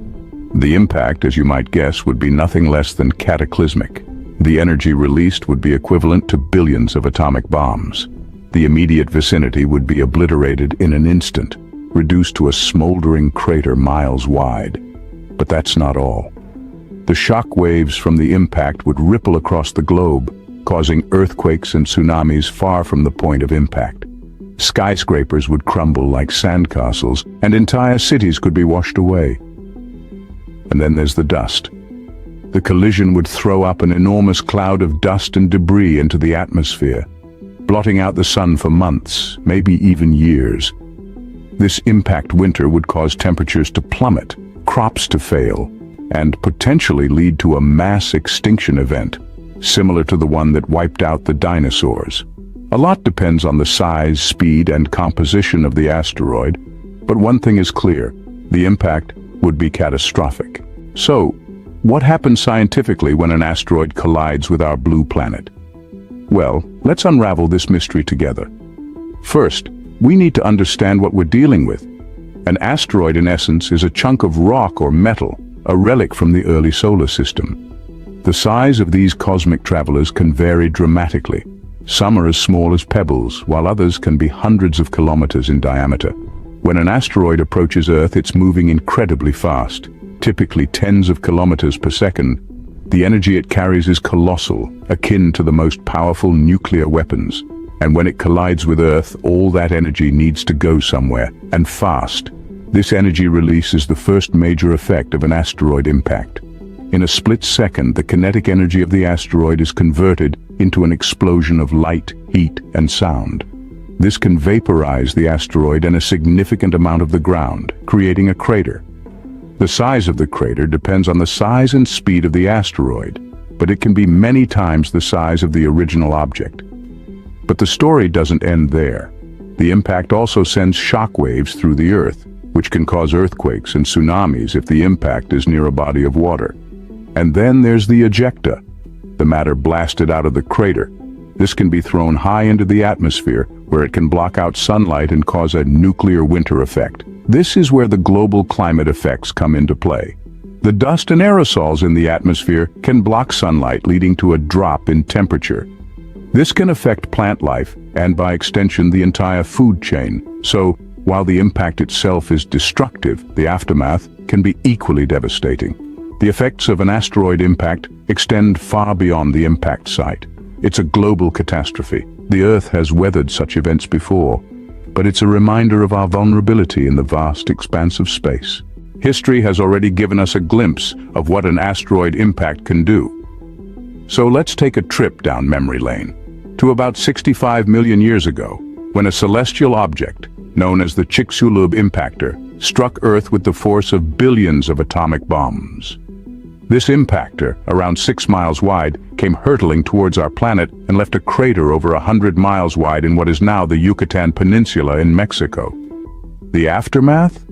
The impact, as you might guess, would be nothing less than cataclysmic. The energy released would be equivalent to billions of atomic bombs. The immediate vicinity would be obliterated in an instant, reduced to a smoldering crater miles wide. But that's not all. The shock waves from the impact would ripple across the globe, causing earthquakes and tsunamis far from the point of impact. Skyscrapers would crumble like sandcastles, and entire cities could be washed away. And then there's the dust. The collision would throw up an enormous cloud of dust and debris into the atmosphere, blotting out the sun for months, maybe even years. This impact winter would cause temperatures to plummet, crops to fail, and potentially lead to a mass extinction event, similar to the one that wiped out the dinosaurs. A lot depends on the size, speed, and composition of the asteroid, but one thing is clear: the impact would be catastrophic. So, what happens scientifically when an asteroid collides with our blue planet? Well, let's unravel this mystery together. First, we need to understand what we're dealing with. An asteroid, in essence, is a chunk of rock or metal, a relic from the early solar system. The size of these cosmic travelers can vary dramatically. Some are as small as pebbles, while others can be hundreds of kilometers in diameter. When an asteroid approaches Earth, it's moving incredibly fast, typically tens of kilometers per second. The energy it carries is colossal, akin to the most powerful nuclear weapons. And when it collides with Earth, all that energy needs to go somewhere, and fast. This energy release is the first major effect of an asteroid impact. In a split second, the kinetic energy of the asteroid is converted into an explosion of light, heat, and sound. This can vaporize the asteroid and a significant amount of the ground, creating a crater. The size of the crater depends on the size and speed of the asteroid, but it can be many times the size of the original object. But the story doesn't end there. The impact also sends shock waves through the Earth, which can cause earthquakes and tsunamis if the impact is near a body of water. And then there's the ejecta, the matter blasted out of the crater. This can be thrown high into the atmosphere, where it can block out sunlight and cause a nuclear winter effect. This is where the global climate effects come into play. The dust and aerosols in the atmosphere can block sunlight, leading to a drop in temperature. This can affect plant life and, by extension, the entire food chain. So, while the impact itself is destructive, the aftermath can be equally devastating. The effects of an asteroid impact extend far beyond the impact site. It's a global catastrophe. The Earth has weathered such events before, but it's a reminder of our vulnerability in the vast expanse of space. History has already given us a glimpse of what an asteroid impact can do. So let's take a trip down memory lane to about 65 million years ago, when a celestial object, known as the Chicxulub impactor, struck Earth with the force of billions of atomic bombs. This impactor, around 6 miles wide, came hurtling towards our planet and left a crater over 100 miles wide in what is now the Yucatan Peninsula in Mexico. The aftermath?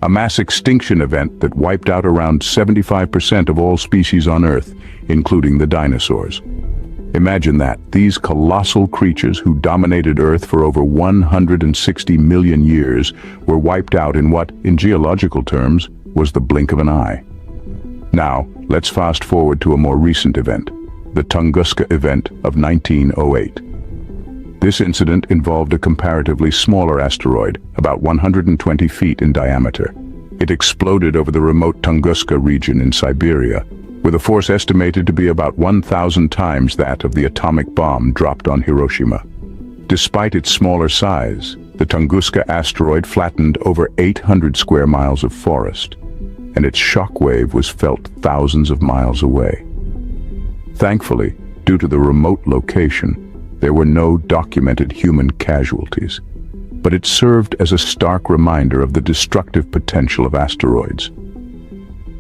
A mass extinction event that wiped out around 75% of all species on Earth, including the dinosaurs. Imagine that, these colossal creatures who dominated Earth for over 160 million years were wiped out in what, in geological terms, was the blink of an eye. Now, let's fast forward to a more recent event, the Tunguska event of 1908. This incident involved a comparatively smaller asteroid, about 120 feet in diameter. It exploded over the remote Tunguska region in Siberia, with a force estimated to be about 1,000 times that of the atomic bomb dropped on Hiroshima. Despite its smaller size, the Tunguska asteroid flattened over 800 square miles of forest, and its shock wave was felt thousands of miles away. Thankfully, due to the remote location, there were no documented human casualties, but it served as a stark reminder of the destructive potential of asteroids.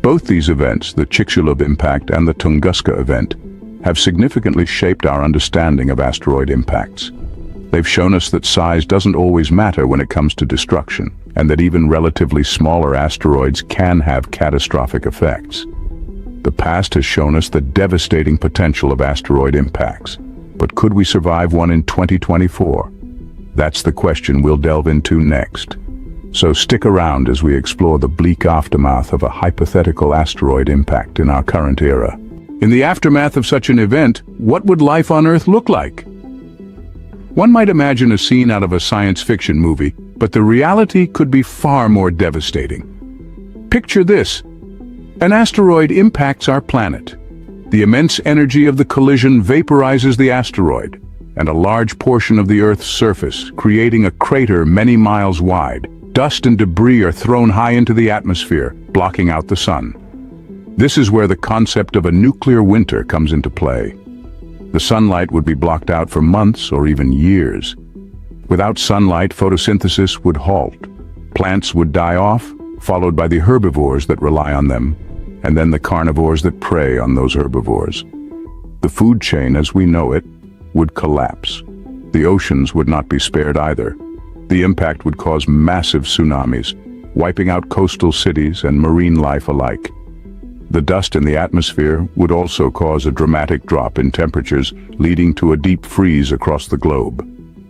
Both these events, the Chicxulub impact and the Tunguska event, have significantly shaped our understanding of asteroid impacts. They've shown us that size doesn't always matter when it comes to destruction, and that even relatively smaller asteroids can have catastrophic effects. The past has shown us the devastating potential of asteroid impacts, but could we survive one in 2024? That's the question we'll delve into next. So stick around as we explore the bleak aftermath of a hypothetical asteroid impact in our current era. In the aftermath of such an event, what would life on Earth look like? One might imagine a scene out of a science fiction movie, but the reality could be far more devastating. Picture this. An asteroid impacts our planet. The immense energy of the collision vaporizes the asteroid and a large portion of the Earth's surface, creating a crater many miles wide. Dust and debris are thrown high into the atmosphere, blocking out the sun. This is where the concept of a nuclear winter comes into play. The sunlight would be blocked out for months or even years. Without sunlight, photosynthesis would halt. Plants would die off, followed by the herbivores that rely on them, and then the carnivores that prey on those herbivores. The food chain as we know it would collapse. The oceans would not be spared either. The impact would cause massive tsunamis, wiping out coastal cities and marine life alike. The dust in the atmosphere would also cause a dramatic drop in temperatures, leading to a deep freeze across the globe.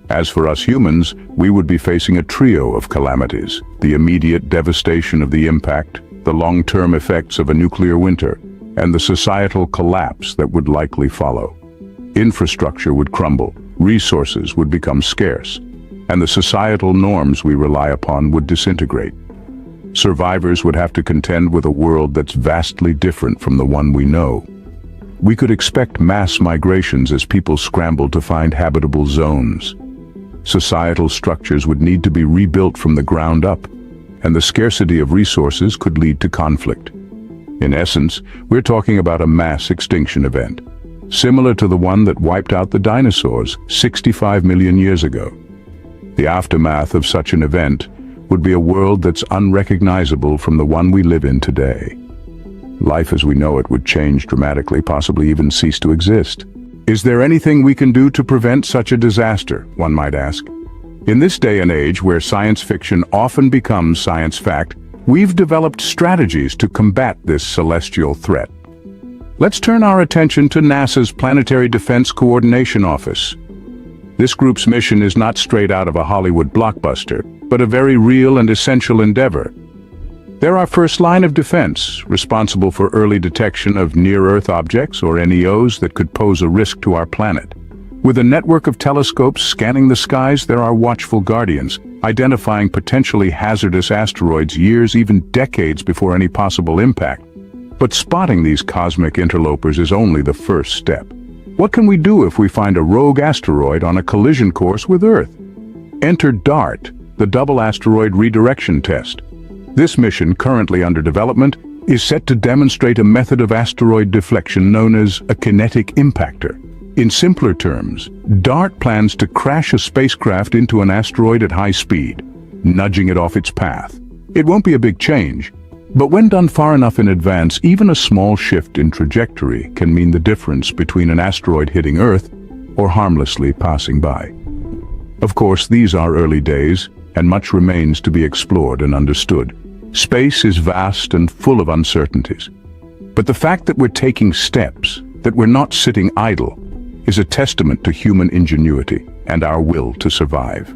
As for us humans, we would be facing a trio of calamities: the immediate devastation of the impact, the long-term effects of a nuclear winter and the societal collapse that would likely follow. Infrastructure would crumble, resources would become scarce, and the societal norms we rely upon would disintegrate. Survivors would have to contend with a world that's vastly different from the one we know. We could expect mass migrations as people scrambled to find habitable zones. Societal structures would need to be rebuilt from the ground up, and the scarcity of resources could lead to conflict. In essence, we're talking about a mass extinction event, similar to the one that wiped out the dinosaurs 65 million years ago. The aftermath of such an event would be a world that's unrecognizable from the one we live in today. Life as we know it would change dramatically, possibly even cease to exist. Is there anything we can do to prevent such a disaster, one might ask? In this day and age where science fiction often becomes science fact, we've developed strategies to combat this celestial threat. Let's turn our attention to NASA's Planetary Defense Coordination Office. This group's mission is not straight out of a Hollywood blockbuster, but a very real and essential endeavor. They're our first line of defense, responsible for early detection of near-Earth objects, or NEOs, that could pose a risk to our planet. With a network of telescopes scanning the skies, they're our watchful guardians, identifying potentially hazardous asteroids years, even decades before any possible impact. But spotting these cosmic interlopers is only the first step. What can we do if we find a rogue asteroid on a collision course with Earth? Enter DART, the Double Asteroid Redirection Test. This mission, currently under development, is set to demonstrate a method of asteroid deflection known as a kinetic impactor. In simpler terms, DART plans to crash a spacecraft into an asteroid at high speed, nudging it off its path. It won't be a big change, but when done far enough in advance, even a small shift in trajectory can mean the difference between an asteroid hitting Earth or harmlessly passing by. Of course, these are early days, and much remains to be explored and understood. Space is vast and full of uncertainties. But the fact that we're taking steps, that we're not sitting idle, is a testament to human ingenuity and our will to survive.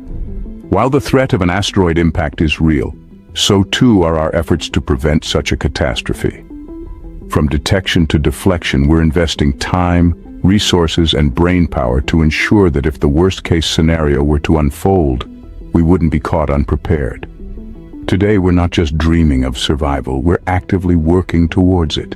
While the threat of an asteroid impact is real, so too are our efforts to prevent such a catastrophe. From detection to deflection, we're investing time, resources, and brainpower to ensure that if the worst-case scenario were to unfold, we wouldn't be caught unprepared. Today, we're not just dreaming of survival, we're actively working towards it.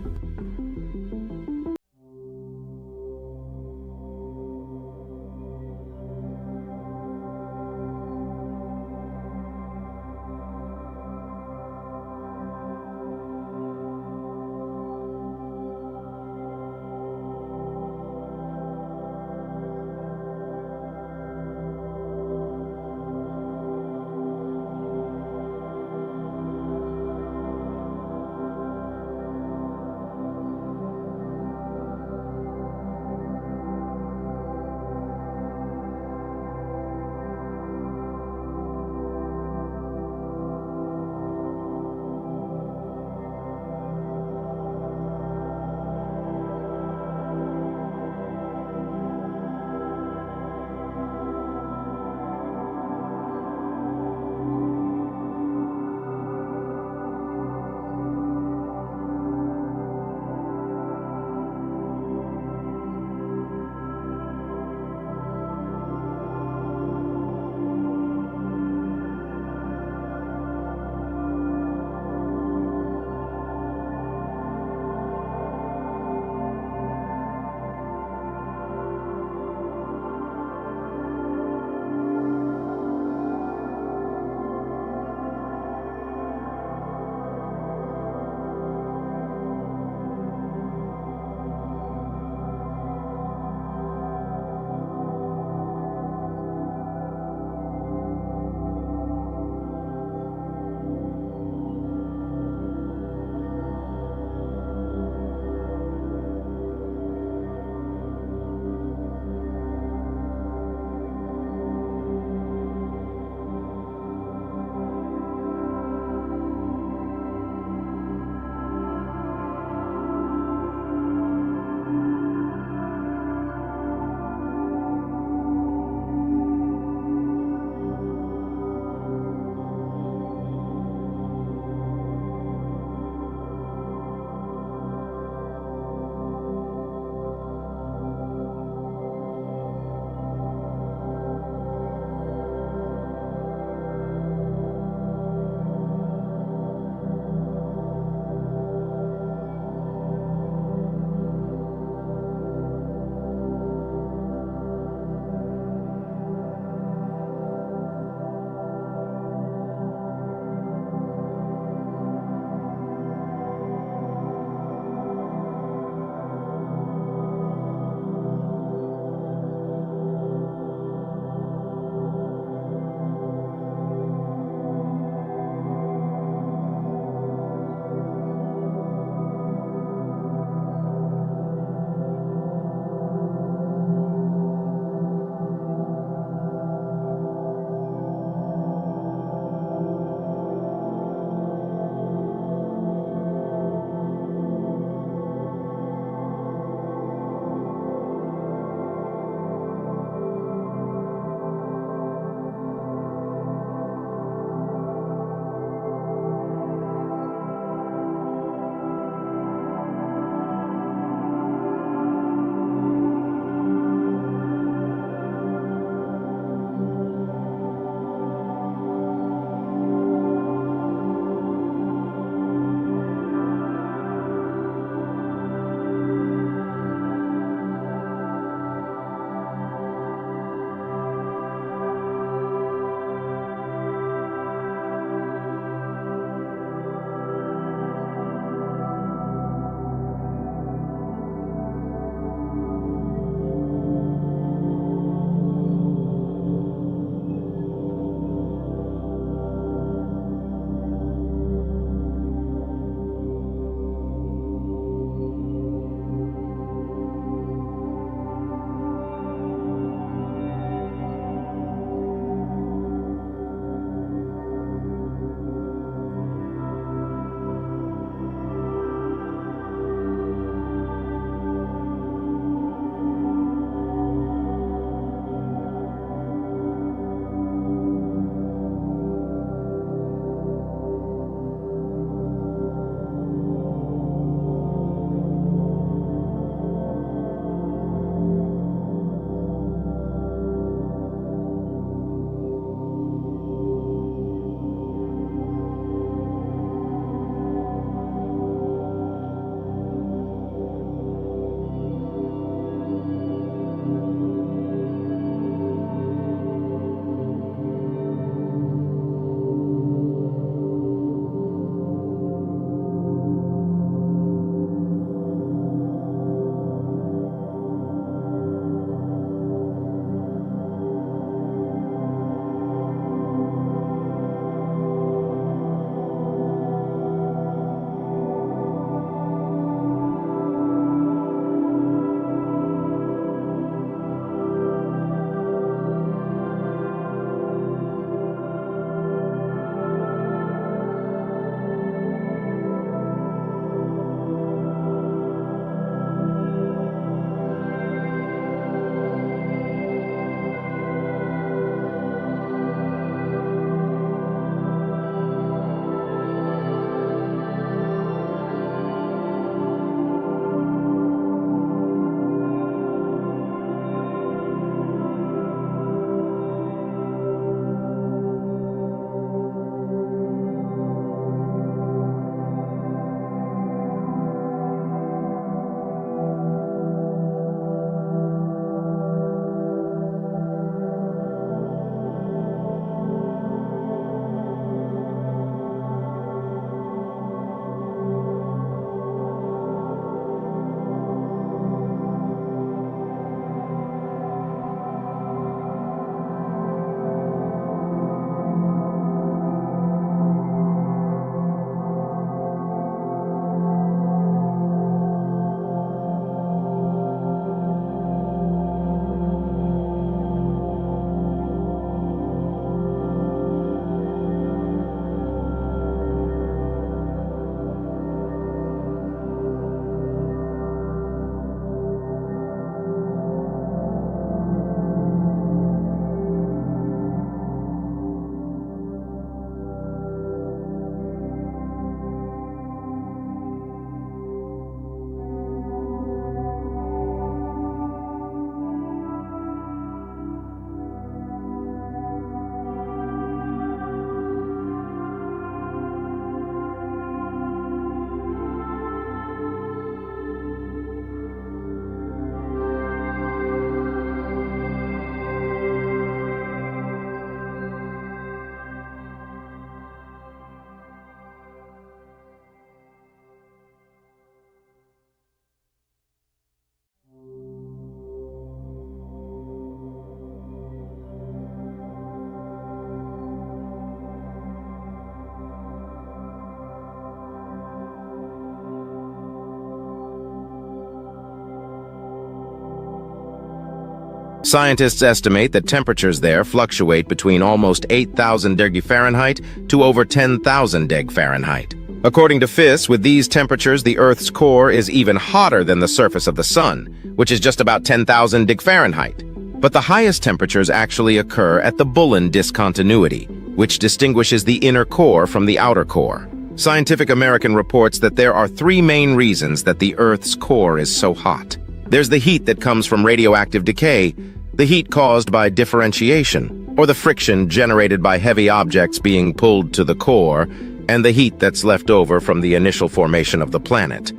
Scientists estimate that temperatures there fluctuate between almost 8,000 degrees Fahrenheit to over 10,000 degrees Fahrenheit. According to FIS, with these temperatures, the Earth's core is even hotter than the surface of the Sun, which is just about 10,000 degrees Fahrenheit. But the highest temperatures actually occur at the Bullen discontinuity, which distinguishes the inner core from the outer core. Scientific American reports that there are three main reasons that the Earth's core is so hot. There's the heat that comes from radioactive decay, the heat caused by differentiation, or the friction generated by heavy objects being pulled to the core, and the heat that's left over from the initial formation of the planet.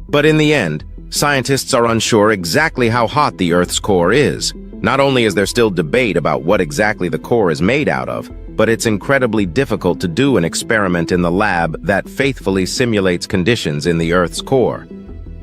But in the end, scientists are unsure exactly how hot the Earth's core is. Not only is there still debate about what exactly the core is made out of, but it's incredibly difficult to do an experiment in the lab that faithfully simulates conditions in the Earth's core.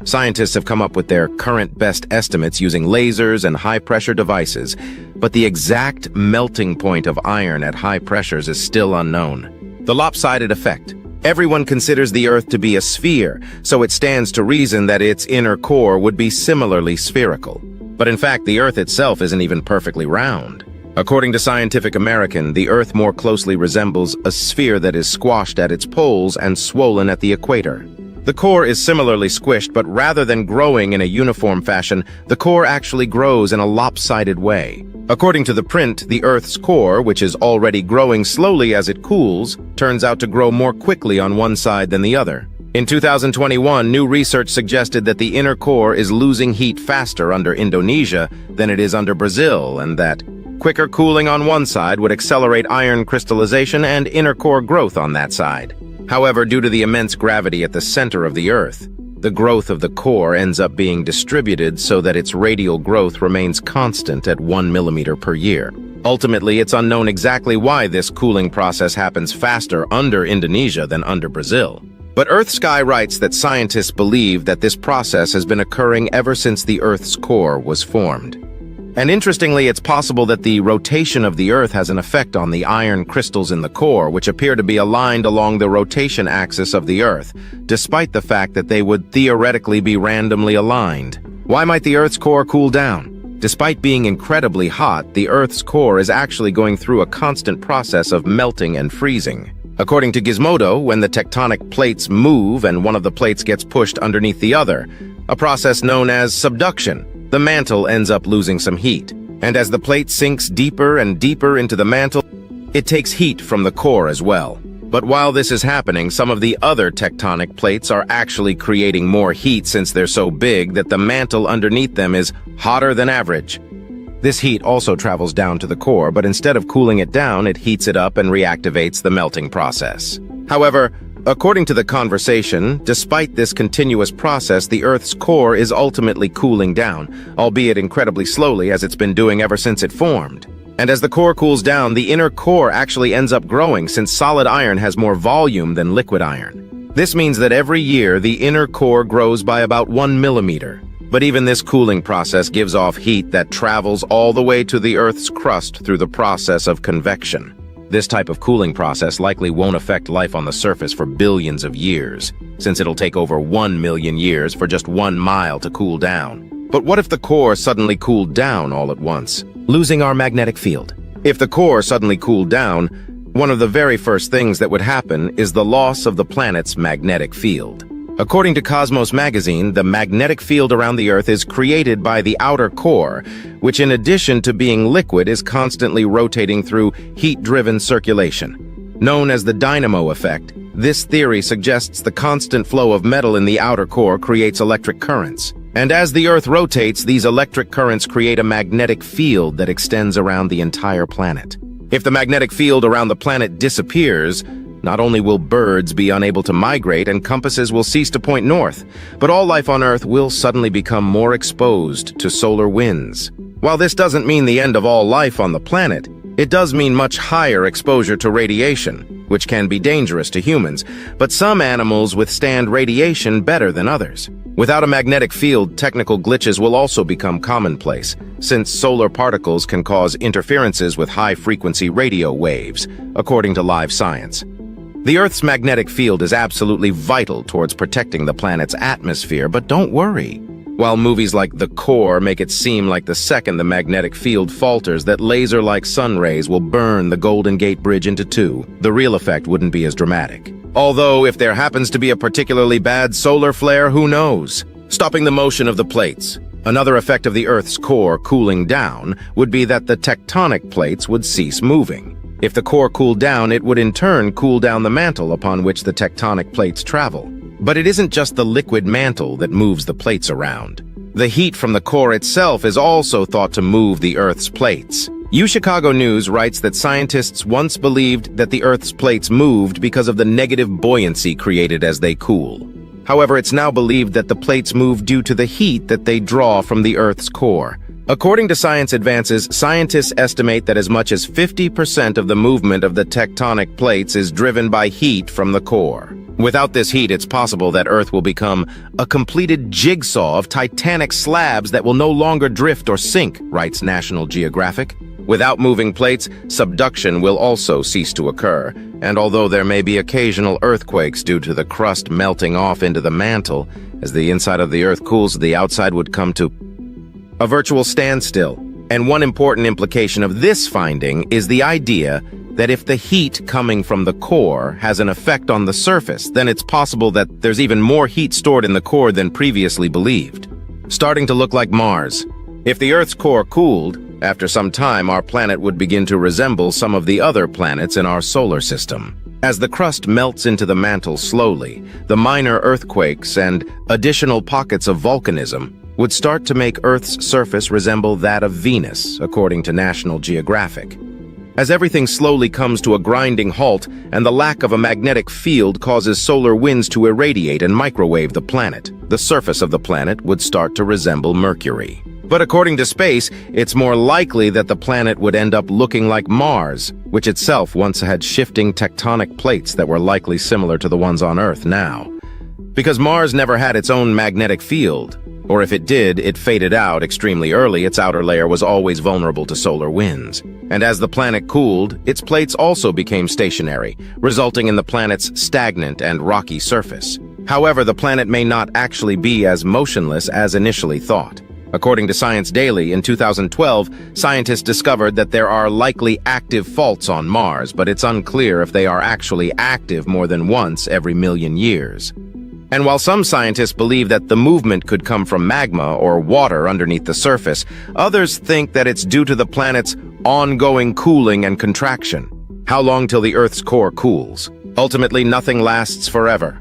Scientists have come up with their current best estimates using lasers and high-pressure devices, but the exact melting point of iron at high pressures is still unknown. The lopsided effect. Everyone considers the Earth to be a sphere, so it stands to reason that its inner core would be similarly spherical. But in fact, the Earth itself isn't even perfectly round. According to Scientific American, the Earth more closely resembles a sphere that is squashed at its poles and swollen at the equator. The core is similarly squished, but rather than growing in a uniform fashion, the core actually grows in a lopsided way. According to the print, the Earth's core, which is already growing slowly as it cools, turns out to grow more quickly on one side than the other. In 2021, new research suggested that the inner core is losing heat faster under Indonesia than it is under Brazil, and that quicker cooling on one side would accelerate iron crystallization and inner core growth on that side. However, due to the immense gravity at the center of the Earth, the growth of the core ends up being distributed so that its radial growth remains constant at 1 millimeter per year. Ultimately, it's unknown exactly why this cooling process happens faster under Indonesia than under Brazil. But EarthSky writes that scientists believe that this process has been occurring ever since the Earth's core was formed. And interestingly, it's possible that the rotation of the Earth has an effect on the iron crystals in the core, which appear to be aligned along the rotation axis of the Earth, despite the fact that they would theoretically be randomly aligned. Why might the Earth's core cool down? Despite being incredibly hot, the Earth's core is actually going through a constant process of melting and freezing. According to Gizmodo, when the tectonic plates move and one of the plates gets pushed underneath the other, a process known as subduction, the mantle ends up losing some heat. And as the plate sinks deeper and deeper into the mantle, it takes heat from the core as well. But while this is happening, some of the other tectonic plates are actually creating more heat since they're so big that the mantle underneath them is hotter than average. This heat also travels down to the core, but instead of cooling it down, it heats it up and reactivates the melting process. However, according to the conversation, despite this continuous process, the Earth's core is ultimately cooling down, albeit incredibly slowly as it's been doing ever since it formed. And as the core cools down, the inner core actually ends up growing since solid iron has more volume than liquid iron. This means that every year the inner core grows by about 1 millimeter. But even this cooling process gives off heat that travels all the way to the Earth's crust through the process of convection. This type of cooling process likely won't affect life on the surface for billions of years, since it'll take over 1 million years for just 1 mile to cool down. But what if the core suddenly cooled down all at once, losing our magnetic field? If the core suddenly cooled down, one of the very first things that would happen is the loss of the planet's magnetic field. According to Cosmos magazine, the magnetic field around the Earth is created by the outer core, which in addition to being liquid is constantly rotating through heat-driven circulation. Known as the dynamo effect, this theory suggests the constant flow of metal in the outer core creates electric currents. And as the Earth rotates, these electric currents create a magnetic field that extends around the entire planet. If the magnetic field around the planet disappears, not only will birds be unable to migrate and compasses will cease to point north, but all life on Earth will suddenly become more exposed to solar winds. While this doesn't mean the end of all life on the planet, it does mean much higher exposure to radiation, which can be dangerous to humans, but some animals withstand radiation better than others. Without a magnetic field, technical glitches will also become commonplace, since solar particles can cause interferences with high-frequency radio waves, according to Live Science. The Earth's magnetic field is absolutely vital towards protecting the planet's atmosphere, but don't worry. While movies like The Core make it seem like the second the magnetic field falters that laser-like sun rays will burn the Golden Gate Bridge into two, the real effect wouldn't be as dramatic. Although, if there happens to be a particularly bad solar flare, who knows? Stopping the motion of the plates. Another effect of the Earth's core cooling down would be that the tectonic plates would cease moving. If the core cooled down, it would in turn cool down the mantle upon which the tectonic plates travel. But it isn't just the liquid mantle that moves the plates around. The heat from the core itself is also thought to move the Earth's plates. UChicago News writes that scientists once believed that the Earth's plates moved because of the negative buoyancy created as they cool. However, it's now believed that the plates move due to the heat that they draw from the Earth's core. According to Science Advances, scientists estimate that as much as 50% of the movement of the tectonic plates is driven by heat from the core. Without this heat, it's possible that Earth will become a completed jigsaw of titanic slabs that will no longer drift or sink, writes National Geographic. Without moving plates, subduction will also cease to occur, and although there may be occasional earthquakes due to the crust melting off into the mantle, as the inside of the Earth cools, the outside would come to a virtual standstill. And one important implication of this finding is the idea that if the heat coming from the core has an effect on the surface, then it's possible that there's even more heat stored in the core than previously believed. Starting to look like Mars. If the Earth's core cooled, after some time our planet would begin to resemble some of the other planets in our solar system. As the crust melts into the mantle slowly, the minor earthquakes and additional pockets of volcanism would start to make Earth's surface resemble that of Venus, according to National Geographic. As everything slowly comes to a grinding halt and the lack of a magnetic field causes solar winds to irradiate and microwave the planet, the surface of the planet would start to resemble Mercury. But according to space, it's more likely that the planet would end up looking like Mars, which itself once had shifting tectonic plates that were likely similar to the ones on Earth now. Because Mars never had its own magnetic field, or if it did, it faded out extremely early. Its outer layer was always vulnerable to solar winds. And as the planet cooled, its plates also became stationary, resulting in the planet's stagnant and rocky surface. However, the planet may not actually be as motionless as initially thought. According to Science Daily, in 2012, scientists discovered that there are likely active faults on Mars, but it's unclear if they are actually active more than once every million years. And while some scientists believe that the movement could come from magma or water underneath the surface, others think that it's due to the planet's ongoing cooling and contraction. How long till the Earth's core cools? Ultimately, nothing lasts forever,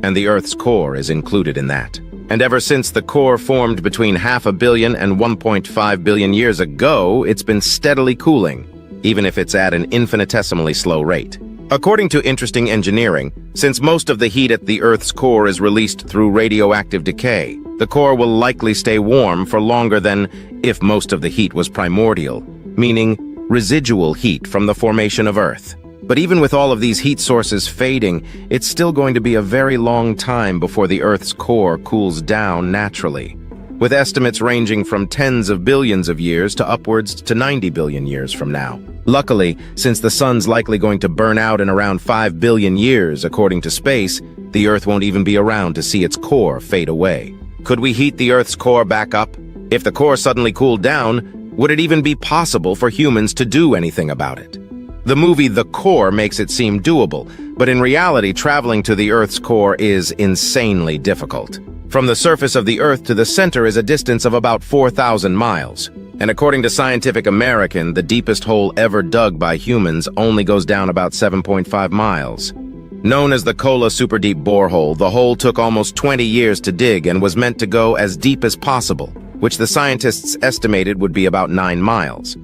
and the Earth's core is included in that. And ever since the core formed between 500 million and 1.5 billion years ago, it's been steadily cooling, even if it's at an infinitesimally slow rate. According to Interesting Engineering, since most of the heat at the Earth's core is released through radioactive decay, the core will likely stay warm for longer than if most of the heat was primordial, meaning residual heat from the formation of Earth. But even with all of these heat sources fading, it's still going to be a very long time before the Earth's core cools down naturally, with estimates ranging from tens of billions of years to upwards to 90 billion years from now. Luckily, since the sun's likely going to burn out in around 5 billion years, according to space, the Earth won't even be around to see its core fade away. Could we heat the Earth's core back up? If the core suddenly cooled down, would it even be possible for humans to do anything about it? The movie The Core makes it seem doable, but in reality, traveling to the Earth's core is insanely difficult. From the surface of the Earth to the center is a distance of about 4,000 miles. And according to Scientific American, the deepest hole ever dug by humans only goes down about 7.5 miles. Known as the Kola Superdeep Borehole, the hole took almost 20 years to dig and was meant to go as deep as possible, which the scientists estimated would be about 9 miles.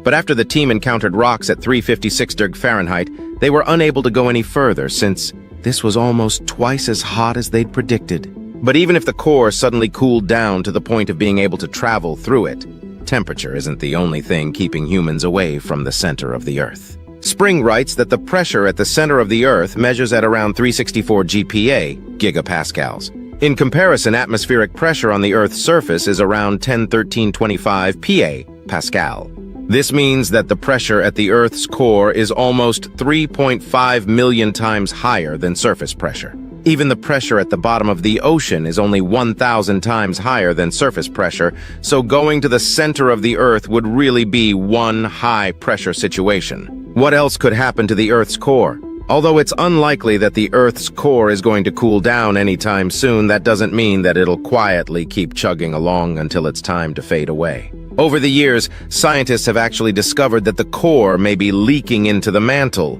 But after the team encountered rocks at 356 degrees Fahrenheit, they were unable to go any further since this was almost twice as hot as they'd predicted. But even if the core suddenly cooled down to the point of being able to travel through it, temperature isn't the only thing keeping humans away from the center of the Earth. Spring writes that the pressure at the center of the Earth measures at around 364 GPa, gigapascals. In comparison, atmospheric pressure on the Earth's surface is around 101325 PA, Pascal. This means that the pressure at the Earth's core is almost 3.5 million times higher than surface pressure. Even the pressure at the bottom of the ocean is only 1,000 times higher than surface pressure, so going to the center of the Earth would really be one high-pressure situation. What else could happen to the Earth's core? Although it's unlikely that the Earth's core is going to cool down anytime soon, that doesn't mean that it'll quietly keep chugging along until it's time to fade away. Over the years, scientists have actually discovered that the core may be leaking into the mantle,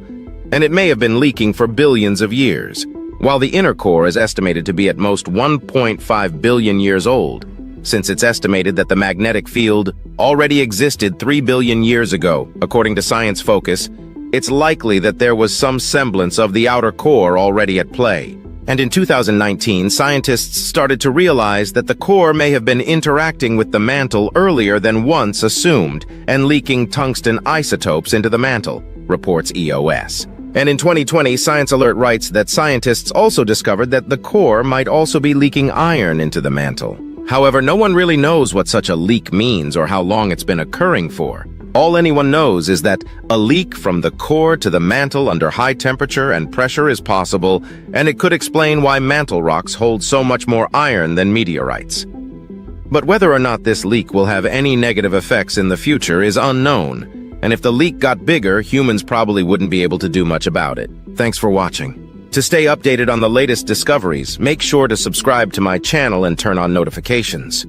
and it may have been leaking for billions of years. While the inner core is estimated to be at most 1.5 billion years old, since it's estimated that the magnetic field already existed 3 billion years ago, according to Science Focus, it's likely that there was some semblance of the outer core already at play. And in 2019, scientists started to realize that the core may have been interacting with the mantle earlier than once assumed and leaking tungsten isotopes into the mantle, reports EOS. And in 2020, Science Alert writes that scientists also discovered that the core might also be leaking iron into the mantle. However, no one really knows what such a leak means or how long it's been occurring for. All anyone knows is that a leak from the core to the mantle under high temperature and pressure is possible, and it could explain why mantle rocks hold so much more iron than meteorites. But whether or not this leak will have any negative effects in the future is unknown, and if the leak got bigger, humans probably wouldn't be able to do much about it. Thanks for watching. To stay updated on the latest discoveries, make sure to subscribe to my channel and turn on notifications.